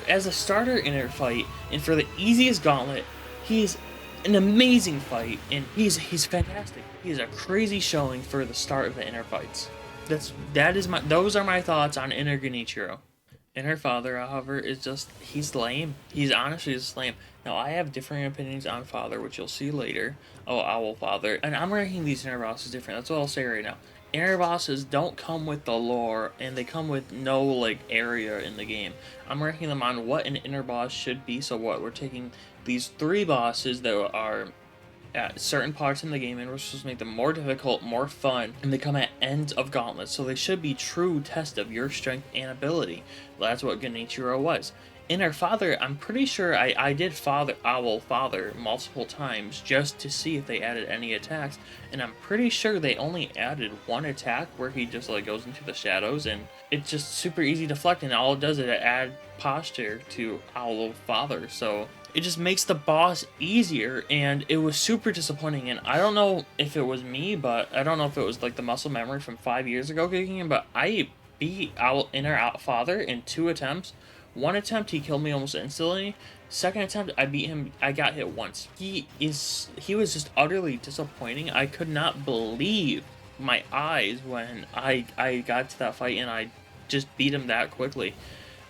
as a starter inner fight, and for the easiest gauntlet, he's an amazing fight, and he's fantastic. He is a crazy showing for the start of the inner fights. Those are my thoughts on Inner Genichiro. Inner Father, however, he's lame. He's honestly just lame. Now, I have differing opinions on Father, which you'll see later. Oh, Owl Father. And I'm ranking these inner bosses different. That's what I'll say right now. Inner bosses don't come with the lore, and they come with no, area in the game. I'm ranking them on what an inner boss should be, so what, we're taking these 3 bosses that are at certain parts in the game, and we're supposed to make them more difficult, more fun, and they come at ends of gauntlets, so they should be true test of your strength and ability. That's what Genichiro was. Inner Father, I'm pretty sure I did Owl Father multiple times just to see if they added any attacks, and I'm pretty sure they only added one attack where he just goes into the shadows, and it's just super easy to deflect, and all it does is add posture to Owl Father, so it just makes the boss easier, and it was super disappointing. And I don't know if it was me, but I don't know if it was the muscle memory from 5 years ago kicking in, but I beat Inner Father in 2 attempts. One attempt, he killed me almost instantly. Second attempt, I beat him, I got hit once. He was just utterly disappointing. I could not believe my eyes when I got to that fight, and I just beat him that quickly.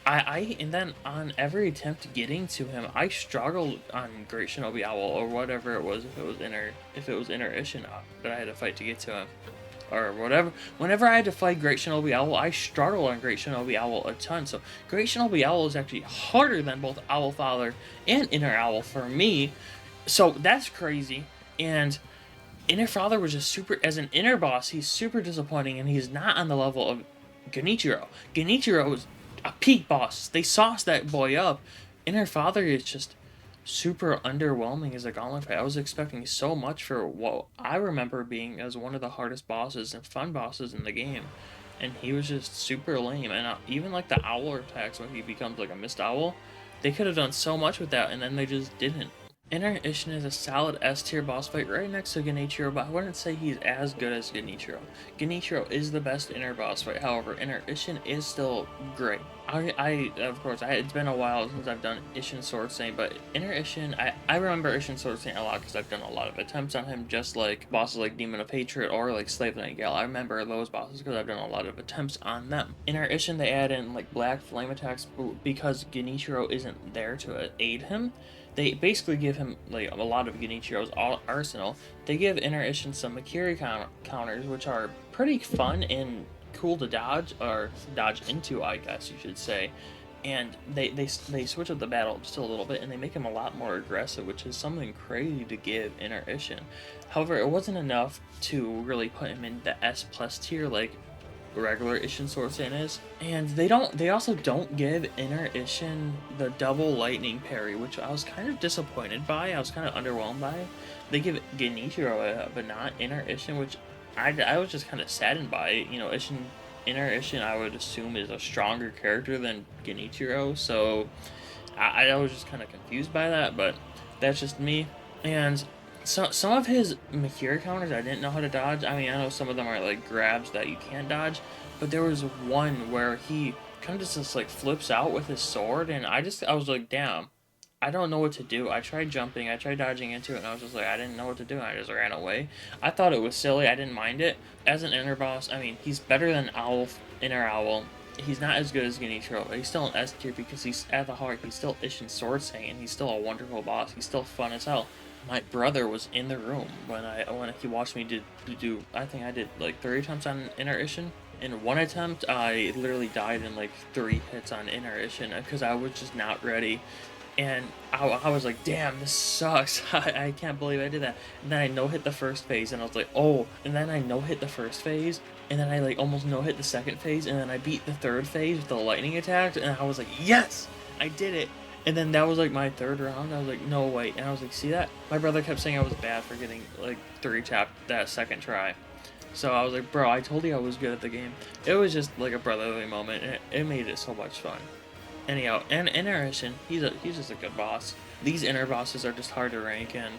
And then on every attempt getting to him, I struggled on Great Shinobi Owl or whatever it was, if it was Inner Ishin that I had to fight to get to him. Or whatever. Whenever I had to fight Great Shinobi Owl, I struggled on Great Shinobi Owl a ton. So Great Shinobi Owl is actually harder than both Owl Father and Inner Owl for me. So that's crazy. And Inner Father was just super, as an inner boss, he's super disappointing, and he's not on the level of Genichiro. Genichiro is a peak boss. They sauced that boy up. Inner Father is just super underwhelming as a gauntlet fight. I was expecting so much for what I remember being as one of the hardest bosses and fun bosses in the game, and he was just super lame. And even the owl attacks when he becomes a mist owl, they could have done so much with that, and then they just didn't. Inner Ishin is a solid S tier boss fight right next to Genichiro, but I wouldn't say he's as good as Genichiro. Genichiro is the best inner boss fight, however, Inner Ishin is still great. It's been a while since I've done Ishin Sword Saint, but Inner Ishin, I remember Ishin Sword Saint a lot because I've done a lot of attempts on him, just like bosses like Demon of Hatred or Slave Night Gale. I remember those bosses because I've done a lot of attempts on them. Inner Ishin, they add in Black Flame attacks because Genichiro isn't there to aid him. they basically give him like a lot of Genichiro's arsenal. They give Inner Ishin some Makiri counters, which are pretty fun and cool to dodge, or dodge into, I guess you should say. And they switch up the battle just a little bit, and they make him a lot more aggressive, which is something crazy to give Inner Ishin. However, it wasn't enough to really put him in the S+ tier like regular Ishin Sword Saiyan is. And they also don't give Inner Ishin the double lightning parry, which I was kind of disappointed by. I was kind of underwhelmed by. They give Genichiro it, but not Inner Ishin, which I was just kind of saddened by. You know, Inner Ishin, I would assume, is a stronger character than Genichiro, so I was just kind of confused by that, but that's just me. And so some of his Makira counters I didn't know how to dodge. I mean, I know some of them are like grabs that you can't dodge, but there was one where he kind of just like flips out with his sword, and I was like, damn, I don't know what to do. I tried jumping, I tried dodging into it, and I was just like, I didn't know what to do, and I just ran away. I thought it was silly, I didn't mind it. As an inner boss, I mean, he's better than Inner Owl. He's not as good as Genichiro, but he's still an S tier because he's, at the heart, he's still Ishin Sword Saiyan, and he's still a wonderful boss. He's still fun as hell. My brother was in the room when he watched me do I think I did like 3 attempts on Inner Ishin. In one attempt, I literally died in like 3 hits on Inner Ishin because I was just not ready. And I was like, damn, this sucks. I can't believe I did that. And then I no-hit the first phase, and I was like, oh. And then I no-hit the first phase, and then I like almost no-hit the second phase, and then I beat the third phase with the lightning attacks, and I was like, yes, I did it. And then that was like my 3rd round. I was like, no, wait. And I was like, see that? My brother kept saying I was bad for getting like 3-tapped that second try. So I was like, bro, I told you I was good at the game. It was just like a brotherly moment, and it made it so much fun. Anyhow, and Inner Ishin, he's just a good boss. These inner bosses are just hard to rank, and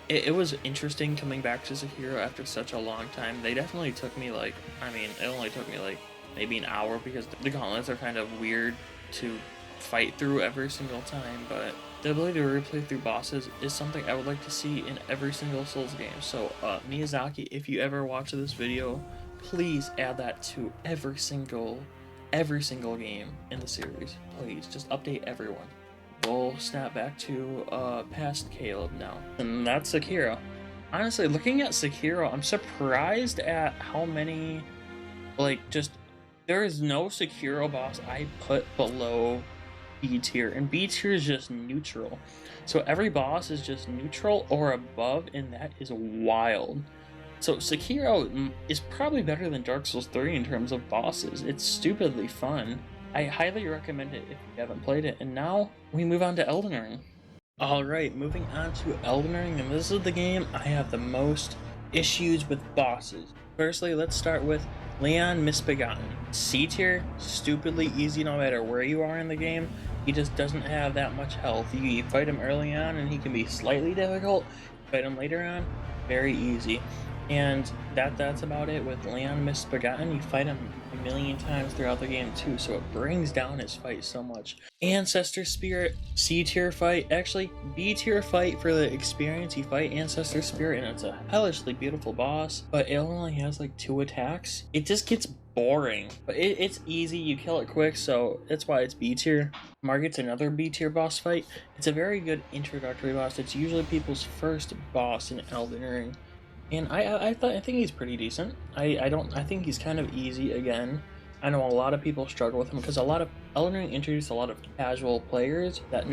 it was interesting coming back to Sekiro after such a long time. They definitely took me like, I mean, it only took me like maybe an hour because the gauntlets are kind of weird to fight through every single time, but the ability to replay through bosses is something I would like to see in every single Souls game. So Miyazaki, if you ever watch this video, please add that to every single game in the series. Please just update everyone. We'll snap back to past Caleb now, and that's Sekiro. Honestly, looking at Sekiro, I'm surprised at how many, like, just there is no Sekiro boss I put below B tier, and B tier is just neutral. So every boss is just neutral or above, and that is wild. So Sekiro is probably better than Dark Souls 3 in terms of bosses. It's stupidly fun. I highly recommend it if you haven't played it. And now we move on to Elden Ring. Alright, moving on to Elden Ring, and this is the game I have the most issues with bosses. Firstly, let's start with Leon Misbegotten. C tier, stupidly easy no matter where you are in the game. He just doesn't have that much health. You fight him early on and he can be slightly difficult. Fight him later on, very easy. And that's about it with Leon Misbegotten. You fight him a million times throughout the game too, so it brings down his fight so much. Ancestor Spirit, C tier fight, actually B tier fight for the experience. You fight Ancestor Spirit and it's a hellishly beautiful boss, but it only has like 2 attacks. It just gets boring, but it's easy, you kill it quick, so that's why it's B tier. Margit's another B tier boss fight. It's a very good introductory boss. It's usually people's first boss in Elden Ring. And I think he's pretty decent. I think he's kind of easy again. I know a lot of people struggle with him because a lot of Elden Ring introduced a lot of casual players that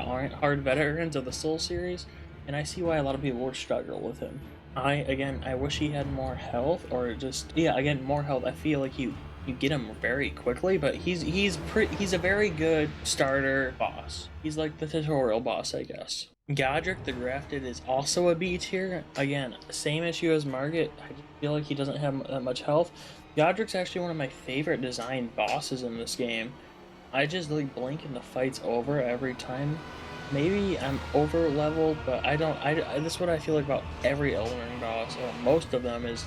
aren't hard veterans of the Soul series, and I see why a lot of people would struggle with him. I wish he had more health, or just more health. I feel like you get him very quickly, but he's a very good starter boss. He's like the tutorial boss, I guess. Godric the Grafted is also a B tier. Again, same issue as Margit. I feel like he doesn't have that much health. Godric's actually one of my favorite designed bosses in this game. I just like blink and the fight's over every time. Maybe I'm over leveled, but this is what I feel like about every Elden Ring boss, or most of them, is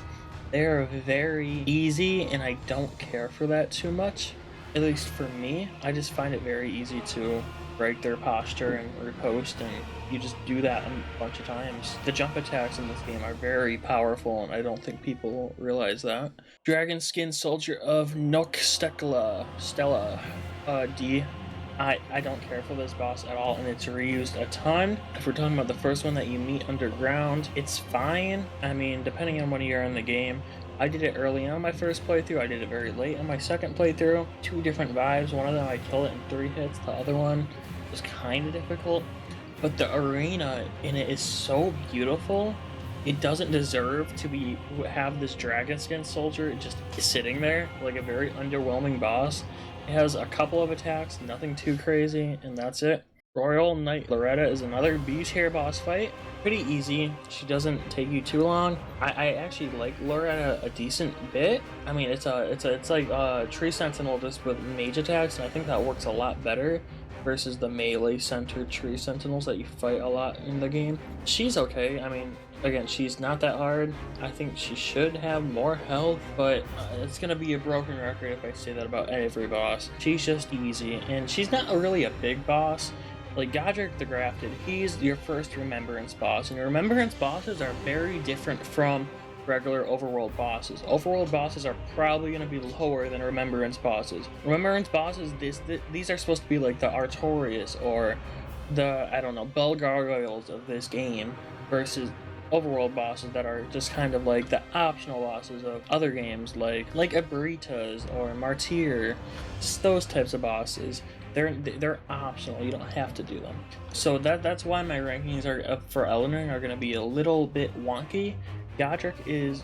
they're very easy, and I don't care for that too much. At least for me, I just find it very easy to break their posture and riposte, and you just do that a bunch of times. The jump attacks in this game are very powerful, and I don't think people realize that. Dragon Skin Soldier of Nook Stella, D. I don't care for this boss at all, and it's reused a ton. If we're talking about the first one that you meet underground, it's fine. I mean, depending on when you're in the game. I did it early on my first playthrough, I did it very late on my second playthrough. Two different vibes. One of them I killed it in 3 hits, the other one was kind of difficult. But the arena in it is so beautiful. It doesn't deserve to have this dragon skin soldier just sitting there like a very underwhelming boss. It has a couple of attacks, nothing too crazy, and that's it. Royal Knight Loretta is another B tier boss fight. Pretty easy. She doesn't take you too long. I actually like Loretta a decent bit. I mean, it's like Tree Sentinel just with mage attacks, and I think that works a lot better versus the melee centered Tree Sentinels that you fight a lot in the game. She's okay. I mean, again, she's not that hard. I think she should have more health, but it's gonna be a broken record if I say that about every boss. She's just easy, and she's not really a big boss. Like Godric the Grafted, he's your first Remembrance boss, and Remembrance bosses are very different from regular overworld bosses. Overworld bosses are probably going to be lower than Remembrance bosses. Remembrance bosses, these are supposed to be like the Artorias or the, I don't know, Bell Gargoyles of this game, versus overworld bosses that are just kind of like the optional bosses of other games like Abritas or Martyr. Just those types of bosses. They're optional. You don't have to do them. So that's why my rankings are for Elden Ring are going to be a little bit wonky. Godric is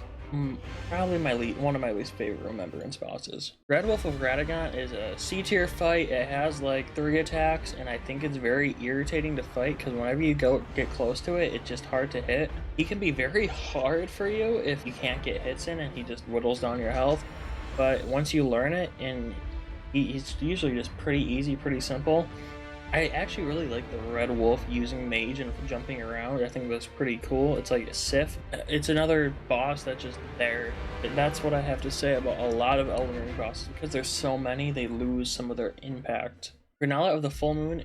probably one of my least favorite Remembrance bosses. Red Wolf of Radagon is a C tier fight. It has like 3 attacks, and I think it's very irritating to fight because whenever you get close to it, it's just hard to hit. He can be very hard for you if you can't get hits in, and he just whittles down your health. But once you learn it, and he's usually just pretty easy, pretty simple. I actually really like the Red Wolf using mage and jumping around. I think that's pretty cool. It's like a Sif. It's another boss that's just there. That's what I have to say about a lot of Elden Ring bosses. Because there's so many, they lose some of their impact. Granella of the Full Moon,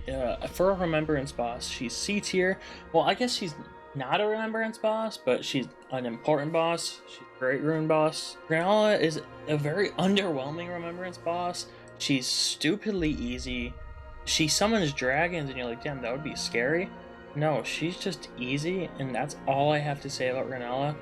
for a Remembrance boss, she's C tier. Well, I guess she's not a Remembrance boss, but she's an important boss. She's a great rune boss. Granella is a very underwhelming Remembrance boss. She's stupidly easy. She summons dragons and you're like, damn, that would be scary. No, she's just easy, and that's all I have to say about Granella.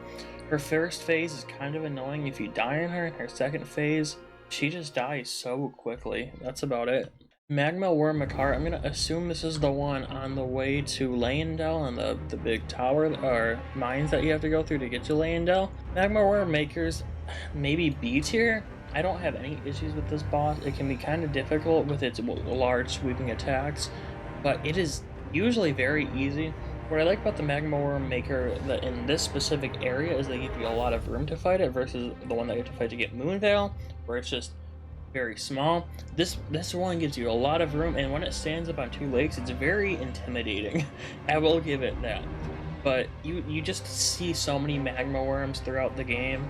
Her first phase is kind of annoying if you die in her. In her second phase, she just dies so quickly. That's about it. Magma Worm Makar, I'm gonna assume this is the one on the way to Leyendell and the big tower or mines that you have to go through to get to Leyendell. Magma Worm Makers, maybe B tier. I don't have any issues with this boss. It can be kind of difficult with its large sweeping attacks, but it is usually very easy. What I like about the Magma Worm Maker in this specific area is they give you a lot of room to fight it versus the one that you have to fight to get Moonveil, where it's just very small. This one gives you a lot of room, and when it stands up on 2 legs, it's very intimidating. I will give it that. But you just see so many magma worms throughout the game,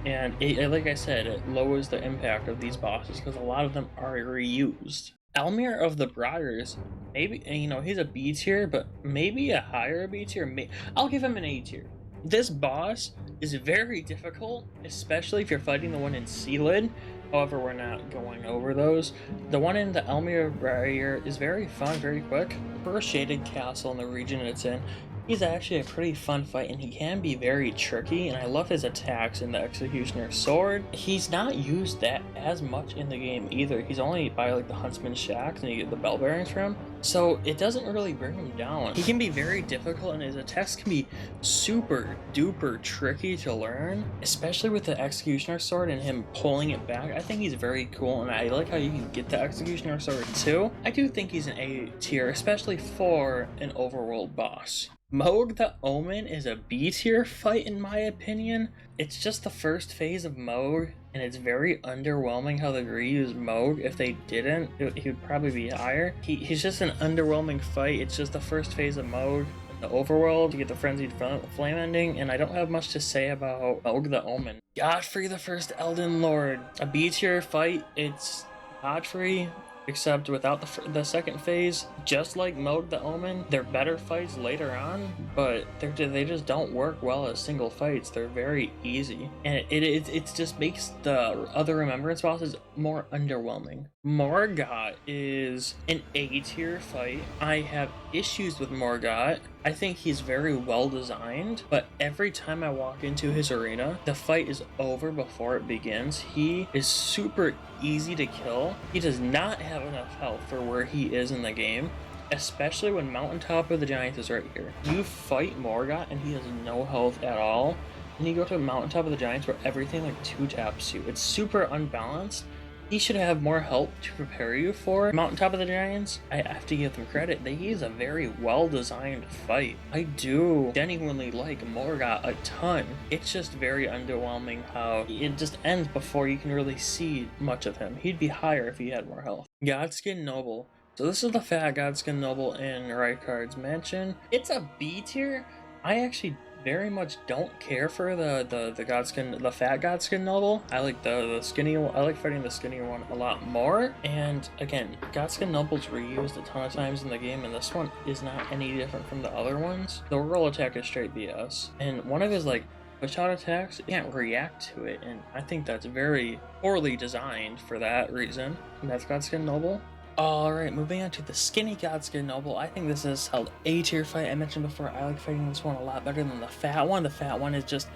and like I said, it lowers the impact of these bosses because a lot of them are reused. Elmir of the Briars, maybe, he's a B tier, but maybe a higher B tier. I'll give him an A tier. This boss is very difficult, especially if you're fighting the one in Sealid. However, we're not going over those. The one in the Elmir Briar is very fun, very quick. For a shaded castle in the region it's in, he's actually a pretty fun fight, and he can be very tricky, and I love his attacks in the Executioner's Sword. He's not used that as much in the game either. He's only by like the Huntsman's Shacks, and you get the bell bearings from him, so it doesn't really bring him down. He can be very difficult, and his attacks can be super duper tricky to learn, especially with the Executioner's Sword and him pulling it back. I think he's very cool, and I like how you can get the Executioner's Sword too. I do think he's an A tier, especially for an overworld boss. Mohg the Omen is a B tier fight in my opinion. It's just the first phase of Mohg, and it's very underwhelming how they reused Mohg. If they didn't, he would probably be higher. He's just an underwhelming fight. It's just the first phase of Mohg, the overworld, to get the Frenzied Flame ending, and I don't have much to say about Mohg the Omen. Godfrey the First Elden Lord, a B tier fight. It's Godfrey, except without the second phase. Just like Mode the Omen, they're better fights later on, but they just don't work well as single fights. They're very easy, and it just makes the other Remembrance bosses more underwhelming. Morgott is an A tier fight. I have issues with Morgott. I think he's very well designed, but every time I walk into his arena, the fight is over before it begins. He is super easy to kill. He does not have enough health for where he is in the game, especially when Mountaintop of the Giants is right here. You fight Morgott and he has no health at all, and you go to Mountaintop of the Giants where everything like 2-taps you. It's super unbalanced. He should have more help to prepare you for Mountaintop of the Giants. I have to give them credit. He is a very well-designed fight. I do genuinely like Morgott a ton. It's just very underwhelming how it just ends before you can really see much of him. He'd be higher if he had more health. Godskin Noble. So this is the fat Godskin Noble in Rykard's Mansion. It's a B tier. I actually very much don't care for the fat Godskin Noble. I like the skinny one. I like fighting the skinny one a lot more. And again, Godskin Noble's reused a ton of times in the game, and this one is not any different from the other ones. The roll attack is straight BS, and one of his like push out attacks, you can't react to it, and I think that's very poorly designed for that reason. And that's Godskin Noble. Alright, moving on to the skinny Godskin Noble. I think this is held A tier fight. I mentioned before, I like fighting this one a lot better than the fat one. The fat one is just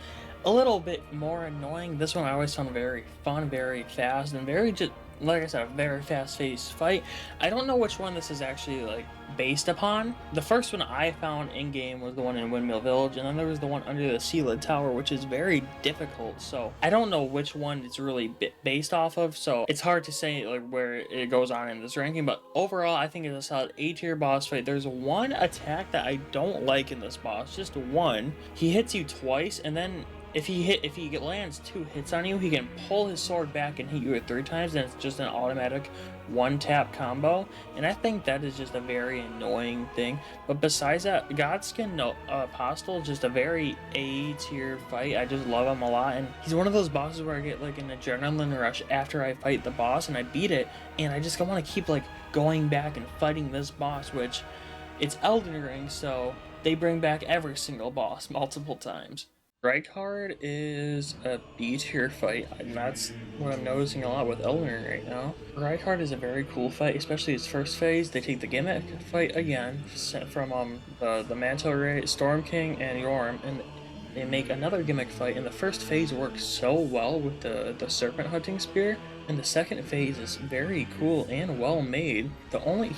a little bit more annoying. This one I always found very fun, very fast, and very just, like I said, a very fast-paced fight. I don't know which one this is actually like based upon. The first one I found in-game was the one in Windmill Village, and then there was the one under the Sealed Tower, which is very difficult, so I don't know which one it's really based off of, so it's hard to say like where it goes on in this ranking, but overall I think it's a solid A-tier boss fight. There's one attack that I don't like in this boss, just one. He hits you twice, and then if he lands 2 hits on you, he can pull his sword back and hit you 3 times, and it's just an automatic 1-tap combo, and I think that is just a very annoying thing. But besides that, Godskin Apostle, just a very A-tier fight. I just love him a lot, and he's one of those bosses where I get like an adrenaline rush after I fight the boss and I beat it, and I just want to keep like going back and fighting this boss, which it's Elden Ring, so they bring back every single boss multiple times. Rykard is a B tier fight, and that's what I'm noticing a lot with Elden Ring right now. Rykard is a very cool fight, especially his first phase. They take the gimmick fight again from the Manta Ray, Storm King, and Yorm, and they make another gimmick fight, and the first phase works so well with the Serpent Hunting Spear, and the second phase is very cool and well made.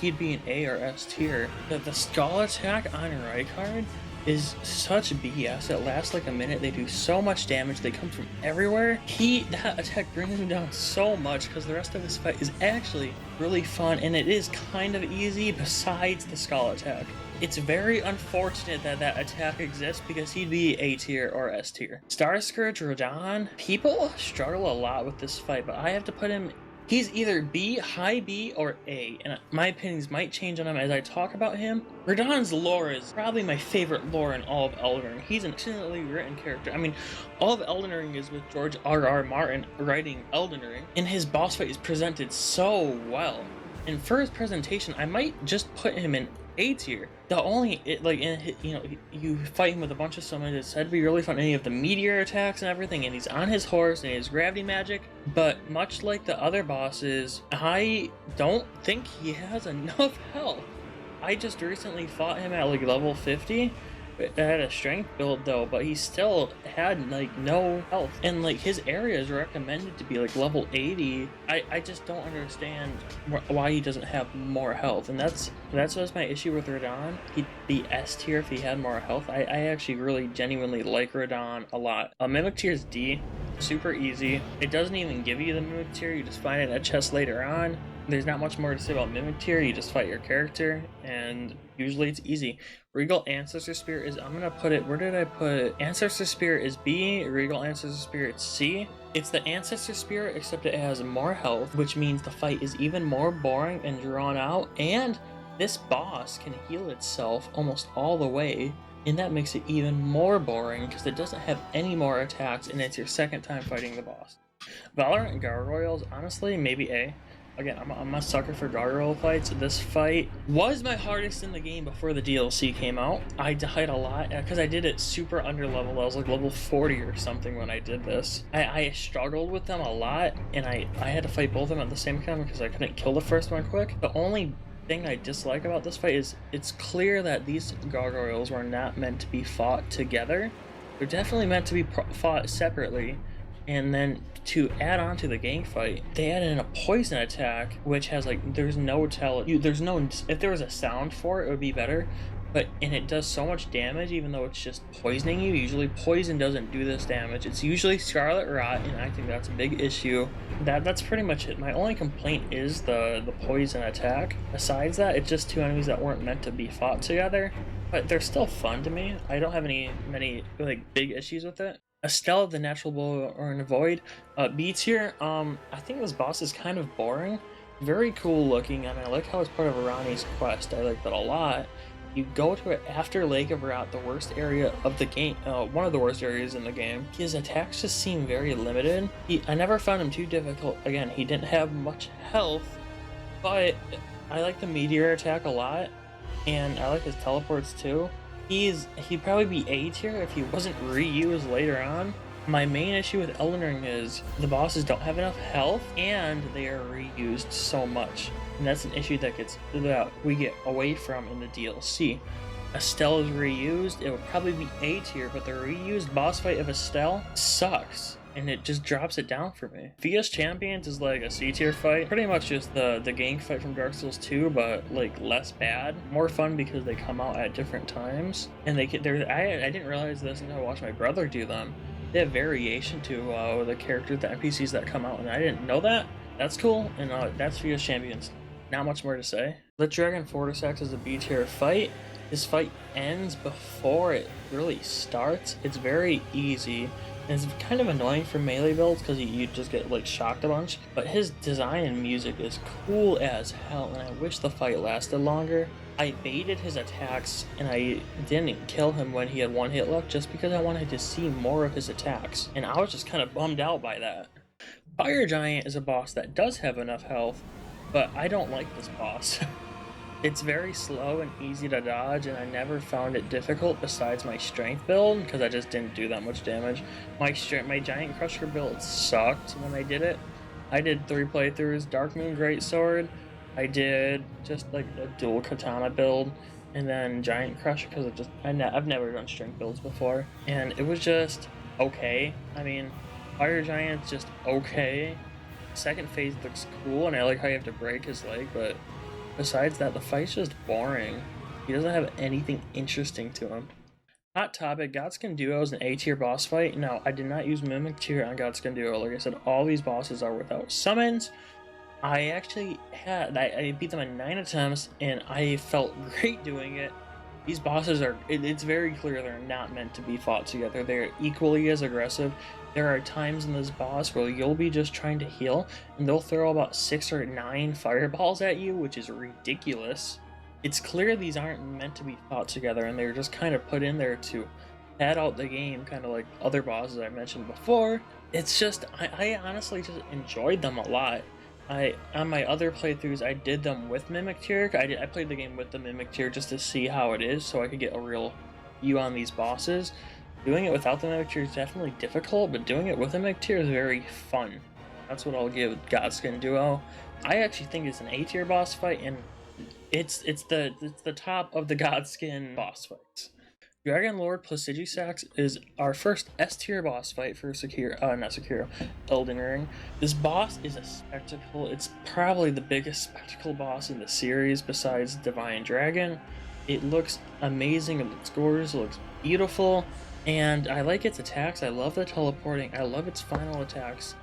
He'd be an A or S tier. The Skull attack on Rykard is such BS. It lasts like a minute. They do so much damage. They come from everywhere. That attack brings him down so much because the rest of his fight is actually really fun, and it is kind of easy besides the Skull attack. It's very unfortunate that that attack exists because he'd be A tier or S tier. Starscourge Radahn, people struggle a lot with this fight, but I have to put him, he's either B, high B, or A, and my opinions might change on him as I talk about him. Radahn's lore is probably my favorite lore in all of Elden Ring. He's an excellently written character. I mean, all of Elden Ring is with George R.R. Martin writing Elden Ring, and his boss fight is presented so well. And for his presentation, I might just put him in A tier. You fight him with a bunch of summons. It's said to be really fun. And you have the meteor attacks and everything, and he's on his horse and he has gravity magic. But much like the other bosses, I don't think he has enough health. I just recently fought him at like level 50. I had a strength build though, but he still had like no health, and like his area is recommended to be like level 80. I just don't understand why he doesn't have more health, and that's what's my issue with Radahn. He'd be S tier if he had more health. I actually really genuinely like Radahn a lot. Mimic tier is D, super easy. It doesn't even give you the Mimic tier, you just find it at chest later on. There's not much more to say about Mimic tier. You just fight your character, and usually it's easy. Regal Ancestor Spear is, I'm gonna put it, where did I put it? Ancestor Spear is B, Regal Ancestor Spear is C. It's the Ancestor Spear, except it has more health, which means the fight is even more boring and drawn out, and this boss can heal itself almost all the way, and that makes it even more boring because it doesn't have any more attacks, and it's your second time fighting the boss. Valorant Gargoyles, honestly, maybe A. again, I'm a sucker for gargoyle fights. This fight was my hardest in the game before the DLC came out. I died a lot because I did it super under level. I was like level 40 or something when I did this. I struggled with them a lot, and I had to fight both of them at the same time because I couldn't kill the first one quick. The only thing I dislike about this fight is it's clear that these gargoyles were not meant to be fought together. They're definitely meant to be fought separately. And then to add on to the gang fight, they added in a poison attack, which has like, there's no if there was a sound for it, it would be better. And it does so much damage, even though it's just poisoning you. Usually poison doesn't do this damage. It's usually Scarlet Rot, and I think that's a big issue. That's pretty much it. My only complaint is the poison attack. Besides that, it's just two enemies that weren't meant to be fought together. But they're still fun to me. I don't have many like big issues with it. Estelle of the Natural Born Void, B tier. I think this boss is kind of boring. Very cool looking, and I like how it's part of Arani's quest. I like that a lot. You go to it after Lake of Rot, the worst area of the game, one of the worst areas in the game. His attacks just seem very limited. I never found him too difficult. Again, he didn't have much health, but I like the meteor attack a lot, and I like his teleports too. He'd probably be A tier if he wasn't reused later on. My main issue with Elden Ring is the bosses don't have enough health and they are reused so much. And that's an issue that we get away from in the DLC. Estelle is reused, it would probably be A tier, but the reused boss fight of Estelle sucks. And it just drops it down for me. Via's Champions is like a C tier fight. Pretty much just the gang fight from Dark Souls 2, but like less bad. More fun because they come out at different times. And I didn't realize this until I watched my brother do them. They have variation to the characters, the NPCs that come out, and I didn't know that. That's cool, and that's Via's Champions. Not much more to say. The Dragon Fortisax is a B tier fight. This fight ends before it really starts. It's very easy. And it's kind of annoying for melee builds because you just get like shocked a bunch. But his design and music is cool as hell, and I wish the fight lasted longer. I baited his attacks and I didn't kill him when he had one hit left just because I wanted to see more of his attacks. And I was just kind of bummed out by that. Fire Giant is a boss that does have enough health, but I don't like this boss. It's very slow and easy to dodge, and I never found it difficult besides my strength build, because I just didn't do that much damage. My Giant Crusher build sucked when I did it. I did 3 playthroughs, Dark Moon Greatsword, I did just like a dual katana build, and then Giant Crusher, because I've never done strength builds before, and it was just okay. I mean, Fire Giant's just okay. Second phase looks cool, and I like how you have to break his leg, but besides that, the fight's just boring. He doesn't have anything interesting to him. Hot topic, Godskin Duo is an A tier boss fight. Now, I did not use Mimic tier on Godskin Duo. Like I said, all these bosses are without summons. I beat them in 9 attempts, and I felt great doing it. These bosses it's very clear they're not meant to be fought together. They're equally as aggressive. There are times in this boss where you'll be just trying to heal, and they'll throw about 6 or 9 fireballs at you, which is ridiculous. It's clear these aren't meant to be fought together, and they're just kind of put in there to pad out the game, kind of like other bosses I mentioned before. It's just, I honestly just enjoyed them a lot. On my other playthroughs, I did them with Mimic tier. I played the game with the Mimic tier just to see how it is, so I could get a real view on these bosses. Doing it without the Mimic tier is definitely difficult, but doing it with the Mimic tier is very fun. That's what I'll give Godskin Duo. I actually think it's an A tier boss fight, and it's the top of the Godskin boss fights. Dragon Lord plus Sigisax is our first S tier boss fight for Elden Ring. This boss is a spectacle. It's probably the biggest spectacle boss in the series besides Divine Dragon. It looks amazing, it looks gorgeous, it looks beautiful, and I like its attacks. I love the teleporting, I love its final attacks.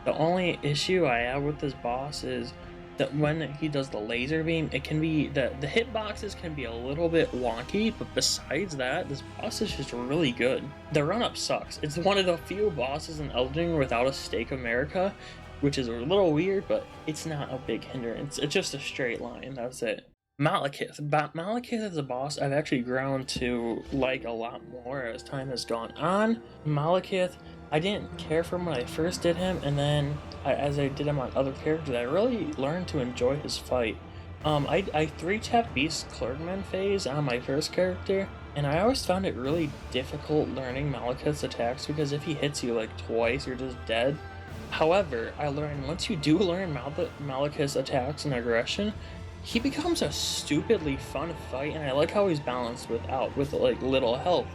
The only issue I have with this boss is that when he does the laser beam, it can be the hitboxes can be a little bit wonky, but besides that, this boss is just really good. The run-up sucks. It's one of the few bosses in Elden Ring without a Stake America, which is a little weird, but it's not a big hindrance. It's just a straight line, that's it. Malekith. Malekith is a boss I've actually grown to like a lot more as time has gone on. Malekith, I didn't care for him when I first did him, and then as I did him on other characters, I really learned to enjoy his fight. I 3-tapped Beast Clerkman phase on my first character, and I always found it really difficult learning Malekith's attacks because if he hits you like twice, you're just dead. However, I learned once you do learn Malekith's attacks and aggression, he becomes a stupidly fun fight, and I like how he's balanced with like little health.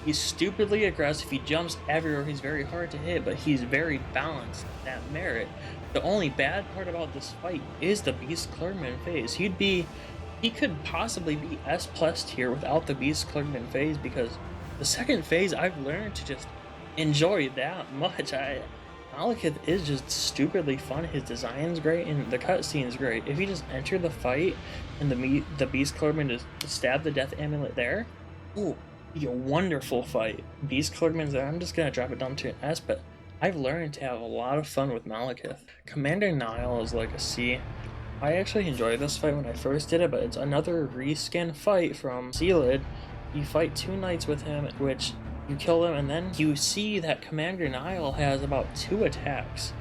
He's stupidly aggressive, he jumps everywhere, he's very hard to hit, but he's very balanced in that merit. The only bad part about this fight is the Beast Clerkman phase. He could possibly be S+ tier without the Beast Clerkman phase, because the second phase I've learned to just enjoy that much. Malekith is just stupidly fun, his design's great, and the cutscene's great. If you just enter the fight and the Beast Clerkman just stab the death amulet there, ooh, be a wonderful fight. Beast Clerkman's there, I'm just gonna drop it down to an S, but I've learned to have a lot of fun with Malekith. Commander Nile is like a C. I actually enjoyed this fight when I first did it, but it's another reskin fight from Sealed. You fight 2 knights with him, which you kill them, and then you see that Commander Nile has about 2 attacks,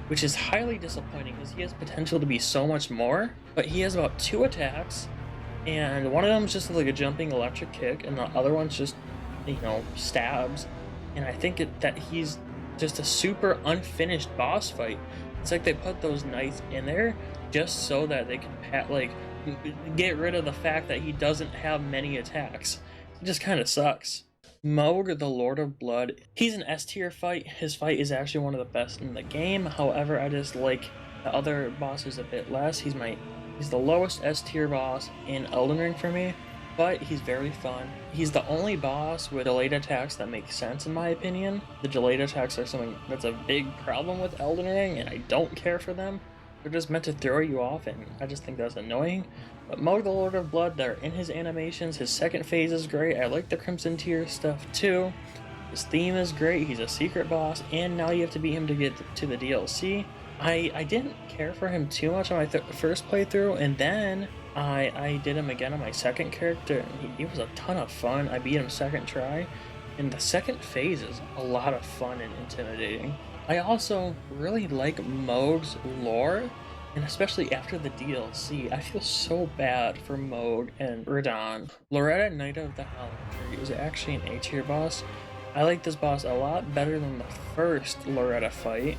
which is highly disappointing because he has potential to be so much more, but he has about 2 attacks, and one of them is just like a jumping electric kick, and the other one's just, you know, stabs. And I think that he's just a super unfinished boss fight. It's like they put those knights in there just so that they can get rid of the fact that he doesn't have many attacks. It just kind of sucks. Mohg, the Lord of Blood, he's an S tier fight. His fight is actually one of the best in the game. However, I just like the other bosses a bit less. He's the lowest S tier boss in Elden Ring for me, but he's very fun. He's the only boss with delayed attacks that make sense in my opinion. The delayed attacks are something that's a big problem with Elden Ring, and I don't care for them. They're just meant to throw you off, and I just think that's annoying. But Mohg, the Lord of Blood, they're in his animations. His second phase is great. I like the Crimson Tier stuff too. His theme is great. He's a secret boss, and now you have to beat him to get to the DLC. I didn't care for him too much on my first playthrough, and then I did him again on my second character, and he was a ton of fun. I beat him second try, and the second phase is a lot of fun and intimidating. I also really like Mohg's lore, and especially after the DLC, I feel so bad for Mohg and Radahn. Loretta, Knight of the Howling, is actually an A tier boss. I like this boss a lot better than the first Loretta fight.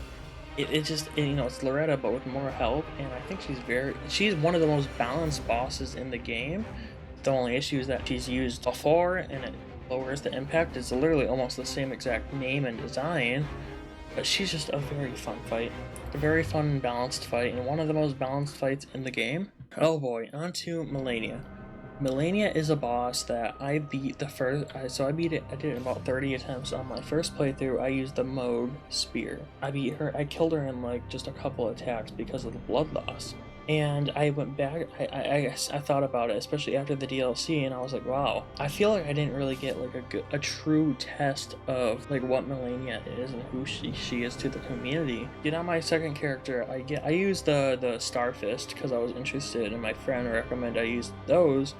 It's Loretta but with more health, and I think she's one of the most balanced bosses in the game. The only issue is that she's used before and it lowers the impact. It's literally almost the same exact name and design, but she's just a very fun fight. A very fun and balanced fight, and one of the most balanced fights in the game. Oh boy, on to Malenia. Malenia is a boss that I beat I did it about 30 attempts on my first playthrough. I used the Mohg spear. I killed her in like just a couple attacks because of the blood loss. And I went back, I thought about it, especially after the DLC, and I was like, wow, I feel like I didn't really get like a true test of like what Malenia is and who she is to the community. Get on my second character, I used the Starfist because I was interested, and my friend recommended I use those,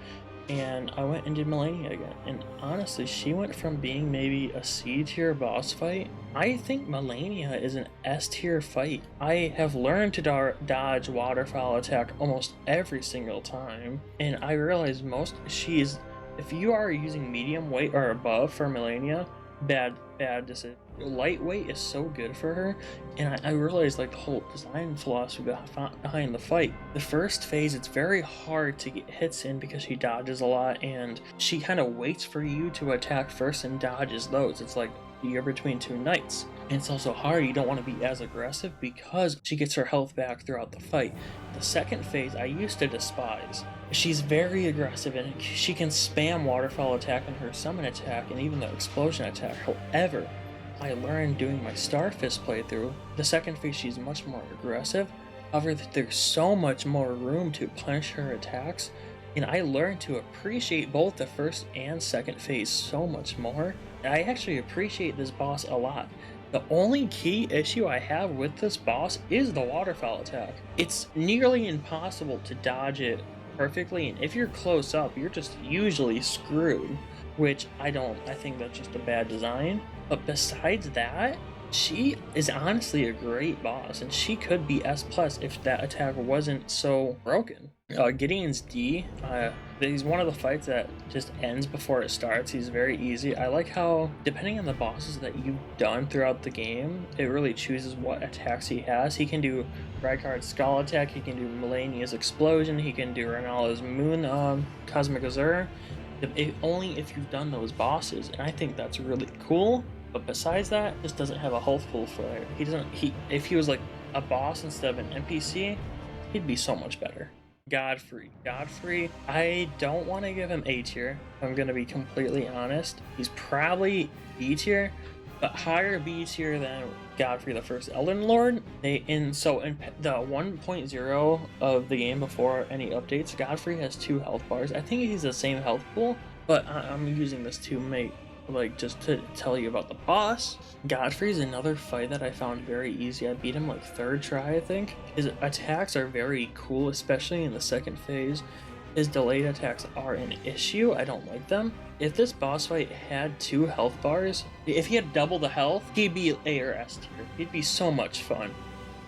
and I went and did Malenia again. And honestly, she went from being maybe a C tier boss fight. I think Malenia is an S tier fight. I have learned to dodge waterfowl attack almost every single time, and I realize if you are using medium weight or above for Malenia, bad decision. Lightweight is so good for her, and I realized like the whole design philosophy behind the fight. The first phase, it's very hard to get hits in because she dodges a lot, and she kind of waits for you to attack first and dodges those. It's like you're between 2 knights. And it's also hard, you don't want to be as aggressive because she gets her health back throughout the fight. The second phase I used to despise. She's very aggressive and she can spam waterfall attack and her summon attack and even the explosion attack. However, I learned doing my Starfist playthrough, the second phase she's much more aggressive. However, there's so much more room to punish her attacks, and I learned to appreciate both the first and second phase so much more. I actually appreciate this boss a lot. The only key issue I have with this boss is the waterfowl attack. It's nearly impossible to dodge it perfectly, and if you're close up, you're just usually screwed, which I think that's just a bad design. But besides that, She is honestly a great boss, and she could be S plus if that attack wasn't so broken. Gideon's D, he's one of the fights that just ends before it starts. He's very easy. I like how, depending on the bosses that you've done throughout the game, it really chooses what attacks he has. He can do Rykard's Skull Attack, he can do Melania's Explosion, he can do Renala's Moon Cosmic Azure. Only if you've done those bosses, and I think that's really cool. But besides that, this doesn't have a health pool for it. If he was like a boss instead of an NPC, he'd be so much better. Godfrey, I don't want to give him A tier. I'm gonna be completely honest. He's probably B tier, but higher B tier than Godfrey the First Elden Lord. In the 1.0 of the game before any updates, Godfrey has 2 health bars. I think he's the same health pool, but I'm using this to make, just to tell you about the boss. Godfrey's another fight that I found very easy. I beat him like 3rd try, I think. His attacks are very cool, especially in the second phase. His delayed attacks are an issue. I don't like them. If this boss fight had 2 health bars, if he had double the health, he'd be A or S tier. He'd be so much fun.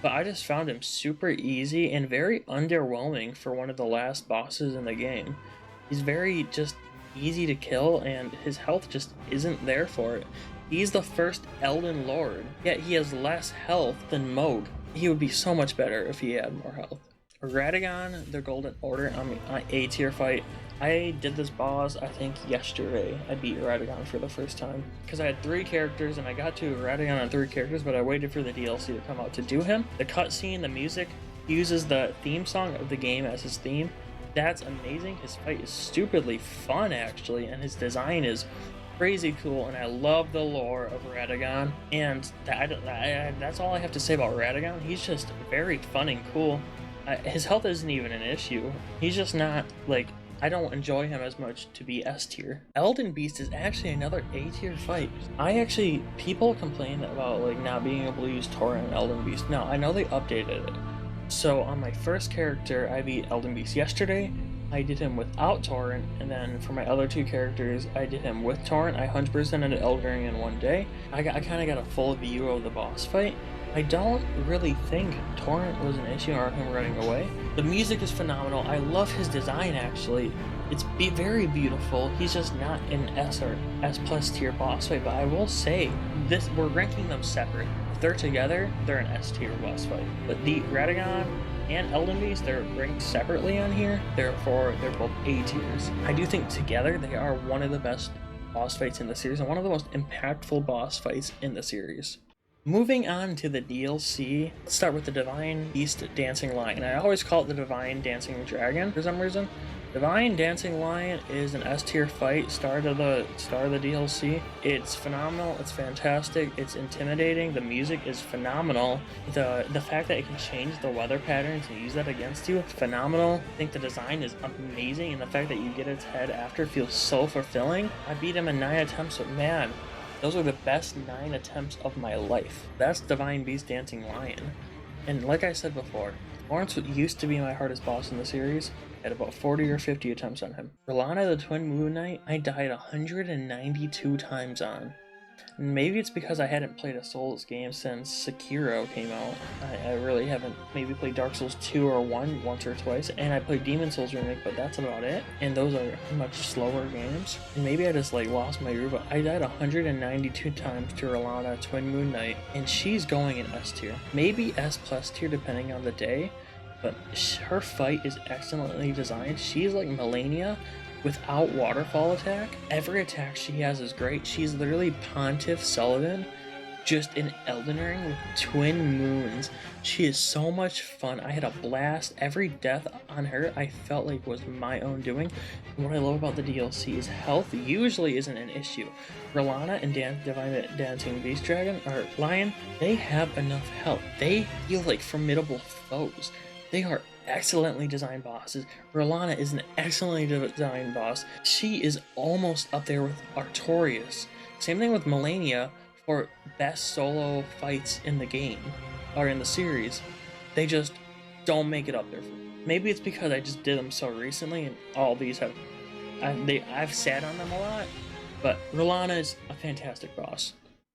But I just found him super easy and very underwhelming for one of the last bosses in the game. He's very just easy to kill, and his health just isn't there for it. He's the first Elden Lord, yet he has less health than Mohg. He would be so much better if he had more health. Radagon, the Golden Order, A tier fight. I did this boss, I think, yesterday. I beat Radagon for the first time. Because I had 3 characters, and I got to Radagon on 3 characters, but I waited for the DLC to come out to do him. The cutscene, the music, he uses the theme song of the game as his theme. That's amazing. His fight is stupidly fun, actually, and his design is crazy cool, and I love the lore of Radagon. And that's all I have to say about Radagon. He's just very fun and cool. His health isn't even an issue. He's just not, like, I don't enjoy him as much to be S tier. Elden Beast is actually another A tier fight. People complain about, like, not being able to use Torrent in Elden Beast. Now, I know they updated it. So on my first character, I beat Elden Beast yesterday. I did him without Torrent, and then for my other 2 characters, I did him with Torrent. I 100%ed Elden Ring in one day. I kind of got a full view of the boss fight. I don't really think Torrent was an issue or him running away. The music is phenomenal. I love his design, actually. It's very beautiful. He's just not an S or S plus tier boss fight, but I will say we're ranking them separate. If they're together, they're an S tier boss fight. But the Radagon and Elden Beast, they're ranked separately on here. Therefore, they're both A tiers. I do think together they are one of the best boss fights in the series and one of the most impactful boss fights in the series. Moving on to the DLC, let's start with the Divine Beast Dancing Lion. I always call it the Divine Dancing Dragon for some reason. Divine Dancing Lion is an S tier fight, start of the DLC. It's phenomenal, it's fantastic, it's intimidating, the music is phenomenal. The fact that it can change the weather patterns and use that against you, phenomenal. I think the design is amazing, and the fact that you get its head after feels so fulfilling. I beat him in 9 attempts, but man, those are the best 9 attempts of my life. That's Divine Beast Dancing Lion. And like I said before, Lawrence used to be my hardest boss in the series. I had about 40 or 50 attempts on him. R'Lana the Twin Moon Knight, I died 192 times on. And maybe it's because I hadn't played a Souls game since Sekiro came out. I really haven't maybe played Dark Souls 2 or 1 once or twice, and I played Demon Souls Remake, but that's about it. And those are much slower games. And maybe I just lost my groove, but I died 192 times to R'Lana Twin Moon Knight, and she's going in S tier. Maybe S plus tier depending on the day, but her fight is excellently designed. She's like Melania, without waterfall attack. Every attack she has is great. She's literally Pontiff Sullivan, just in Elden Ring with twin moons. She is so much fun. I had a blast. Every death on her I felt like was my own doing. And what I love about the DLC is health usually isn't an issue. R'Lana and Divine Dancing Beast Dragon, or Lion, they have enough health. They feel like formidable foes. They are excellently designed bosses. R'Lana is an excellently designed boss. She is almost up there with Artorias. Same thing with Melania for best solo fights in the game, or in the series. They just don't make it up there. Maybe it's because I just did them so recently and all these have, I've sat on them a lot, but R'Lana is a fantastic boss.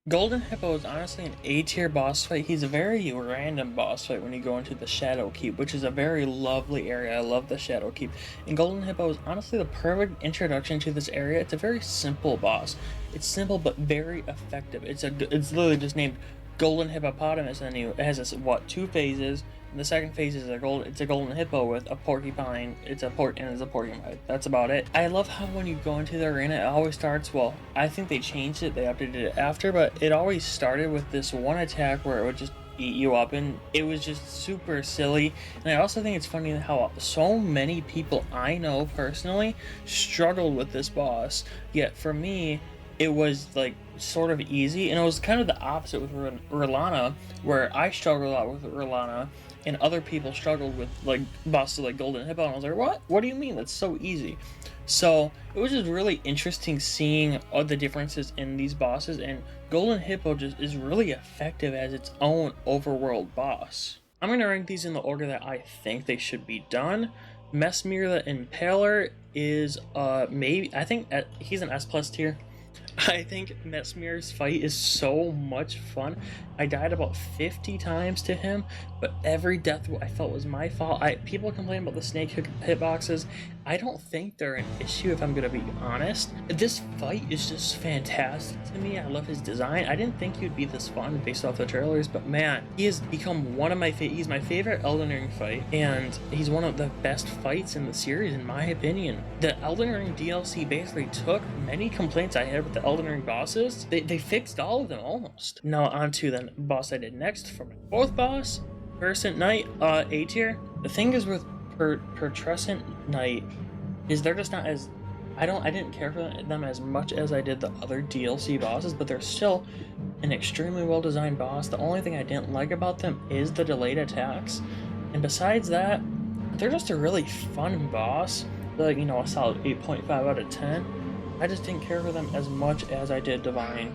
Golden Hippo is honestly an A tier boss fight. He's a very random boss fight when you go into the Shadow Keep, which is a very lovely area. I love the Shadow Keep. And Golden Hippo is honestly the perfect introduction to this area. It's a very simple boss. It's simple but very effective. It's literally just named Golden Hippopotamus, and it has this, what, 2 phases. And the second phase is it's a golden hippo with a porcupine. It's a porcupine. That's about it. I love how when you go into the arena, it always starts, well, I think they changed it, they updated it after, but it always started with this one attack where it would just eat you up, and it was just super silly. And I also think it's funny how so many people I know personally struggled with this boss, yet for me, it was like sort of easy. And it was kind of the opposite with Rilana, where I struggled a lot with Rilana and other people struggled with like bosses like Golden Hippo, and I was like, what do you mean, that's so easy? So it was just really interesting seeing all the differences in these bosses, and Golden Hippo just is really effective as its own overworld boss. I'm going to rank these in the order that I think they should be done. Mesmir the Impaler is maybe, I think he's an S+ tier. I think Mesmir's fight is so much fun. I died about 50 times to him, but every death I felt was my fault. People complain about the snake hitboxes. I don't think they're an issue, if I'm gonna be honest. This fight is just fantastic to me. I love his design. I didn't think he'd be this fun based off the trailers, but man, he has become one of my he's my favorite Elden Ring fight, and he's one of the best fights in the series in my opinion. The Elden Ring DLC basically took many complaints I had with the Elden Ring bosses. They fixed all of them almost. Now on to the boss I did next for my 4th boss, Pearcent Knight, A tier. The thing is with Pearcent Knight is they're just not as, I didn't care for them as much as I did the other DLC bosses, but they're still an extremely well designed boss. The only thing I didn't like about them is the delayed attacks, and besides that, they're just a really fun boss. Like, you know, a solid 8.5 out of 10. I just didn't care for them as much as I did Divine,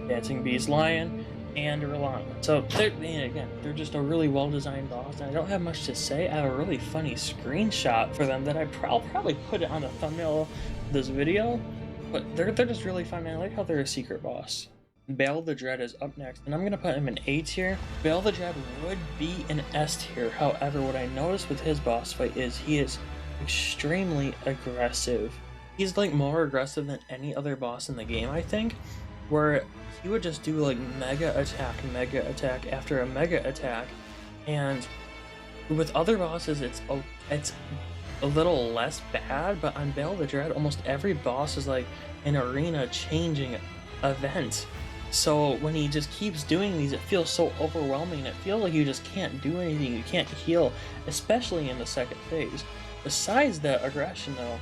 Dancing Beast Lion, and Rilana. So they're just a really well-designed boss, and I don't have much to say. I have a really funny screenshot for them that I'll probably put it on the thumbnail of this video, but they're just really fun, and I like how they're a secret boss. Bale the Dread is up next, and I'm gonna put him in A tier. Bale the Dread would be an S tier. However, what I noticed with his boss fight is he is extremely aggressive. He's like more aggressive than any other boss in the game, I think, where he would just do like mega attack after a mega attack, and with other bosses it's a little less bad, but on Bale the Dread almost every boss is like an arena changing event. So when he just keeps doing these, it feels so overwhelming. It feels like you just can't do anything, you can't heal, especially in the second phase. Besides the aggression though,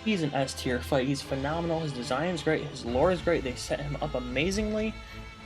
he's an S tier fight. He's phenomenal. His design is great. His lore is great. They set him up amazingly,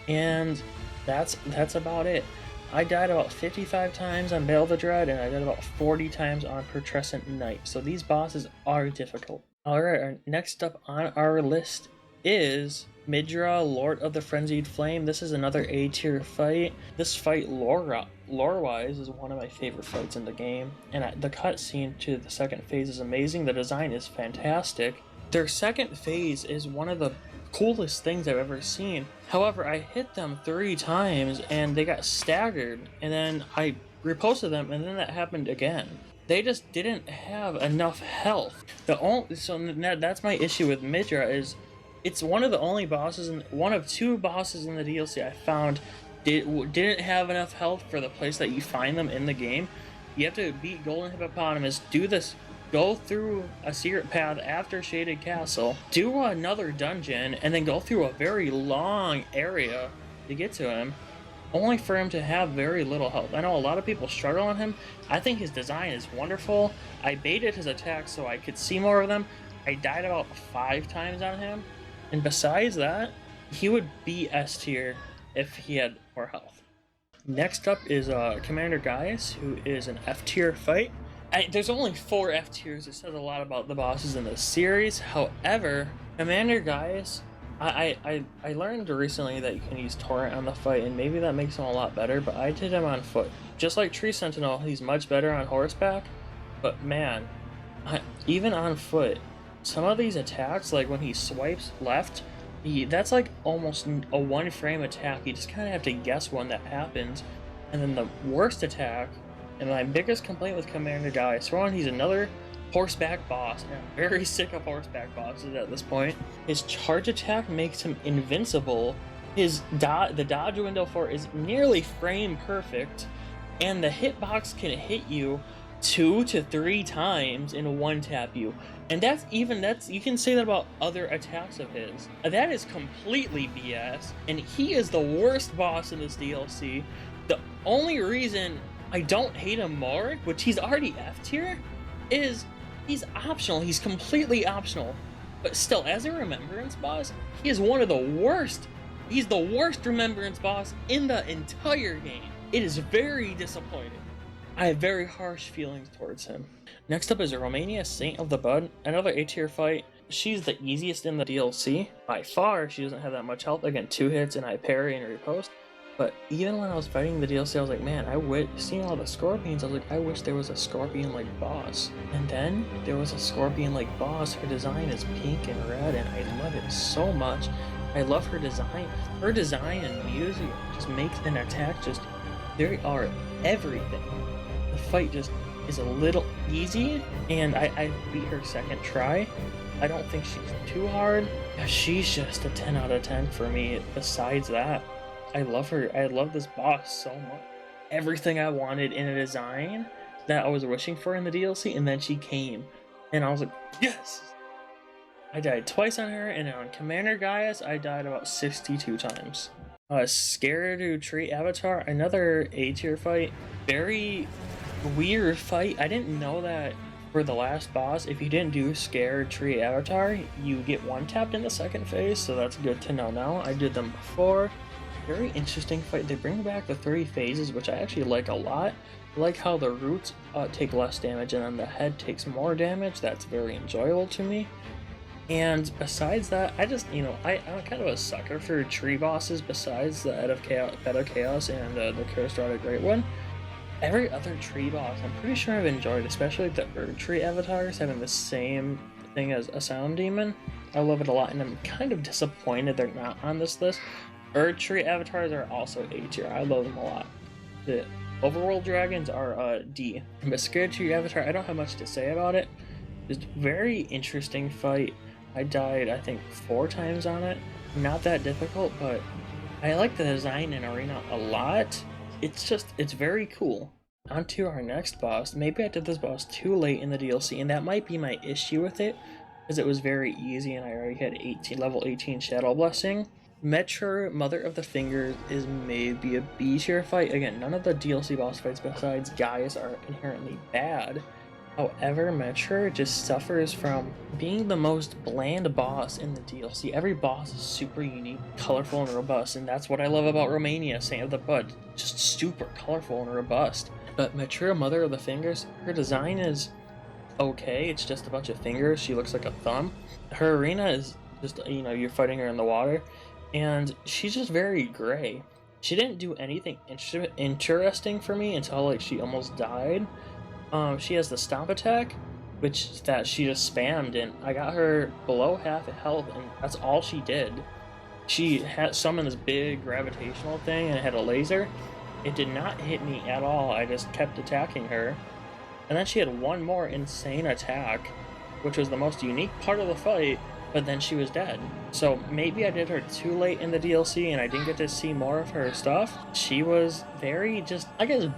and that's about it. I died about 55 times on Bale the Dread, and I died about 40 times on Pearcent Knight. So these bosses are difficult. Alright, next up on our list is Midra, Lord of the Frenzied Flame. This is another A tier fight. This fight, lore-wise, is one of my favorite fights in the game, and the cutscene to the second phase is amazing. The design is fantastic. Their second phase is one of the coolest things I've ever seen. However, I hit them 3 times and they got staggered, and then I reposted them, and then that happened again. They just didn't have enough health. That's my issue with Midra, is it's one of the only bosses, one of 2 bosses in the DLC I found didn't have enough health for the place that you find them in the game. You have to beat Golden Hippopotamus, do this, go through a secret path after Shaded Castle, do another dungeon, and then go through a very long area to get to him, only for him to have very little health. I know a lot of people struggle on him. I think his design is wonderful. I baited his attacks so I could see more of them. I died about 5 times on him, and besides that, he would be S tier if he had more health. Next up is Commander Gaius, who is an F tier fight. There's only 4 F tiers. It says a lot about the bosses in this series. However, Commander Gaius, I learned recently that you can use Torrent on the fight, and maybe that makes him a lot better, but I did him on foot. Just like Tree Sentinel, he's much better on horseback, but man, even on foot, some of these attacks, like when he swipes left, That's like almost a one frame attack. You just kind of have to guess when that happens. And then the worst attack, and my biggest complaint with Commander Guy, one, he's another horseback boss, and I'm very sick of horseback bosses at this point. His charge attack makes him invincible. The dodge window for it is nearly frame perfect, and the hitbox can hit you 2 to 3 times in one tap you. And that's you can say that about other attacks of his. That is completely BS, and he is the worst boss in this DLC. The only reason I don't hate him more, which he's already F tier, is he's optional. He's completely optional. But still, as a remembrance boss, he is one of the worst. He's the worst remembrance boss in the entire game. It is very disappointing. I have very harsh feelings towards him. Next up is Romania, Saint of the Bud, another A tier fight. She's the easiest in the DLC. By far, she doesn't have that much health. Again, 2 hits and I parry and riposte. But even when I was fighting the DLC, I was like, man, seeing all the scorpions, I was like, I wish there was a scorpion-like boss. And then there was a scorpion-like boss. Her design is pink and red, and I love it so much. I love her design. Her design and music just makes an attack just, they are everything. The fight just is a little easy, and I beat her second try. I don't think she's too hard. She's just a 10 out of 10 for me. Besides that, I love her. I love this boss so much. Everything I wanted in a design that I was wishing for in the DLC, and then she came, and I was like, yes! I died twice on her, and on Commander Gaius, I died about 62 times. Scared Tree Avatar, another A tier fight. Very weird fight. I didn't know that for the last boss, if you didn't do Scared Tree Avatar, you get one tapped in the second phase, so that's good to know now. I did them before. Very interesting fight. They bring back the 3 phases, which I actually like a lot. I like how the roots take less damage and then the head takes more damage. That's very enjoyable to me. And besides that, I just, I'm kind of a sucker for tree bosses besides the Bed of Chaos and the Charismatic Great One. Every other tree boss, I'm pretty sure I've enjoyed, especially the Erd Tree avatars having the same thing as Asylum Demon. I love it a lot, and I'm kind of disappointed they're not on this list. Erd Tree avatars are also A tier. I love them a lot. The Overworld Dragons are D. But Scared Tree Avatar, I don't have much to say about it. Just very interesting fight. I died, I think, 4 times on it. Not that difficult, but I like the design in Arena a lot. It's very cool. On to our next boss. Maybe I did this boss too late in the DLC, and that might be my issue with it, because it was very easy and I already had level 18 Shadow Blessing. Metra, Mother of the Fingers, is maybe a B tier fight. Again, none of the DLC boss fights besides Gaius are inherently bad. However, Metra just suffers from being the most bland boss in the DLC. Every boss is super unique, colorful, and robust, and that's what I love about Romania, Saint of the Bud. Just super colorful and robust. But Metra, Mother of the Fingers, her design is okay. It's just a bunch of fingers. She looks like a thumb. Her arena is just, you're fighting her in the water, and she's just very gray. She didn't do anything interesting for me until she almost died. She has the stomp attack, which she just spammed, and I got her below half health, and that's all she did. She had summoned this big gravitational thing, and it had a laser. It did not hit me at all. I just kept attacking her, and then she had one more insane attack, which was the most unique part of the fight, but then she was dead. So maybe I did her too late in the DLC and I didn't get to see more of her stuff. She was very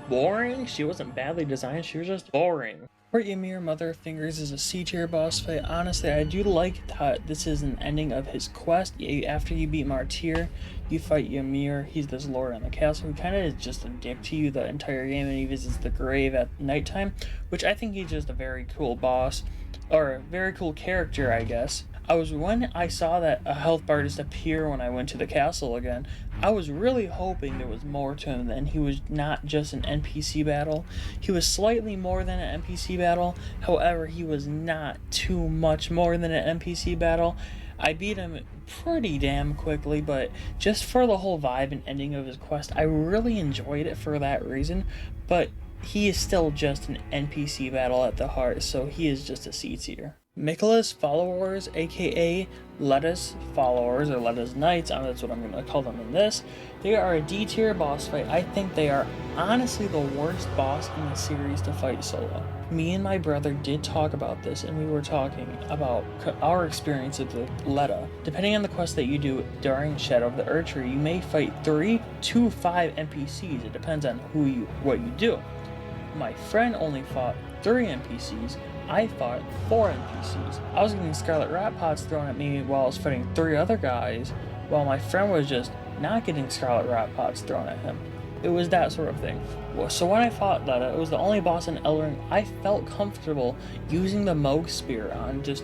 boring. She wasn't badly designed, she was just boring. For Ymir, Mother of Fingers is a C tier boss fight. Honestly, I do like that this is an ending of his quest. After you beat Martyr, you fight Ymir. He's this lord on the castle who kind of is just a dick to you the entire game, and he visits the grave at nighttime, which I think he's just a very cool boss, or a very cool character, I guess. When I saw that a health bar just appear when I went to the castle again, I was really hoping there was more to him than he was not just an NPC battle. He was slightly more than an NPC battle, however, he was not too much more than an NPC battle. I beat him pretty damn quickly, but just for the whole vibe and ending of his quest, I really enjoyed it for that reason, but he is still just an NPC battle at the heart, so he is just a C tier. Mikola's followers, aka Lettuce followers or Lettuce Knights, that's what I'm going to call them in this. They are a D tier boss fight. I think they are honestly the worst boss in the series to fight solo. Me and my brother did talk about this, and we were talking about our experience with the Letta. Depending on the quest that you do during Shadow of the Erdtree, you may fight 3 to 5 NPCs. It depends on what you do. My friend only fought 3 NPCs. I fought 4 NPCs. I was getting Scarlet Rat Pots thrown at me while I was fighting 3 other guys, while my friend was just not getting Scarlet Rat Pots thrown at him. It was that sort of thing. So when I fought Letta, it was the only boss in Elden Ring I felt comfortable using the Moog Spear on, just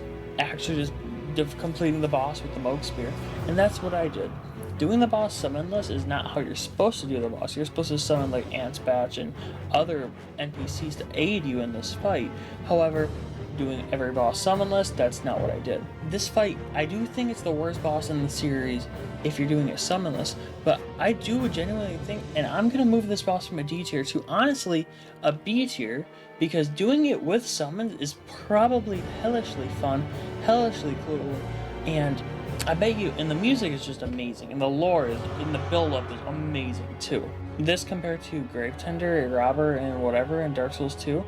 completing the boss with the Moog Spear, and that's what I did. Doing the boss summonless is not how you're supposed to do the boss. You're supposed to summon like Antspatch and other NPCs to aid you in this fight. However, doing every boss summonless, that's not what I did. This fight, I do think it's the worst boss in the series if you're doing it summonless, but I do genuinely think, and I'm going to move this boss from a D tier to honestly a B tier, because doing it with summons is probably hellishly fun, hellishly cool, and I bet you, and the music is just amazing, and the lore and the build-up is amazing too. This compared to Gravetender, Robber, and whatever in Dark Souls 2,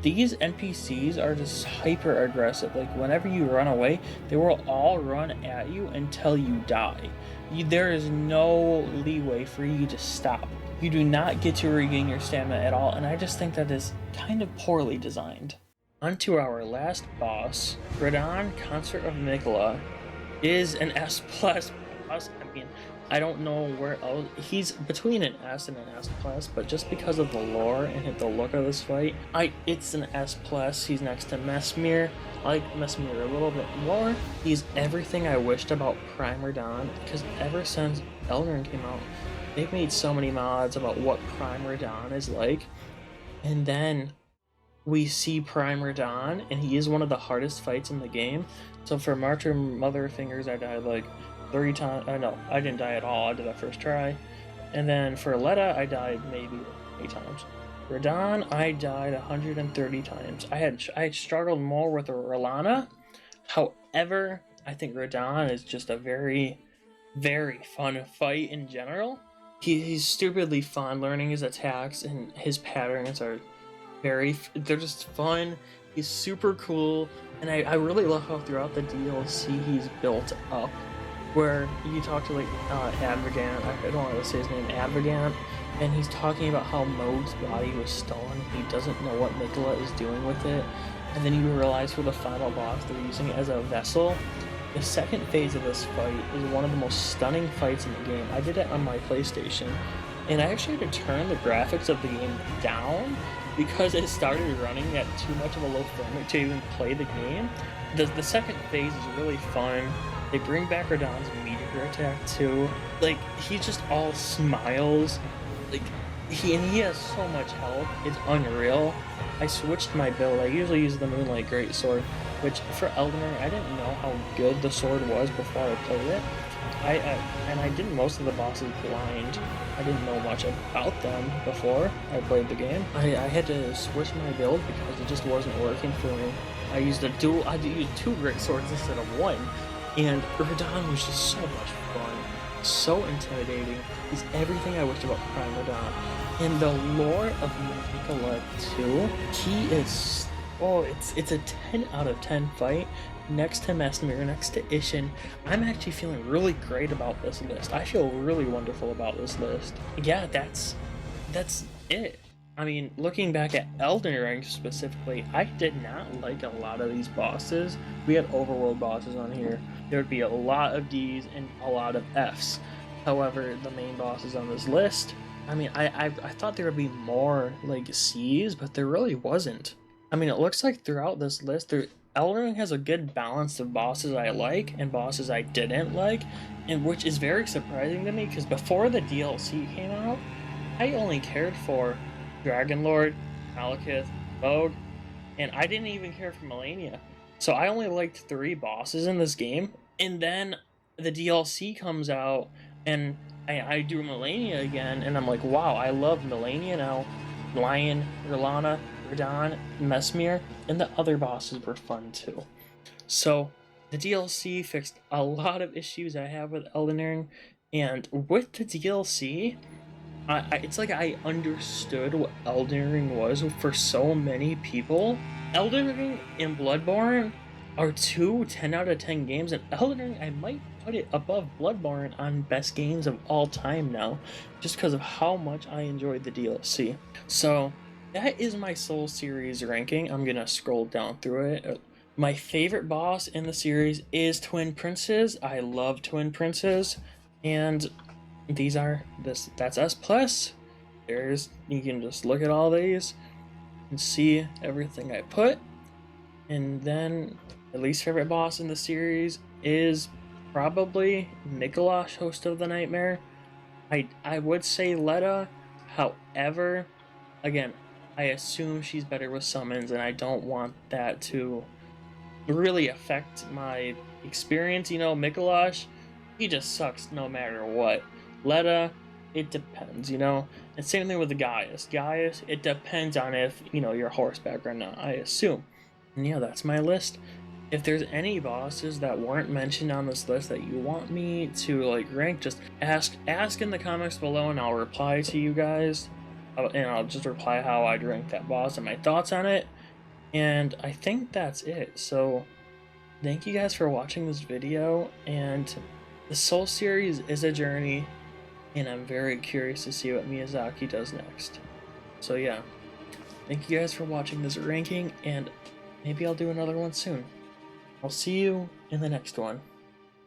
these NPCs are just hyper aggressive. Like whenever you run away, they will all run at you until you die. There is no leeway for you to stop. You do not get to regain your stamina at all, and I just think that is kind of poorly designed. On to our last boss, Radahn, Consort of Mikola, is an S+ boss. I mean, I don't know where else. He's between an S and an S+, but just because of the lore and the look of this fight, it's an S+. He's next to Mesmir. I like Mesmir a little bit more. He's everything I wished about Prime Radahn, because ever since Elden Ring came out, they've made so many mods about what Prime Radahn is like, and then we see Prime Radahn, and he is one of the hardest fights in the game. So for Martyr Motherfingers, I died like 3 times. No, I didn't die at all. I did that first try. And then for Letta, I died maybe 8 times. Radahn, I died 130 times. I struggled more with Rellana. However, I think Radahn is just a very, very fun fight in general. He's stupidly fun. Learning his attacks and his patterns are they're just fun. He's super cool, and I really love how throughout the DLC he's built up, where you talk to like Advogant, I don't want to say his name, Advogant, and he's talking about how Moog's body was stolen. He doesn't know what Mikola is doing with it, and then you realize for the final boss they're using it as a vessel. The second phase of this fight is one of the most stunning fights in the game. I did it on my PlayStation, and I actually had to turn the graphics of the game down because it started running at too much of a low frame rate to even play the game. The second phase is really fun. They bring back Radahn's meteor attack too. Like, he just all smiles. Like, he has so much health. It's unreal. I switched my build. I usually use the Moonlight Greatsword, which for Elden Ring, I didn't know how good the sword was before I played it. And I did most of the bosses blind. I didn't know much about them before I played the game. I had to switch my build because it just wasn't working for me. I used 2 great swords instead of 1, and Radahn was just so much fun, so intimidating. He's everything I wished about Prime Radahn. And the lore of Mikola too, he is, it's a 10 out of 10 fight. Next to Mesmir, next to Ishin, I'm actually feeling really great about this list. I feel really wonderful about this list. Yeah, that's it. I mean, looking back at Elden Ring specifically, I did not like a lot of these bosses. We had overworld bosses on here. There would be a lot of D's and a lot of F's. However, the main bosses on this list, I mean, I thought there would be more like C's, but there really wasn't. I mean, it looks like throughout this list, Elden Ring has a good balance of bosses I like and bosses I didn't like, and which is very surprising to me, because before the DLC came out, I only cared for Dragon Lord, Malekith, Vogue, and I didn't even care for Melania. So I only liked 3 bosses in this game, and then the DLC comes out, and I do Melania again, and I'm like, wow, I love Melania now. Lion, Rellana, Radahn, Mesmir, and the other bosses were fun too. So the DLC fixed a lot of issues I have with Elden Ring, and with the DLC, it's like I understood what Elden Ring was for so many people. Elden Ring and Bloodborne are two 10 out of 10 games, and Elden Ring, I might put it above Bloodborne on best games of all time now, just because of how much I enjoyed the DLC. So that is my Souls series ranking. I'm gonna scroll down through it. My favorite boss in the series is Twin Princes. I love Twin Princes, and that's S plus. You can just look at all these and see everything I put. And then the least favorite boss in the series is probably Mikolash, Host of the Nightmare. I would say Letta, however, again, I assume she's better with summons, and I don't want that to really affect my experience. Mikolash, he just sucks no matter what. Letta, it depends, and same thing with the Gaius. It depends on if, you're horseback or not, I assume. And yeah, that's my list. If there's any bosses that weren't mentioned on this list that you want me to rank, just ask in the comments below, and I'll reply to you guys. And I'll just reply how I'd rank that boss and my thoughts on it. And I think that's it. So thank you guys for watching this video, and the Soul series is a journey, and I'm very curious to see what Miyazaki does next. So yeah, thank you guys for watching this ranking, and maybe I'll do another one soon. I'll see you in the next one.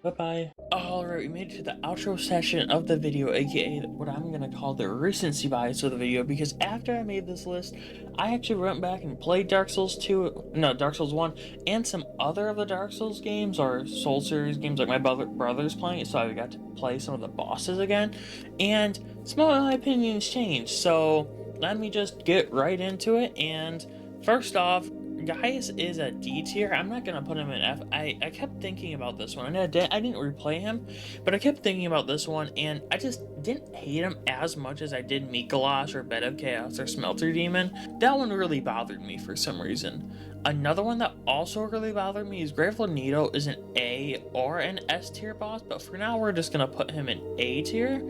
Bye-bye. Alright, we made it to the outro session of the video, aka what I'm gonna call the recency bias of the video, because after I made this list, I actually went back and played Dark Souls 1, and some other of the Dark Souls games, or Soul series games, like my brother's playing it, so I got to play some of the bosses again, and some of my opinions changed, so let me just get right into it. And first off, Gaius is a D tier. I'm not gonna put him in F. I kept thinking about this one, and I didn't replay him, but I kept thinking about this one, and I just didn't hate him as much as I did Mikolash or Bed of Chaos or Smelter Demon. That one really bothered me for some reason. Another one that also really bothered me is Gravelord Nito is an A or an S tier boss, but for now we're just gonna put him in A tier.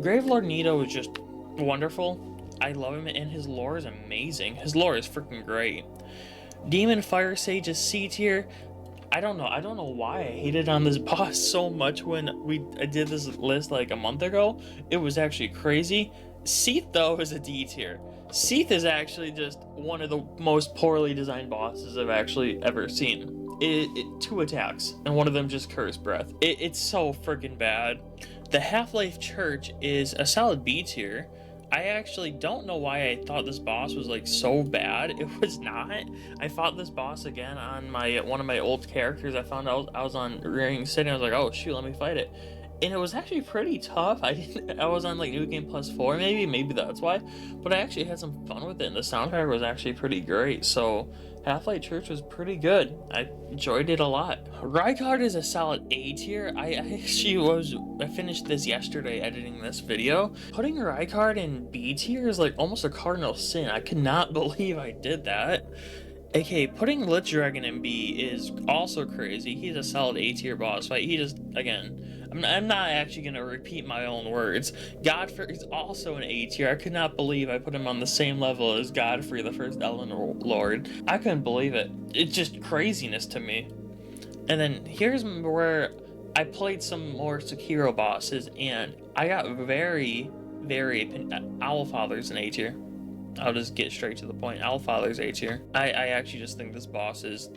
Gravelord Nito is just wonderful. I love him, and his lore is amazing. His lore is freaking great. Demon Fire Sage is C tier. I don't know why I hated on this boss so much when I did this list like a month ago. It was actually crazy. Seath, though, is a D tier. Seath is actually just one of the most poorly designed bosses I've actually ever seen. 2 attacks, and one of them just Curse Breath. It's so freaking bad. The Half-Life Church is a solid B tier. I actually don't know why I thought this boss was so bad. It was not. I fought this boss again on one of my old characters. I found out I was on Ring City. I was like, oh shoot, let me fight it. And it was actually pretty tough. I was on New Game Plus 4, maybe that's why. But I actually had some fun with it, and the soundtrack was actually pretty great. So Half-Life Church was pretty good. I enjoyed it a lot. Rykard is a solid A tier. I finished this yesterday editing this video. Putting Rykard in B tier is almost a cardinal sin. I could not believe I did that. Okay, putting Lich Dragon in B is also crazy. He's a solid A tier boss fight. He just, again, I'm not actually going to repeat my own words. Godfrey is also an A tier. I could not believe I put him on the same level as Godfrey, the first Elden Lord. I couldn't believe it. It's just craziness to me. And then here's where I played some more Sekiro bosses, and I got very Owlfather's an A tier. I'll just get straight to the point. Owlfather's A tier. I actually just think this boss is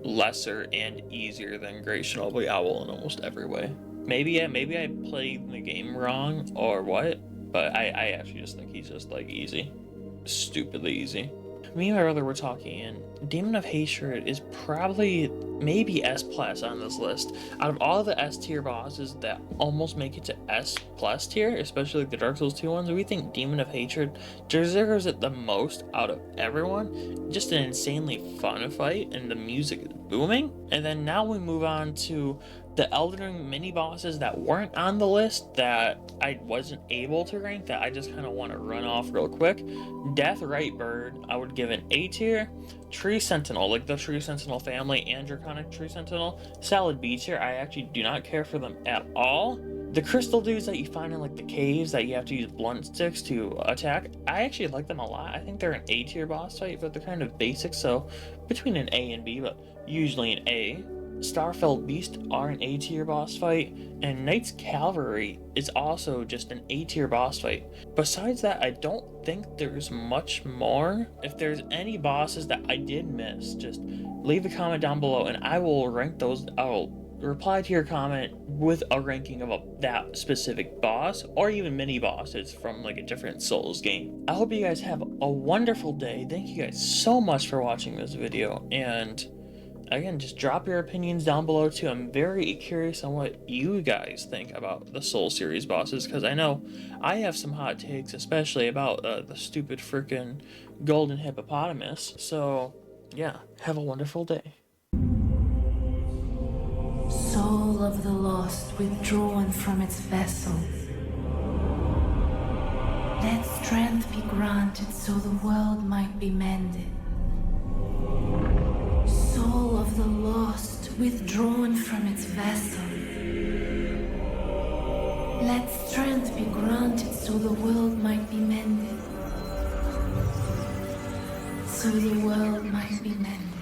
lesser and easier than Great Shinobi Owl in almost every way. Maybe I played the game wrong or what, but I actually just think he's just easy. Stupidly easy. Me and my brother were talking, and Demon of Hatred is probably maybe S plus on this list. Out of all the S tier bosses that almost make it to S plus tier, especially the Dark Souls 2 ones, we think Demon of Hatred deserves it the most out of everyone. Just an insanely fun fight, and the music is booming. And then now we move on to the Elden Ring mini bosses that weren't on the list that I wasn't able to rank, that I just kind of want to run off real quick. Death Right Bird, I would give an A tier. Tree Sentinel, like the Tree Sentinel family and Draconic Tree Sentinel, solid B tier. I actually do not care for them at all. The crystal dudes that you find in like the caves that you have to use blunt sticks to attack, I actually like them a lot. I think they're an A tier boss fight, but they're kind of basic, so between an A and B, but usually an A. Starfell Beast are an A tier boss fight, and Knight's Cavalry is also just an A tier boss fight. Besides that, I don't think there's much more. If there's any bosses that I did miss, just leave a comment down below and I will rank those. I'll reply to your comment with a ranking of that specific boss, or even mini bosses from like a different Souls game. I hope you guys have a wonderful day. Thank you guys so much for watching this video, and again, just drop your opinions down below too. I'm very curious on what you guys think about the Soul series bosses, because I know I have some hot takes, especially about the stupid freaking golden hippopotamus. So yeah, have a wonderful day. Soul of the lost withdrawn from its vessel. Let strength be granted so the world might be mended. Soul of the lost withdrawn from its vessel. Let strength be granted so the world might be mended. So the world might be mended.